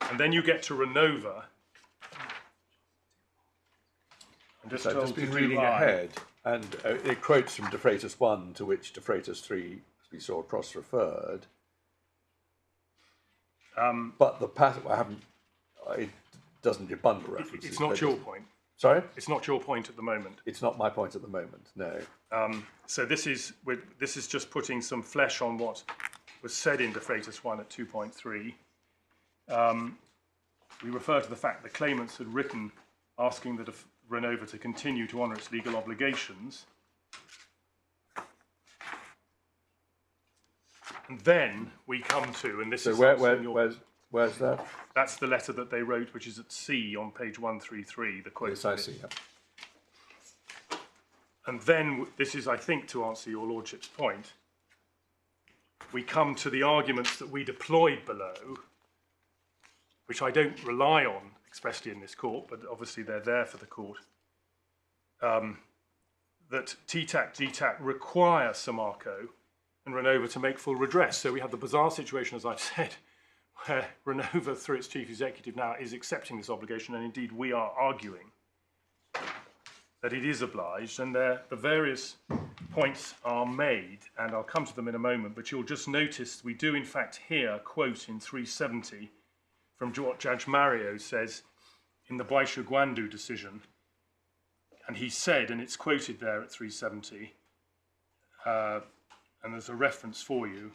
And then you get to Renova. So I've just been reading ahead, and it quotes from De Freitas 1, to which De Freitas 3, as we saw, cross-referred. But the pattern, it doesn't give bundle references. It's not your point. Sorry? It's not your point at the moment. It's not my point at the moment, no. So this is just putting some flesh on what was said in De Freitas 1 at 2.3. We refer to the fact the claimants had written asking that Renova to continue to honour its legal obligations. And then we come to, and this So is... where's that? That's the letter that they wrote, which is at C on page 133, the quote. Yes, I see. Yeah. And then, this is, I think, to answer your Lordship's point, we come to the arguments that we deployed below, which I don't rely on expressly in this court, but obviously they're there for the court, that TTAC, GTAC require Samarco and Renova to make full redress. So we have the bizarre situation, as I've said, where Renova, through its chief executive now, is accepting this obligation, and indeed we are arguing that it is obliged, and the various points are made, and I'll come to them in a moment, but you'll just notice we do in fact here quote in 370 from what Judge Mario says in the Guandu decision, and he said, and it's quoted there at 370, and there's a reference for you,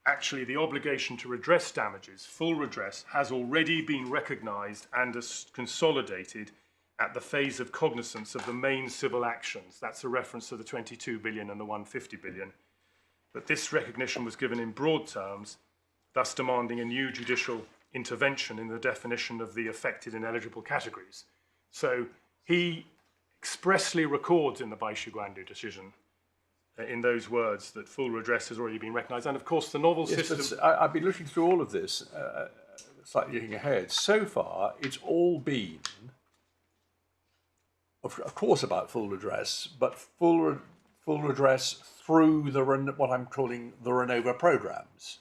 actually the obligation to redress damages, full redress, has already been recognised and consolidated at the phase of cognizance of the main civil actions. That's a reference to the 22 billion and the 150 billion. But this recognition was given in broad terms, thus demanding a new judicial intervention in the definition of the affected and eligible categories. So he expressly records in the Guandu decision, in those words, that full redress has already been recognised. And of course the novel system... I've been looking through all of this, slightly looking ahead. So far, it's all been, of course, about full redress, but full redress through what I'm calling the Renova programmes.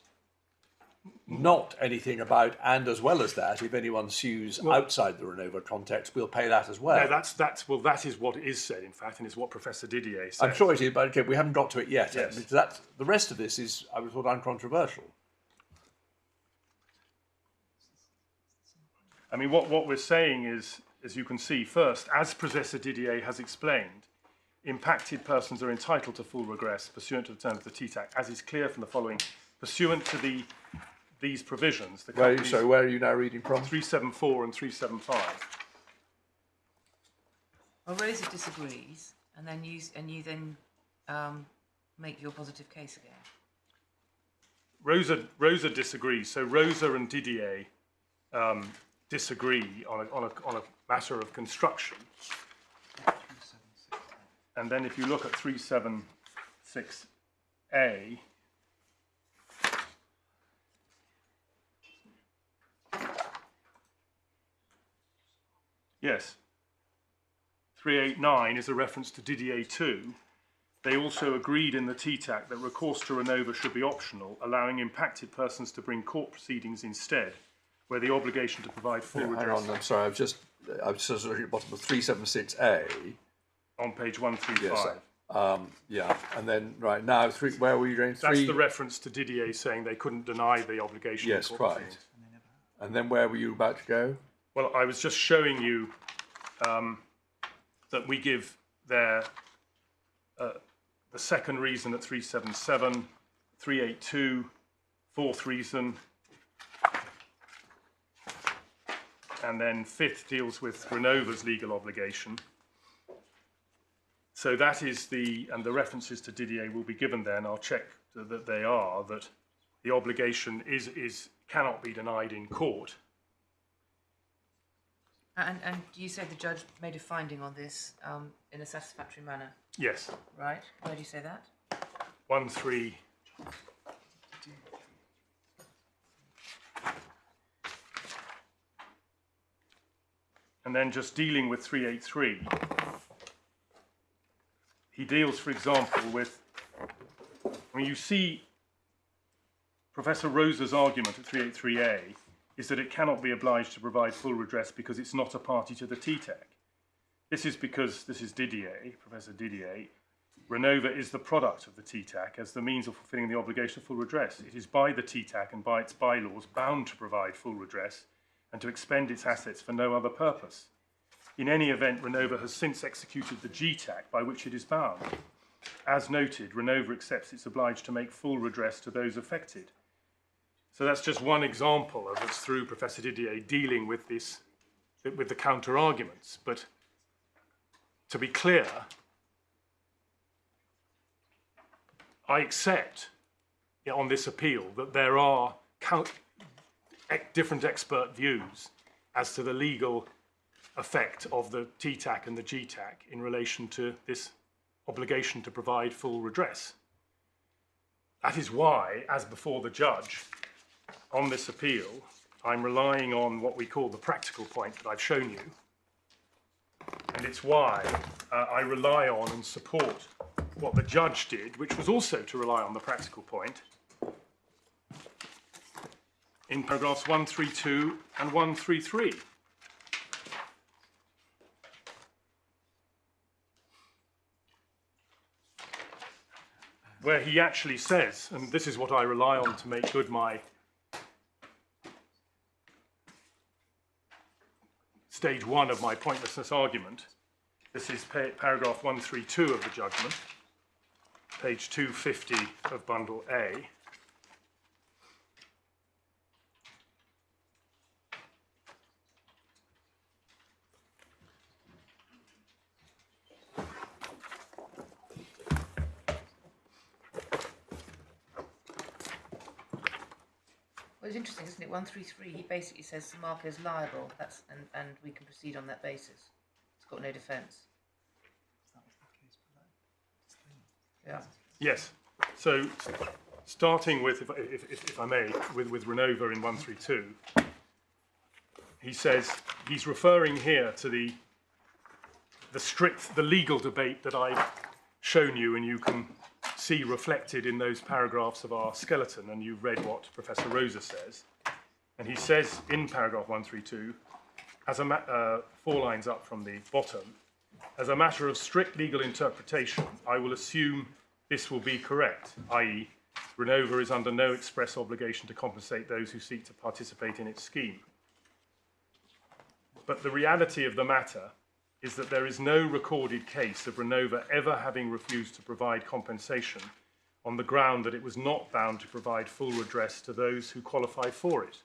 Not anything about, and as well as that, if anyone sues outside the Renova context, we'll pay that as well. No, that is what is said, in fact, and it's what Professor Didier said. I'm sure it is, but okay, we haven't got to it yet. Yes. Because the rest of this is, I would thought, uncontroversial. I mean, what we're saying is, as you can see, first, as Professor Didier has explained, impacted persons are entitled to full redress pursuant to the terms of the TTAC, as is clear from the following. Pursuant to these provisions, Where are you now reading from? 374 and 375. Well, Rosa disagrees, and then you then make your positive case again. Rosa disagrees. So Rosa and Didier disagree on a matter of construction. And then if you look at 376A, yes, 389 is a reference to Didier 2. They also agreed in the TTAC that recourse to Renova should be optional, allowing impacted persons to bring court proceedings instead, where the obligation to provide full redress... Hang on, I'm sorry, I was just looking at the bottom of 376A. On page 135. Yes, yeah, and then, right, now, where were you going? That's the reference to Didier saying they couldn't deny the obligation. Yes, right. And then where were you about to go? Well, I was just showing you that we give there the second reason at 377, 382, fourth reason, and then fifth deals with Renova's legal obligation. So that is and the references to Didier will be given there, and I'll check that they are, that the obligation cannot be denied in court. And do you say the judge made a finding on this in a satisfactory manner? Yes. Right. Where do you say that? 1.3. And then just dealing with 383, he deals, for example, with, you see Professor Rosa's argument at 383A is that it cannot be obliged to provide full redress because it's not a party to the TTAC. This is because, this is Didier, Professor Didier, Renova is the product of the TTAC as the means of fulfilling the obligation of full redress. It is by the TTAC and by its bylaws bound to provide full redress and to expend its assets for no other purpose. In any event, Renova has since executed the GTAC by which it is bound. As noted, Renova accepts it's obliged to make full redress to those affected. So that's just one example of it's through Professor Didier dealing with this, with the counter-arguments. But to be clear, I accept on this appeal that there are different expert views as to the legal effect of the TTAC and the GTAC in relation to this obligation to provide full redress. That is why, as before the judge, on this appeal, I'm relying on what we call the practical point that I've shown you. And it's why I rely on and support what the judge did, which was also to rely on the practical point, in paragraphs 132 and 133. Where he actually says, and this is what I rely on to make good my stage one of my pointlessness argument. This is paragraph 132 of the judgment, page 250 of bundle A. Well, it's interesting, isn't it? 133, he basically says Samarco is liable, and we can proceed on that basis. It's got no defence. Yeah. Yes. So, starting with, if I may, with Renova in 132, he says he's referring here to the legal debate that I've shown you, and you can see reflected in those paragraphs of our skeleton, and you've read what Professor Rosa says. And he says in paragraph 132, as 4 lines up from the bottom, as a matter of strict legal interpretation, I will assume this will be correct, i.e. Renova is under no express obligation to compensate those who seek to participate in its scheme. But the reality of the matter is that there is no recorded case of Renova ever having refused to provide compensation on the ground that it was not bound to provide full redress to those who qualify for it.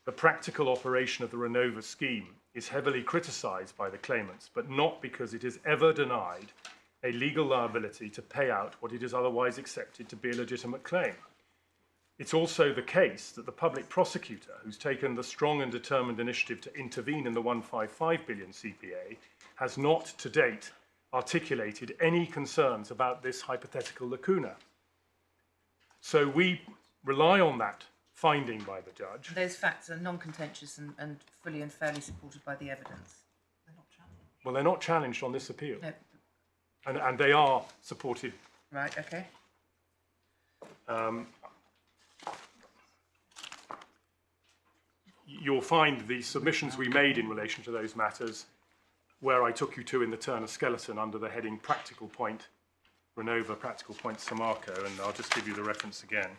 The practical operation of the Renova scheme is heavily criticised by the claimants, but not because it has ever denied a legal liability to pay out what it is otherwise accepted to be a legitimate claim. It's also the case that the public prosecutor, who's taken the strong and determined initiative to intervene in the 155 billion CPA, has not to date articulated any concerns about this hypothetical lacuna. So we rely on that finding by the judge. Those facts are non-contentious and fully and fairly supported by the evidence. They're not challenged. Well, they're not challenged on this appeal. No. And they are supported. Right, okay. You'll find the submissions we made in relation to those matters where I took you to in the Turner skeleton under the heading Practical Point, Renova, Practical Point, Samarco, and I'll just give you the reference again.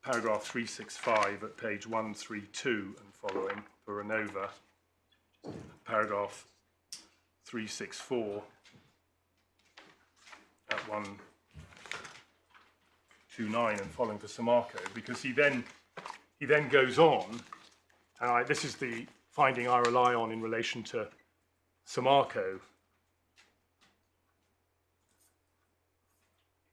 Paragraph 365 at page 132 and following for Renova. Paragraph 364 at 129 and following for Samarco, because he then goes on, and this is the finding I rely on in relation to Samarco,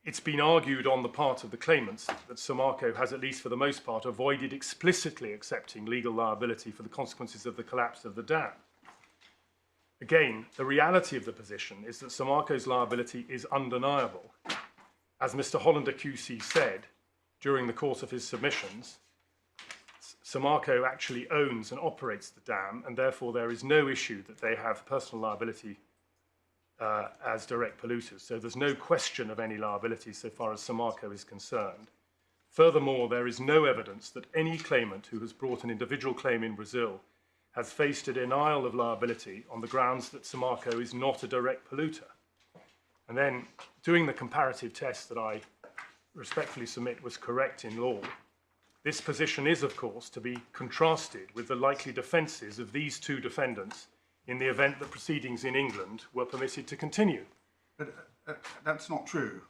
it's been argued on the part of the claimants that Samarco has, at least for the most part, avoided explicitly accepting legal liability for the consequences of the collapse of the dam. Again, the reality of the position is that Samarco's liability is undeniable. As Mr. Hollander QC said during the course of his submissions, Samarco actually owns and operates the dam, and therefore there is no issue that they have personal liability as direct polluters. So there's no question of any liability so far as Samarco is concerned. Furthermore, there is no evidence that any claimant who has brought an individual claim in Brazil has faced a denial of liability on the grounds that Samarco is not a direct polluter. And then doing the comparative test that I respectfully submit was correct in law, this position is, of course, to be contrasted with the likely defences of these two defendants in the event that proceedings in England were permitted to continue. But that's not true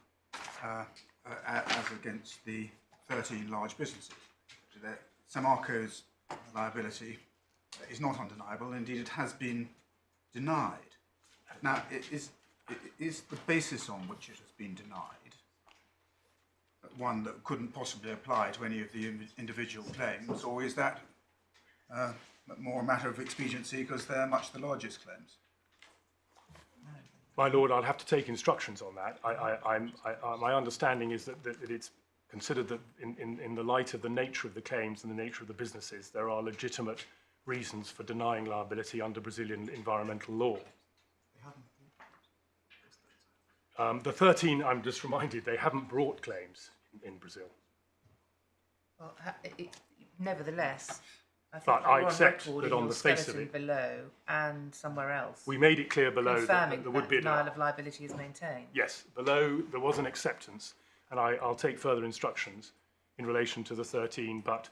as against the 13 large businesses. Samarco's liability is not undeniable. Indeed, it has been denied. Now, is the basis on which it has been denied one that couldn't possibly apply to any of the individual claims, or is that more a matter of expediency because they're much the largest claims? My lord, I'll have to take instructions on that. My understanding is that it's considered that in the light of the nature of the claims and the nature of the businesses, there are legitimate reasons for denying liability under Brazilian environmental law. The 13, I'm just reminded, they haven't brought claims in Brazil. Well, nevertheless, I think But I accept on that on the face of it, below and somewhere else, we made it clear below that there would be a denial of liability is maintained. Yes, below there was an acceptance, and I'll take further instructions in relation to the 13, but,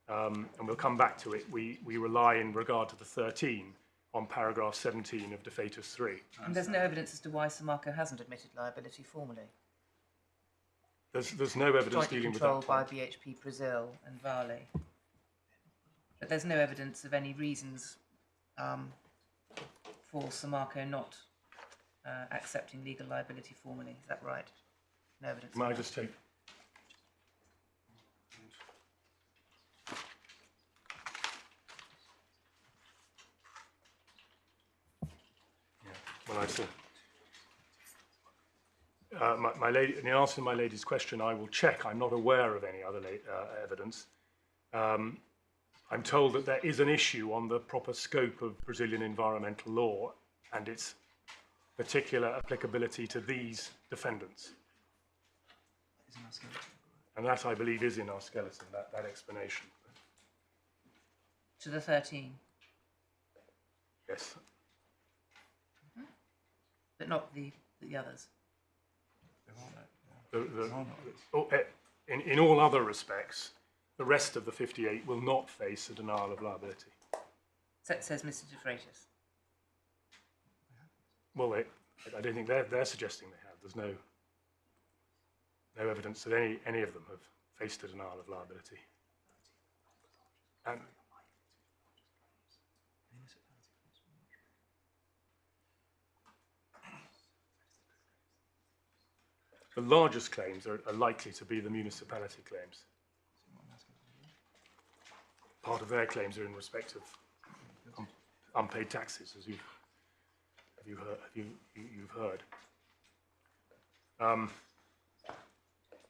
and we'll come back to it, we rely in regard to the 13 on paragraph 17 of Defendants 3. And there's no evidence as to why Samarco hasn't admitted liability formally. There's no evidence Jointly dealing with that controlled by point. BHP Brazil and Vale. But there's no evidence of any reasons for Samarco not accepting legal liability formally. Is that right? No evidence. May I just take? Well, I said, my lady, in answer to my lady's question, I will check. I'm not aware of any other evidence. I'm told that there is an issue on the proper scope of Brazilian environmental law and its particular applicability to these defendants. And that, I believe, is in our skeleton, that explanation. To the 13? Yes. But not the others? In all other respects, the rest of the 58 will not face a denial of liability. So it says Mr. De Freitas. Well, I don't think they're suggesting they have. There's no evidence that any of them have faced a denial of liability. And the largest claims are likely to be the municipality claims. Part of their claims are in respect of unpaid taxes, as you've heard.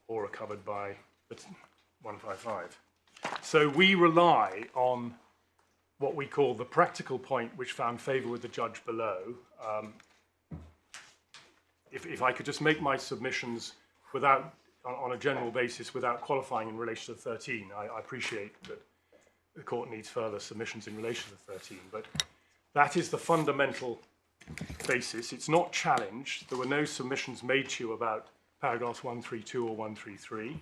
Or are covered by 155. So we rely on what we call the practical point, which found favour with the judge below. If I could just make my submissions without, on a general basis, without qualifying in relation to the 13, I appreciate that the court needs further submissions in relation to the 13, but that is the fundamental basis. It's not challenged. There were no submissions made to you about paragraphs 132 or 133.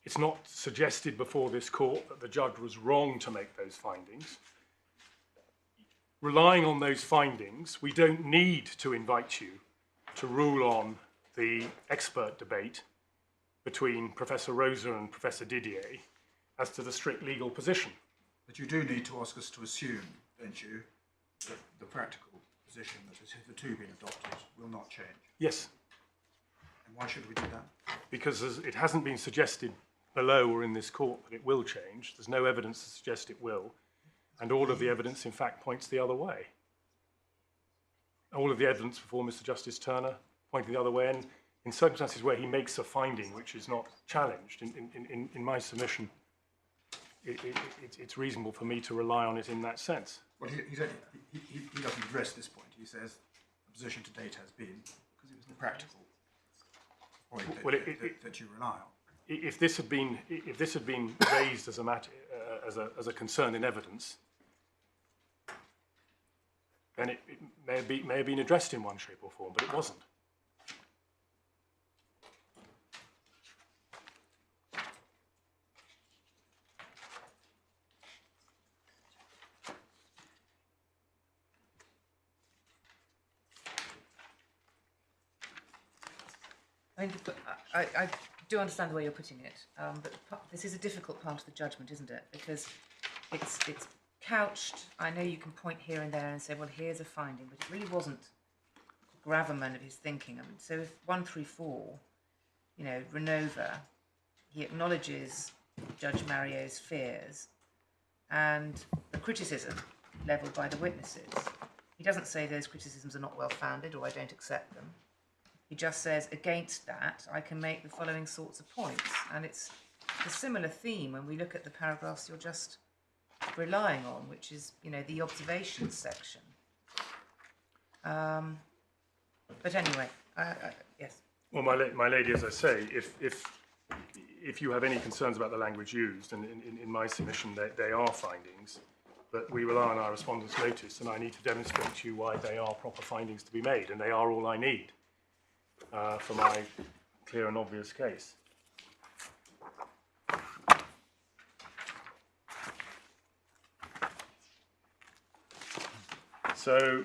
It's not suggested before this court that the judge was wrong to make those findings. Relying on those findings, we don't need to invite you to rule on the expert debate between Professor Rosa and Professor Didier as to the strict legal position. But you do need to ask us to assume, don't you, that the practical position that has hitherto been adopted will not change. Yes. And why should we do that? Because it hasn't been suggested below or in this court that it will change. There's no evidence to suggest it will. And all of the evidence, in fact, points the other way. All of the evidence before Mr. Justice Turner pointing the other way, and in circumstances where he makes a finding which is not challenged, in my submission, it's reasonable for me to rely on it in that sense. Well, he doesn't address this point. He says the position to date has been, because it was the practical point that you rely on. If this had been raised as a matter, as a concern in evidence, then it may have been addressed in one shape or form, but it wasn't. I mean, I do understand the way you're putting it, but this is a difficult part of the judgment, isn't it? Because it's couched. I know you can point here and there and say, well, here's a finding, but it really wasn't the gravamen of his thinking. I mean, so if 134, you know, Renova, he acknowledges Judge Mario's fears and the criticism levelled by the witnesses. He doesn't say those criticisms are not well founded or I don't accept them. He just says, against that, I can make the following sorts of points. And it's a similar theme when we look at the paragraphs you're just relying on, which is, you know, the observations section. But anyway, yes. Well, my lady, as I say, if you have any concerns about the language used, and in my submission they are findings, but we rely on our respondent's notice, and I need to demonstrate to you why they are proper findings to be made, and they are all I need. For my clear and obvious case. So,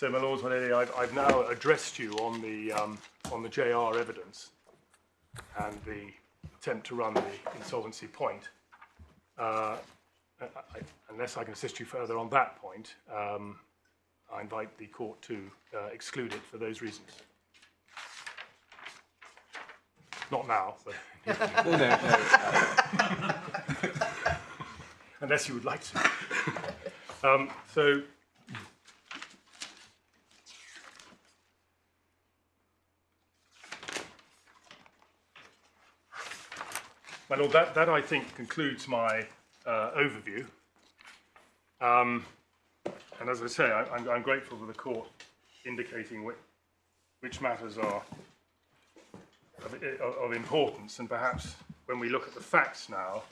my lords, my lady, I've now addressed you on the JR evidence and the attempt to run the insolvency point. Unless I can assist you further on that point, I invite the court to exclude it for those reasons. Not now, but No. unless you would like to. So. My lord, that I think concludes my overview. And as I say, I'm grateful to the court indicating which matters are of importance, and perhaps when we look at the facts now,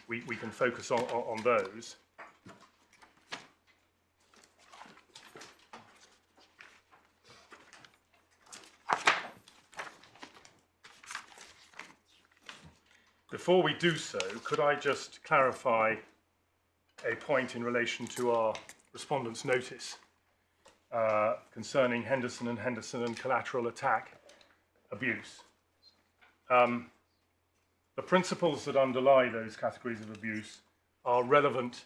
we can focus on those. Before we do so, could I just clarify a point in relation to our respondent's notice concerning Henderson and collateral attack abuse. The principles that underlie those categories of abuse are relevant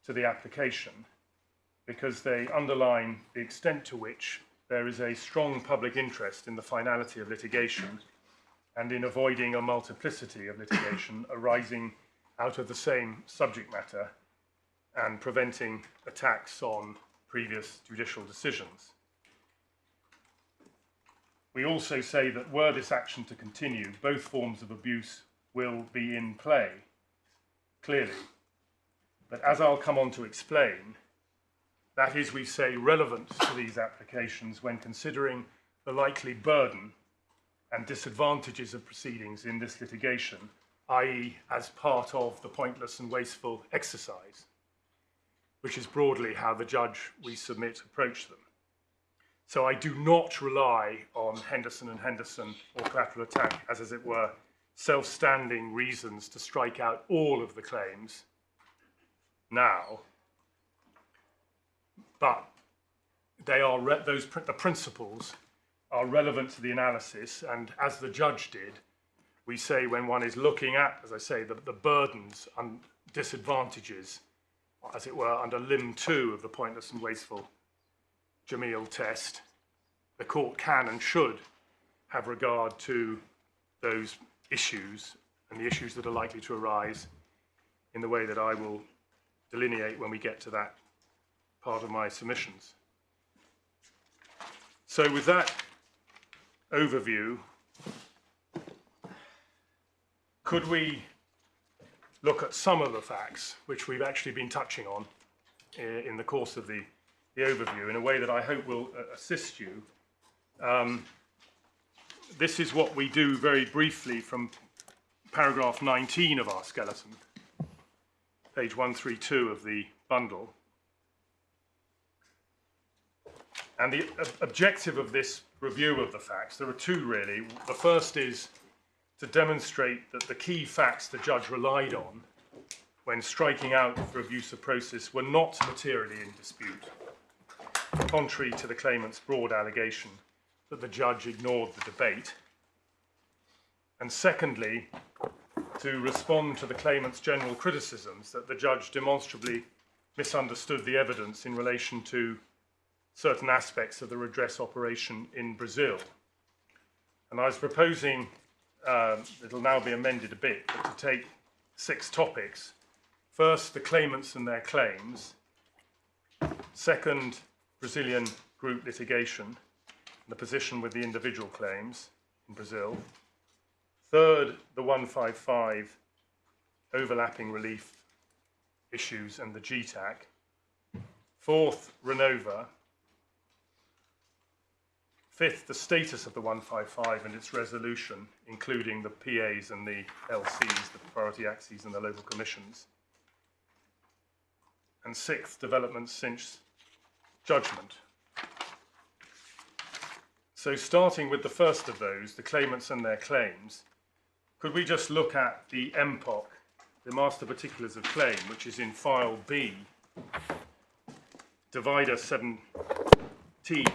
to the application because they underline the extent to which there is a strong public interest in the finality of litigation and in avoiding a multiplicity of litigation arising out of the same subject matter and preventing attacks on previous judicial decisions. We also say that were this action to continue, both forms of abuse will be in play, clearly. But as I'll come on to explain, that is, we say, relevant to these applications when considering the likely burden and disadvantages of proceedings in this litigation, i.e. as part of the pointless and wasteful exercise, which is broadly how the judge we submit approached them. So I do not rely on Henderson and Henderson or collateral attack as it were, self-standing reasons to strike out all of the claims now, but they are the principles are relevant to the analysis, and as the judge did, we say when one is looking at, as I say, the burdens and disadvantages, as it were, under limb 2 of the pointless and wasteful Jamil test, the court can and should have regard to those issues and the issues that are likely to arise in the way that I will delineate when we get to that part of my submissions. So with that overview, could we look at some of the facts which we've actually been touching on in the course of the overview in a way that I hope will assist you. This is what we do very briefly from paragraph 19 of our skeleton, page 132 of the bundle. And the objective of this review of the facts, there are two really. The first is to demonstrate that the key facts the judge relied on when striking out for abuse of process were not materially in dispute, contrary to the claimant's broad allegation that the judge ignored the debate. And secondly, to respond to the claimant's general criticisms that the judge demonstrably misunderstood the evidence in relation to certain aspects of the redress operation in Brazil. And I was proposing, it'll now be amended a bit, but to take 6 topics. First, the claimants and their claims. Second, Brazilian group litigation, the position with the individual claims in Brazil. Third, the 155 overlapping relief issues and the GTAC. Fourth, Renova. Fifth, the status of the 155 and its resolution, including the PAs and the LCs, the priority axes and the local commissions. And sixth, developments since judgment. So starting with the first of those, the claimants and their claims, could we just look at the MPOC, the Master Particulars of Claim, which is in file B, divider 17,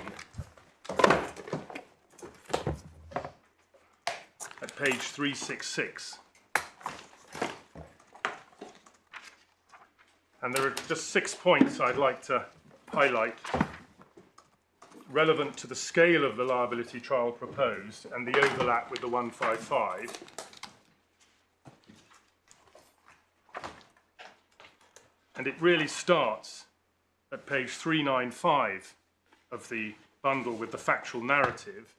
at page 366. And there are just 6 points I'd like to highlight relevant to the scale of the liability trial proposed and the overlap with the 155. And it really starts at page 395 of the bundle with the factual narrative.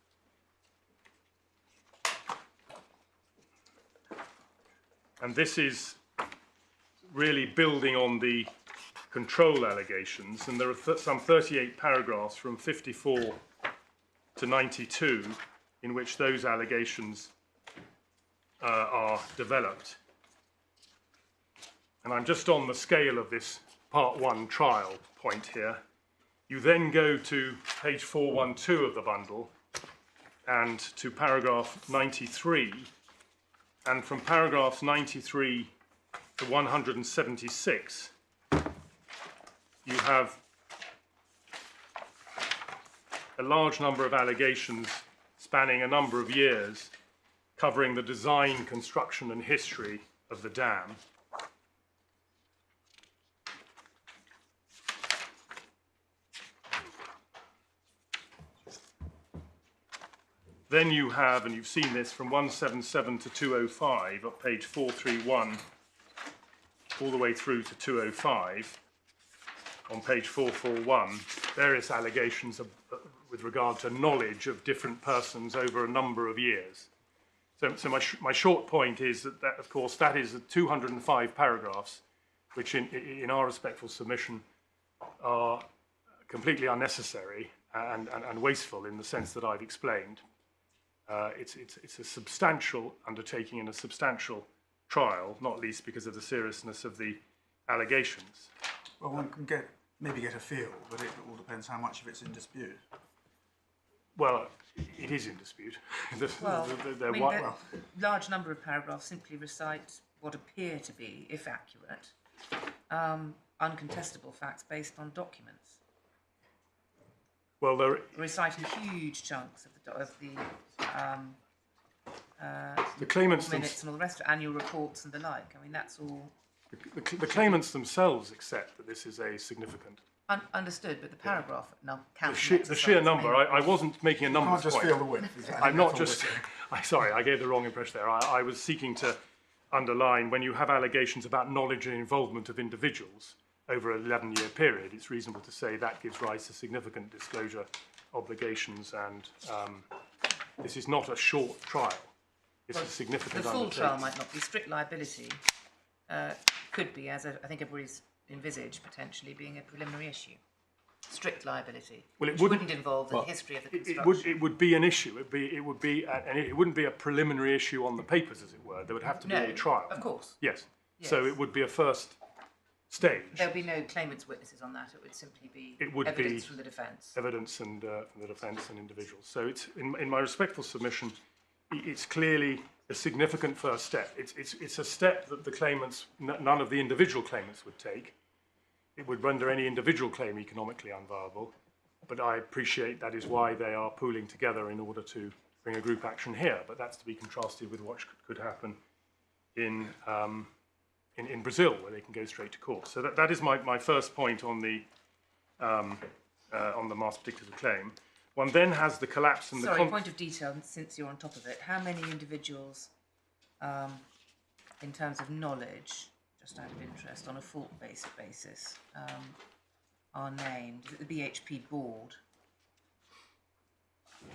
And this is really building on the control allegations, and there are some 38 paragraphs from 54 to 92 in which those allegations are developed. And I'm just on the scale of this part 1 trial point here. You then go to page 412 of the bundle and to paragraph 93, and from paragraphs 93 to 176 you have a large number of allegations spanning a number of years covering the design, construction and history of the dam. Then you have, and you've seen this from 177 to 205 up page 431 all the way through to 205 on page 441, various allegations with regard to knowledge of different persons over a number of years. So my short point is that, of course, that is 205 paragraphs, which in our respectful submission are completely unnecessary and wasteful in the sense that I've explained. It's a substantial undertaking and a substantial trial, not least because of the seriousness of the allegations. Well, one can maybe get a feel, but it all depends how much of it's in dispute. Well, it is in dispute. Well, They're I mean, wi- the large number of paragraphs simply recite what appear to be, if accurate, uncontestable facts based on documents. well, Reciting huge chunks of the claimants minutes and all the rest of it, annual reports and the like. I mean, that's all the claimants themselves accept that this is a significant. understood, but the paragraph now counts. The sheer number. I wasn't making a You number can't just point. feel the wind. I think I'm not that's all just. we're saying. Sorry, I gave the wrong impression there. I was seeking to underline when you have allegations about knowledge and involvement of individuals over an 11-year period, it's reasonable to say that gives rise to significant disclosure obligations, and this is not a short trial. It's a significant The full undertaking. trial might not be. Strict liability could be, as I think everybody's envisaged, potentially being a preliminary issue. Strict liability, Well, it which wouldn't- wouldn't involve the history of the It construction. would be an issue. And it wouldn't be a preliminary issue on the papers, as it were. There would have to be a trial. Of course. Yes. So Yes. it would be a first stage. There'll be no claimants' witnesses on that. It would simply be It would evidence be from the defence. Evidence and from the defence and individuals. So it's in my respectful submission, it's clearly a significant first step. It's a step that the claimants, none of the individual claimants would take. It would render any individual claim economically unviable. But I appreciate that is why they are pooling together in order to bring a group action here. But that's to be contrasted with what could happen in Brazil, where they can go straight to court. So that is my first point on the master particulars of claim. One then has the collapse and Sorry, point of detail, since you're on top of it. How many individuals, in terms of knowledge, just out of interest, on a fault-based basis, are named? Is it the BHP board?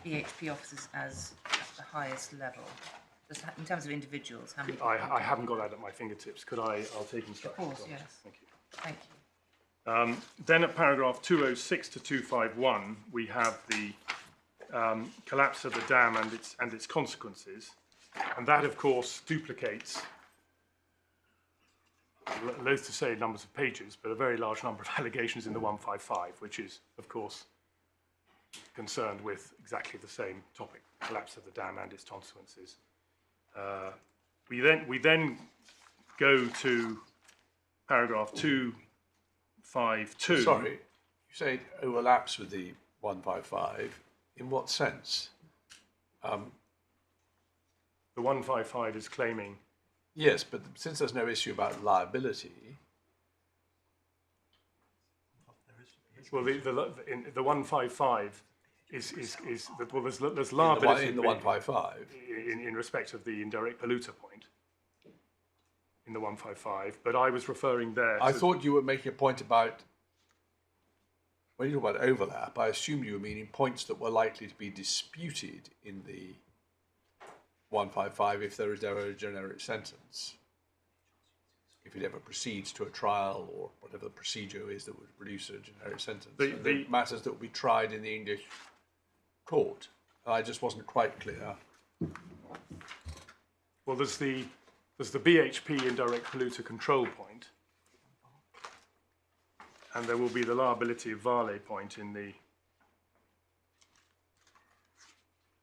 BHP officers as at the highest level? Just in terms of individuals, how many? I haven't got that at my fingertips. I'll take instructions. Of course, on this. yes. Thank you. Thank you. Then at paragraph 206 to 251, we have the collapse of the dam and its consequences. And that, of course, duplicates, loath to say numbers of pages, but a very large number of allegations in the 155, which is, of course, concerned with exactly the same topic, collapse of the dam and its consequences. We then go to paragraph 252. Sorry, you say it overlaps with the 155. In what sense? The 155 is claiming. Yes, but since there's no issue about liability, Well, the 155 is well, there's liability in the 155. in respect of the indirect polluter point in the 155, but I was referring there. I thought you were making a point about, when you talk about overlap, I assumed you were meaning points that were likely to be disputed in the 155 if there is ever a generic sentence. If it ever proceeds to a trial or whatever the procedure is that would produce a generic sentence. The matters that will be tried in the English court. I just wasn't quite clear. Well, there's the BHP indirect polluter control point, and there will be the liability of Vale point in the.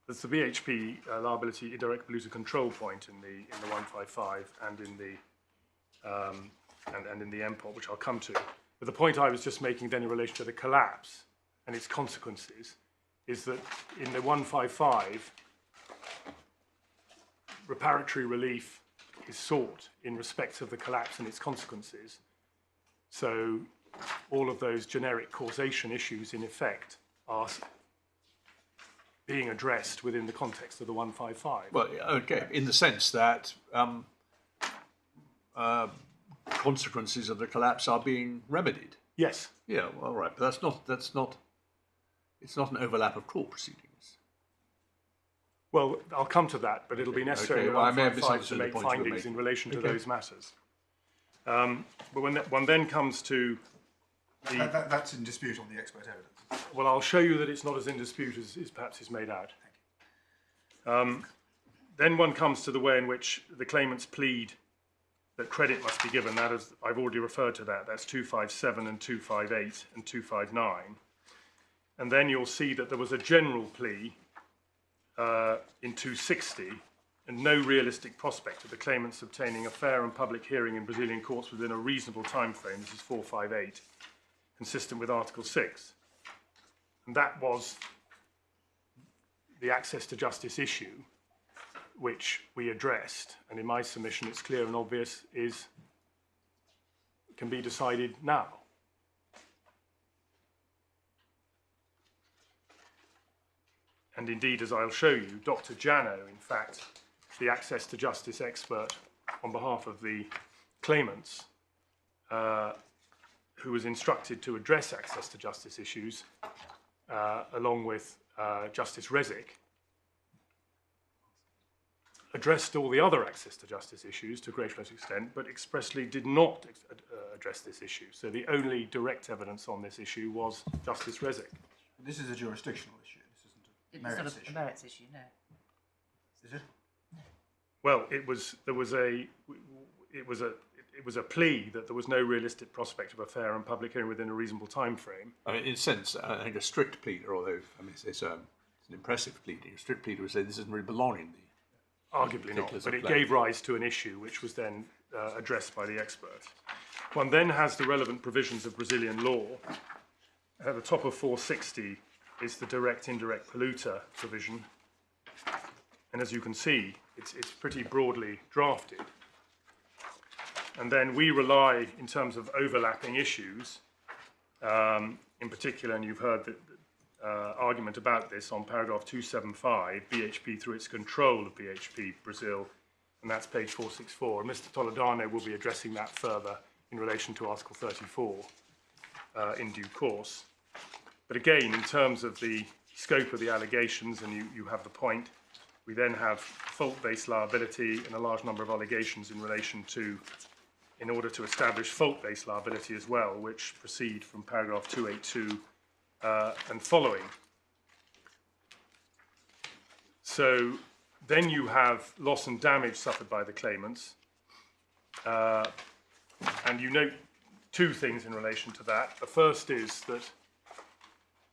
There's the BHP liability indirect polluter control point in the 155 and in the and in the MPOT, which I'll come to. But the point I was just making then in relation to the collapse and its consequences is that in the 155, reparatory relief is sought in respect of the collapse and its consequences. So all of those generic causation issues, in effect, are being addressed within the context of the 155. Well, okay, in the sense that consequences of the collapse are being remedied. Yes. Yeah, well, all right, but it's not an overlap of court proceedings. Well, I'll come to that, but it'll be necessary okay, in well, I may have 155 to misunderstood the make point you were findings in making. relation to those matters. But when one then comes to the... That's in dispute on the expert evidence. Well, I'll show you that it's not as in dispute as perhaps is made out. Then one comes to the way in which the claimants plead that credit must be given. That is, I've already referred to that. That's 257 and 258 and 259. And then you'll see that there was a general plea in 260 and no realistic prospect of the claimants obtaining a fair and public hearing in Brazilian courts within a reasonable time frame. This is 458, consistent with Article 6. And that was the access to justice issue, which we addressed. And in my submission, it's clear and obvious, can be decided now. And indeed, as I'll show you, Dr. Jano, in fact, the access to justice expert on behalf of the claimants, who was instructed to address access to justice issues, along with Justice Resik, addressed all the other access to justice issues to a greater or less extent, but expressly did not address this issue. So the only direct evidence on this issue was Justice Resik. This is a jurisdictional issue. This isn't a It's merits not issue. a merits issue, no. Is it? Well, it was a plea that there was no realistic prospect of a fair and public hearing within a reasonable time frame. I mean, in a sense, I think a strict pleader, although I mean it's an impressive pleading, a strict pleader would say this doesn't really belong in the Arguably not, particulars but of it claim. gave rise to an issue which was then addressed by the expert. One then has the relevant provisions of Brazilian law. At the top of 460 is the direct-indirect polluter provision. And as you can see, it's pretty broadly drafted. And then we rely, in terms of overlapping issues, in particular, and you've heard the argument about this on paragraph 275, BHP through its control of BHP Brazil, and that's page 464. And Mr. Toledano will be addressing that further in relation to Article 34 in due course. But again, in terms of the scope of the allegations, and you have the point, we then have fault-based liability and a large number of allegations in relation to, in order to establish fault-based liability as well, which proceed from paragraph 282 and following. So then you have loss and damage suffered by the claimants. And you note two things in relation to that. The first is that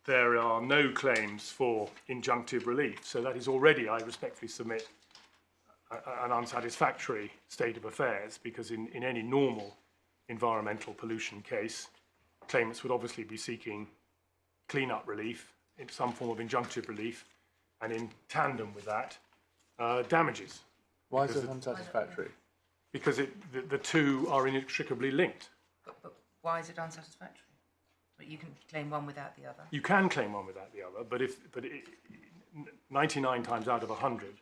there are no claims for injunctive relief. So that is already, I respectfully submit, an unsatisfactory state of affairs, because in any normal environmental pollution case, claimants would obviously be seeking clean-up relief, in some form of injunctive relief, and in tandem with that, damages. Why is it unsatisfactory? Because the two are inextricably linked. But why is it unsatisfactory? But you can claim one without the other. You can claim one without the other, but 99 times out of 100,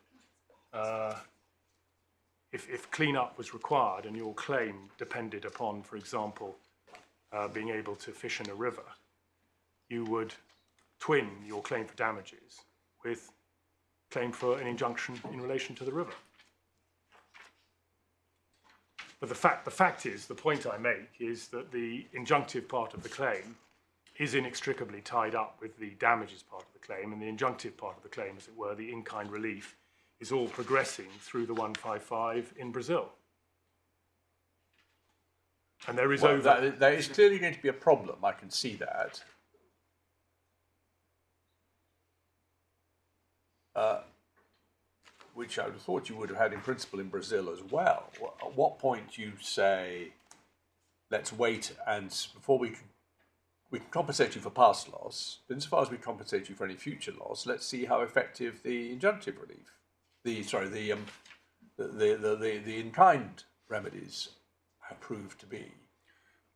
if clean-up was required and your claim depended upon, for example, being able to fish in a river, you would twin your claim for damages with claim for an injunction in relation to the river. But the fact is, the point I make is that the injunctive part of the claim is inextricably tied up with the damages part of the claim, and the injunctive part of the claim, as it were, the in-kind relief, is all progressing through the 155 in Brazil. And there is there is clearly going to be a problem, I can see that. Which I would have thought you would have had in principle in Brazil as well. At what point you say, let's wait, and before we can compensate you for past loss, but insofar as we compensate you for any future loss, let's see how effective the injunctive relief, the in-kind remedies have proved to be.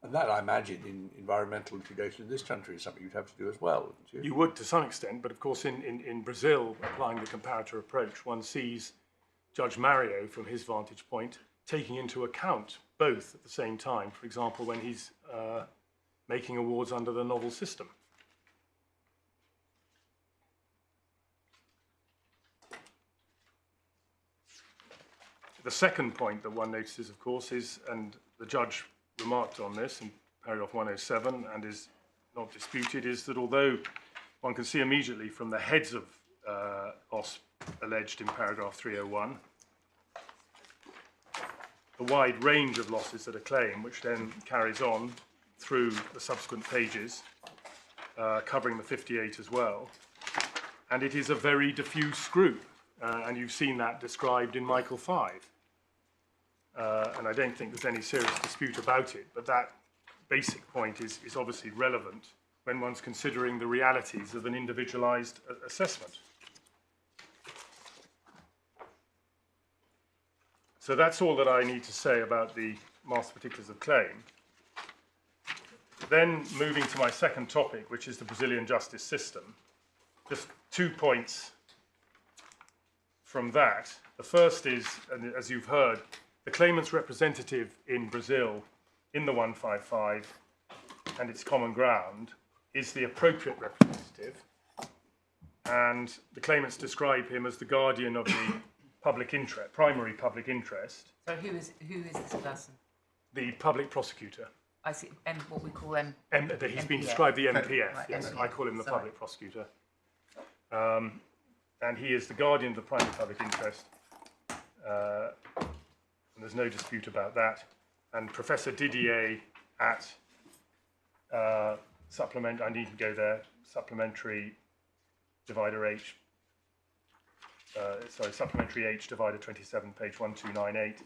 And that, I imagine, in environmental litigation in this country is something you'd have to do as well, wouldn't you? You would to some extent, but of course in Brazil, applying the comparator approach, one sees Judge Mario, from his vantage point, taking into account both at the same time, for example, when he's making awards under the novel system. The second point that one notices, of course, is, and the judge remarked on this in paragraph 107 and is not disputed, is that although one can see immediately from the heads of loss alleged in paragraph 301 the wide range of losses that are claimed, which then carries on through the subsequent pages, covering the 58 as well. And it is a very diffuse group, and you've seen that described in Michael 5. And I don't think there's any serious dispute about it, but that basic point is obviously relevant when one's considering the realities of an individualized assessment. So that's all that I need to say about the master particulars of claim. Then moving to my second topic, which is the Brazilian justice system. Just 2 points from that. The first is, and as you've heard, the claimant's representative in Brazil in the 155 and its common ground is the appropriate representative, and the claimants describe him as the guardian of the public interest, primary public interest. So who is this person? The public prosecutor. I see. What we call M. He's been described the MPF. Right, Yes, MPF. I call him the Sorry. public prosecutor. And he is the guardian of the primary public interest. And there's no dispute about that. And Professor Didier at I need to go there, supplementary divider H, supplementary H divider 27, page 1298,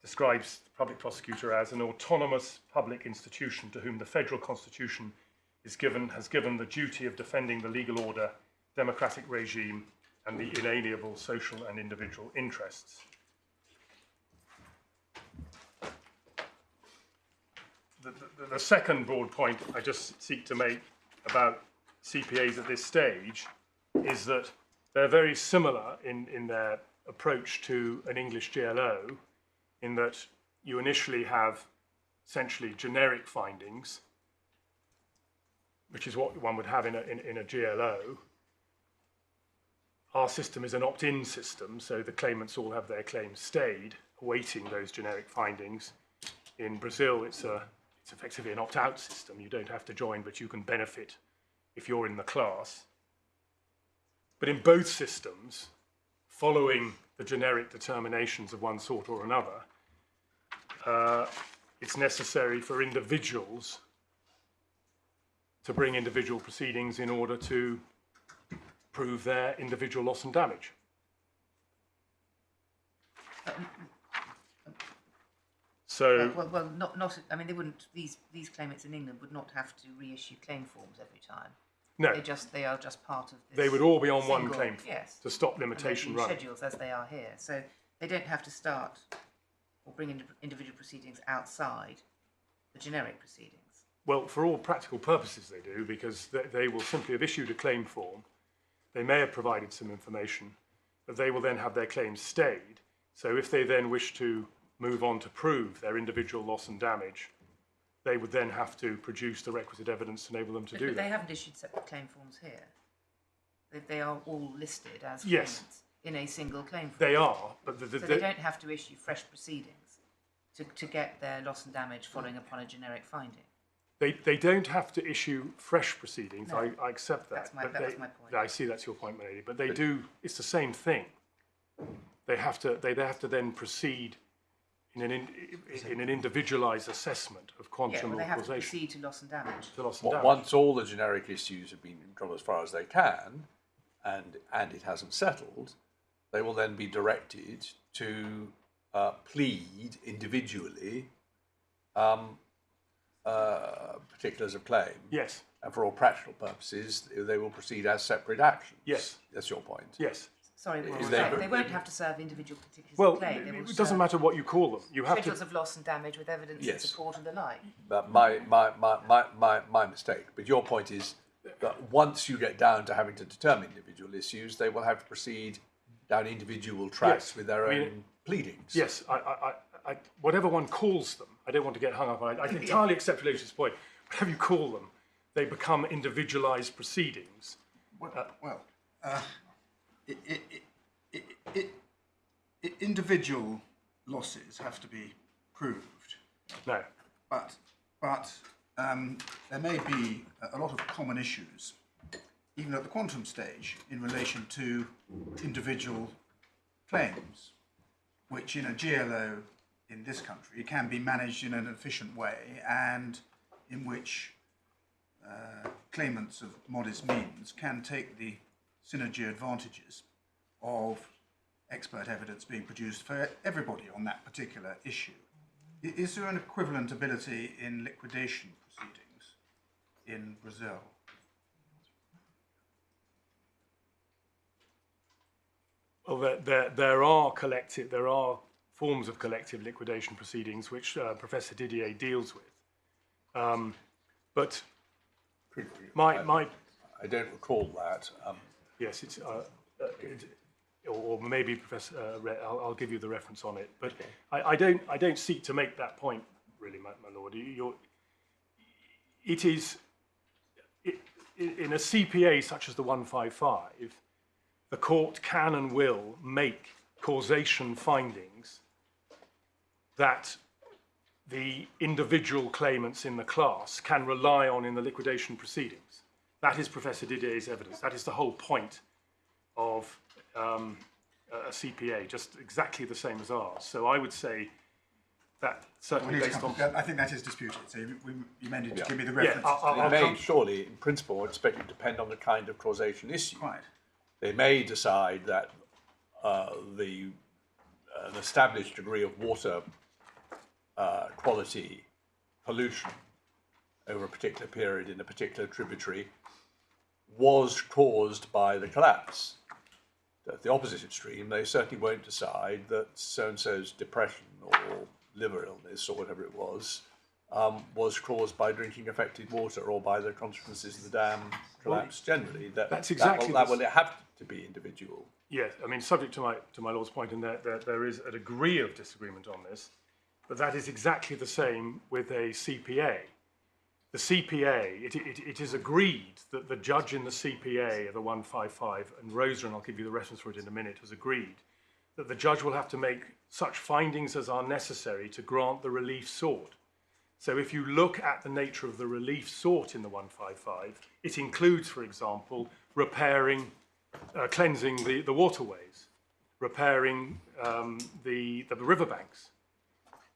describes the public prosecutor as an autonomous public institution to whom the federal constitution has given the duty of defending the legal order, democratic regime, and the inalienable social and individual interests. The second broad point I just seek to make about CPAs at this stage is that they're very similar in their approach to an English GLO, in that you initially have essentially generic findings, which is what one would have in a GLO. Our system is an opt-in system, so the claimants all have their claims stayed, awaiting those generic findings. In Brazil, it's effectively an opt-out system. You don't have to join, but you can benefit if you're in the class. But in both systems, following the generic determinations of one sort or another, it's necessary for individuals to bring individual proceedings in order to prove their individual loss and damage. So, well, not. I mean, they wouldn't. These claimants in England would not have to reissue claim forms every time. no, They are just part of this. they would all be on one single- claim form yes. to stop And they're limitation in running. schedules as they are here, so they don't have to start or bring individual proceedings outside the generic proceedings. Well, for all practical purposes they do, because they will simply have issued a claim form. They may have provided some information, but they will then have their claims stayed. So if they then wish to move on to prove their individual loss and damage, they would then have to produce the requisite evidence to enable them to do But they that. haven't issued separate claim forms here. They are all listed as Yes. claimants in a single claim form. They are, but So they don't have to issue fresh proceedings to get their loss and damage following upon a generic finding. they don't have to issue fresh proceedings. No. I accept that. That was my point. I see that's your point, my lady. But they do. It's the same thing. They have to then proceed in an individualised assessment of Yeah, quantum well, or they have to causation proceed to loss and damage. to loss and damage. Once all the generic issues have been gone as far as they can, and it hasn't settled, they will then be directed to plead individually particulars of claim. Yes. And for all practical purposes, they will proceed as separate actions. Yes. That's your point. Yes. Sorry, Is they won't have to serve individual particulars Well, of claim. They will it doesn't serve matter what you call them. You have schedules to. of loss and damage with evidence Yes. and support and the like. But my mistake. But your point is that once you get down to having to determine individual issues, they will have to proceed down individual tracks Yes. with their I mean, own pleadings. Yes. I whatever one calls them, I don't want to get hung up on it. I entirely accept Alicia's point. Whatever you call them, they become individualised proceedings. Individual losses have to be proved, No. but there may be a lot of common issues, even at the quantum stage, in relation to individual claims, which in a GLO in this country can be managed in an efficient way, and in which claimants of modest means can take the synergy advantages of expert evidence being produced for everybody on that particular issue. Is there an equivalent ability in liquidation proceedings in Brazil? Well, there are forms of collective liquidation proceedings which Professor Didier deals with, but I don't recall that. yes, it's or maybe Professor. I'll give you the reference on it, but okay. I don't seek to make that point really, my lord. It is in a CPA such as the 155. The court can and will make causation findings that the individual claimants in the class can rely on in the liquidation proceedings. That is Professor Didier's evidence. That is the whole point of a CPA, just exactly the same as ours. So I would say that certainly based on... I think that is disputed, so you meant to give me the reference. It may surely, in principle, expect it to depend on the kind of causation issue. Right. They may decide that an established degree of water quality pollution over a particular period in a particular tributary was caused by the collapse. At the opposite extreme, they certainly won't decide that so-and-so's depression or liver illness or whatever it was caused by drinking affected water or by the consequences of the dam collapse generally. That's exactly that will have to be individual. Yes, I mean, subject to my lord's point, and there is a degree of disagreement on this, but that is exactly the same with a CPA. The CPA, it is agreed that the judge in the CPA of the 155, and Rosa, and I'll give you the reference for it in a minute, has agreed that the judge will have to make such findings as are necessary to grant the relief sought. So if you look at the nature of the relief sought in the 155, it includes, for example, repairing, cleansing the waterways, repairing the riverbanks.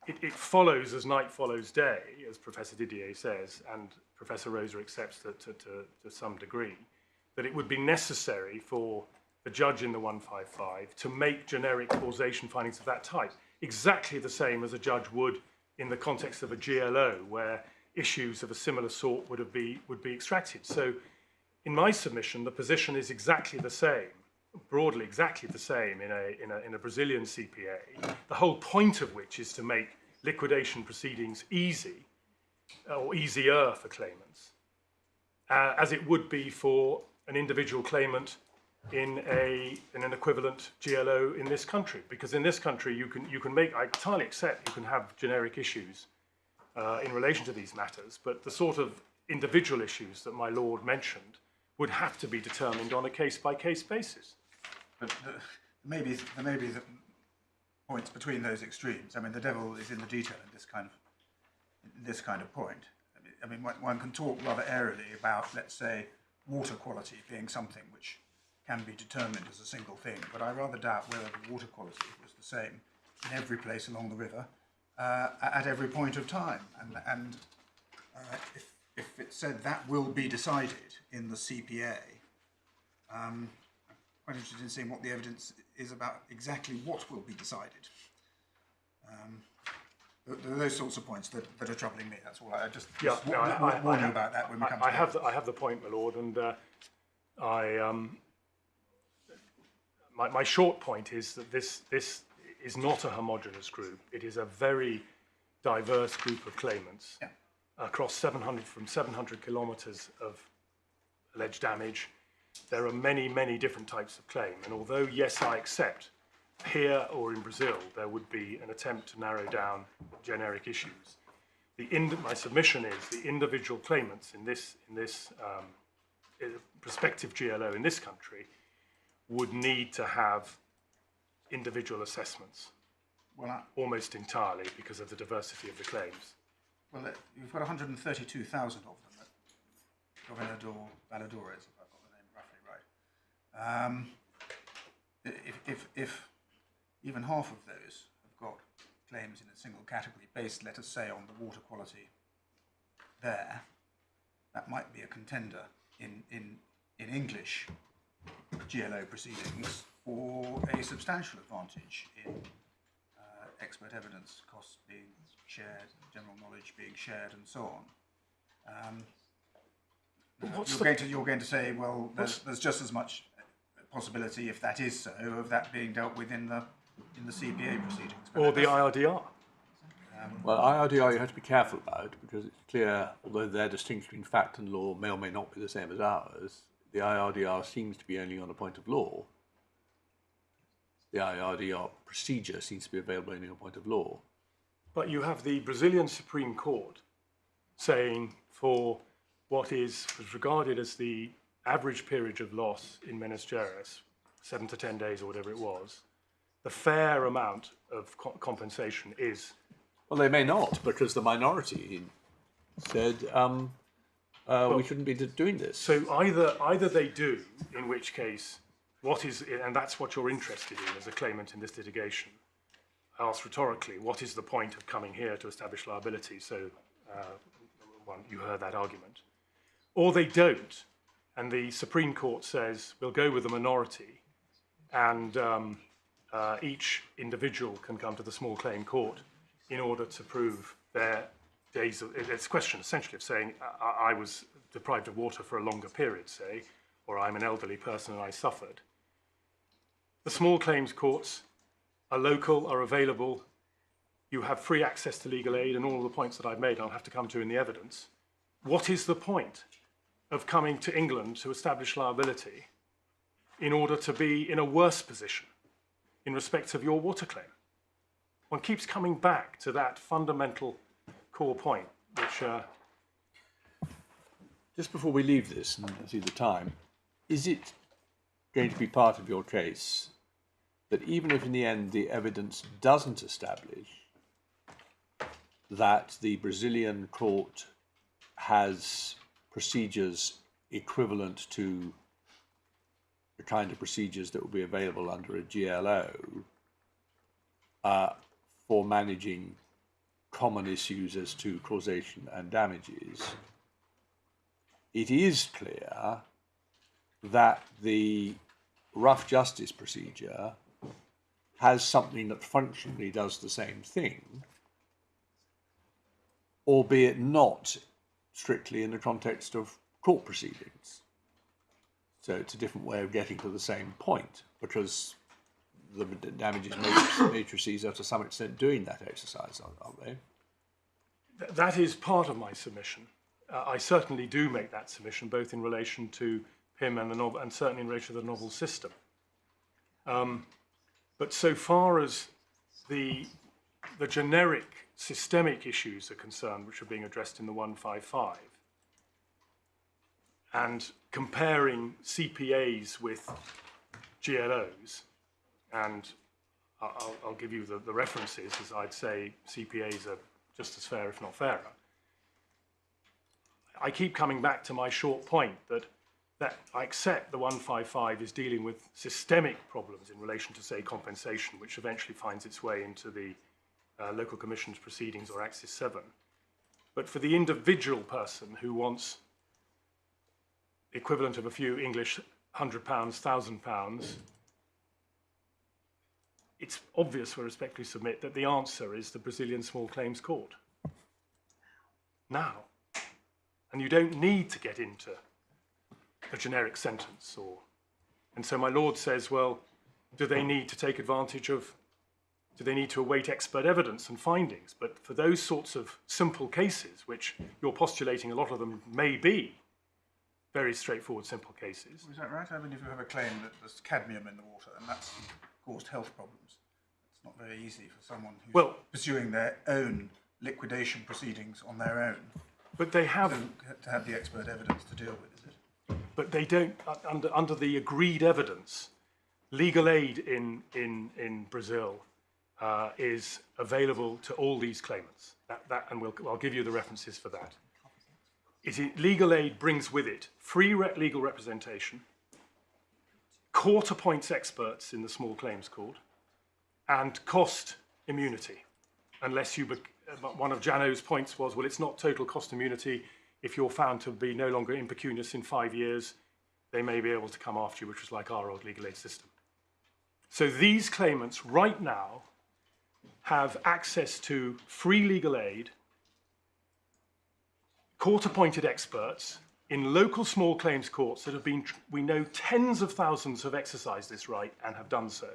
It follows as night follows day, as Professor Didier says, and Professor Rosa accepts that to some degree, that it would be necessary for the judge in the 155 to make generic causation findings of that type, exactly the same as a judge would in the context of a GLO, where issues of a similar sort would be extracted. So in my submission, the position is exactly the same, broadly exactly the same in a Brazilian CPA, the whole point of which is to make liquidation proceedings easy, or easier for claimants, as it would be for an individual claimant in an equivalent GLO in this country. Because in this country, you can make, I entirely accept you can have generic issues in relation to these matters, but the sort of individual issues that my lord mentioned would have to be determined on a case-by-case basis. But there may be the points between those extremes. I mean, the devil is in the detail in this kind of point. I mean, one can talk rather airily about, let's say, water quality being something which can be determined as a single thing, but I rather doubt whether the water quality was the same in every place along the river at every point of time. And if it said that will be decided in the CPA, I'm quite interested in seeing what the evidence is about exactly what will be decided. There are those sorts of points that are troubling me. That's all. I just warn you about that when we come to that. I have the point, my lord, and my short point is that this is not a homogeneous group. It is a very diverse group of claimants across 700 kilometres of alleged damage. There are many, many different types of claim, and although, yes, I accept here or in Brazil there would be an attempt to narrow down generic issues, my submission is the individual claimants in this prospective GLO in this country would need to have individual assessments, almost entirely because of the diversity of the claims. Well, you've got 132,000 of them at Governador Valladores, if I've got the name roughly right. If even half of those have got claims in a single category based, let us say, on the water quality there, that might be a contender in English GLO proceedings for a substantial advantage in expert evidence costs being shared, general knowledge being shared, and so on. You're going to say, well, there's just as much possibility, if that is so, of that being dealt with in the CPA proceedings, or the IRDR. Well, IRDR you have to be careful about, because it's clear, although their distinction between fact and law may or may not be the same as ours, the IRDR seems to be only on a point of law. The IRDR procedure seems to be available only on a point of law. But you have the Brazilian Supreme Court saying for what was regarded as the average period of loss in Minas Gerais, 7 to 10 days or whatever it was, the fair amount of compensation is... Well, they may not, because the minority said we shouldn't be doing this. So either they do, in which case, and that's what you're interested in as a claimant in this litigation, asked rhetorically, what is the point of coming here to establish liability? So you heard that argument. Or they don't, and the Supreme Court says, we'll go with the minority, and each individual can come to the small claim court in order to prove their days of... It's a question essentially of saying, I was deprived of water for a longer period, say, or I'm an elderly person and I suffered. The small claims courts are local, are available. You have free access to legal aid, and all of the points that I've made I'll have to come to in the evidence. What is the point of coming to England to establish liability in order to be in a worse position in respect of your water claim? One keeps coming back to that fundamental core point, which... Just before we leave this and see the time, is it going to be part of your case that even if in the end the evidence doesn't establish that the Brazilian court has procedures equivalent to the kind of procedures that will be available under a GLO for managing common issues as to causation and damages, it is clear that the rough justice procedure has something that functionally does the same thing, albeit not strictly in the context of court proceedings. So it's a different way of getting to the same point, because the damages matrices are to some extent doing that exercise, aren't they? That is part of my submission. I certainly do make that submission, both in relation to PIM and the novel, and certainly in relation to the novel system. But so far as the generic systemic issues are concerned, which are being addressed in the 155, and comparing CPAs with GLOs, and I'll give you the references, as I'd say CPAs are just as fair, if not fairer. I keep coming back to my short point that I accept the 155 is dealing with systemic problems in relation to, say, compensation, which eventually finds its way into the local commission's proceedings or Axis 7. But for the individual person who wants the equivalent of a few English £100, £1,000, it's obvious, we respectfully submit, that the answer is the Brazilian Small Claims Court. Now. And you don't need to get into a generic sentence. And so my Lord says, well, do they need to take advantage of, do they need to await expert evidence and findings? But for those sorts of simple cases, which you're postulating a lot of them may be very straightforward, simple cases. Is that right? I mean, if you have a claim that there's cadmium in the water and that's caused health problems, it's not very easy for someone who's pursuing their own liquidation proceedings on their own. But they have to have the expert evidence to deal with, is it? But they don't, under the agreed evidence, legal aid in Brazil is available to all these claimants. And I'll give you the references for that. Legal aid brings with it free legal representation, court appoints experts in the small claims court, and cost immunity, unless you... One of Jano's points was, well, it's not total cost immunity if you're found to be no longer impecunious in 5 years, they may be able to come after you, which was like our old legal aid system. So these claimants right now have access to free legal aid, court-appointed experts in local small claims courts that have been, we know tens of thousands have exercised this right and have done so.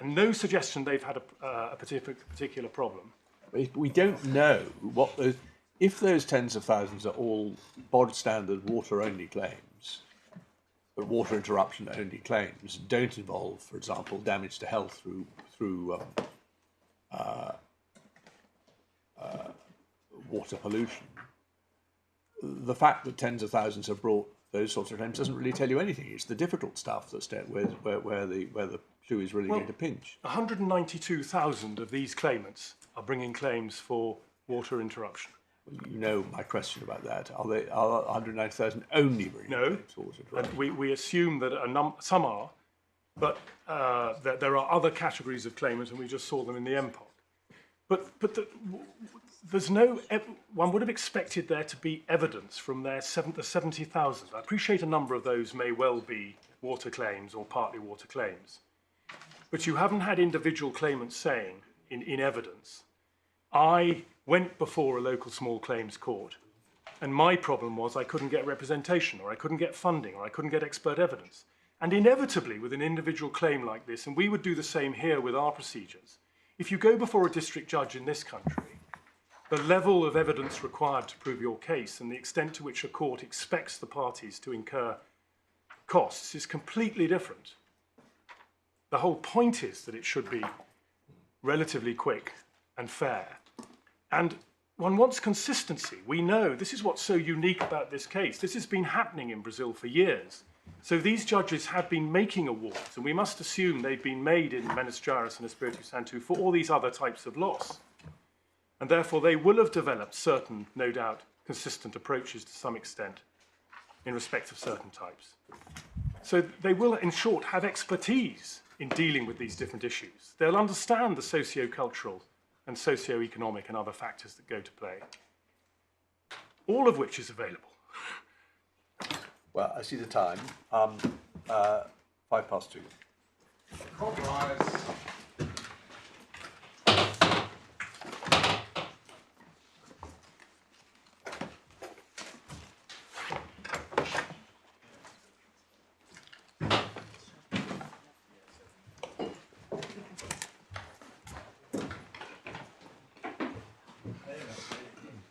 And no suggestion they've had a particular problem. We don't know what those, if those tens of thousands are all bog standard water-only claims, but water interruption only claims don't involve, for example, damage to health through water pollution. The fact that tens of thousands have brought those sorts of claims doesn't really tell you anything. It's the difficult stuff that's where the shoe is really going to pinch. 192,000 of these claimants are bringing claims for water interruption. You know my question about that. Are 190,000 only bringing claims for water interruption? And we assume that some are, but that there are other categories of claimants, and we just saw them in the MPOC. But there's no, one would have expected there to be evidence from the 70,000. I appreciate a number of those may well be water claims or partly water claims. But you haven't had individual claimants saying in evidence, I went before a local small claims court and my problem was I couldn't get representation, or I couldn't get funding, or I couldn't get expert evidence. And inevitably with an individual claim like this, and we would do the same here with our procedures, if you go before a district judge in this country, the level of evidence required to prove your case and the extent to which a court expects the parties to incur costs is completely different. The whole point is that it should be relatively quick and fair. And one wants consistency. We know this is what's so unique about this case. This has been happening in Brazil for years. So these judges have been making awards, and we must assume they've been made in Menos Jaris and Espiritu Santo for all these other types of loss. And therefore they will have developed certain, no doubt, consistent approaches to some extent in respect of certain types. So they will, in short, have expertise in dealing with these different issues. They'll understand the socio-cultural and socio-economic and other factors that go to play, all of which is available. Well, I see the time. 2:05. Compromise.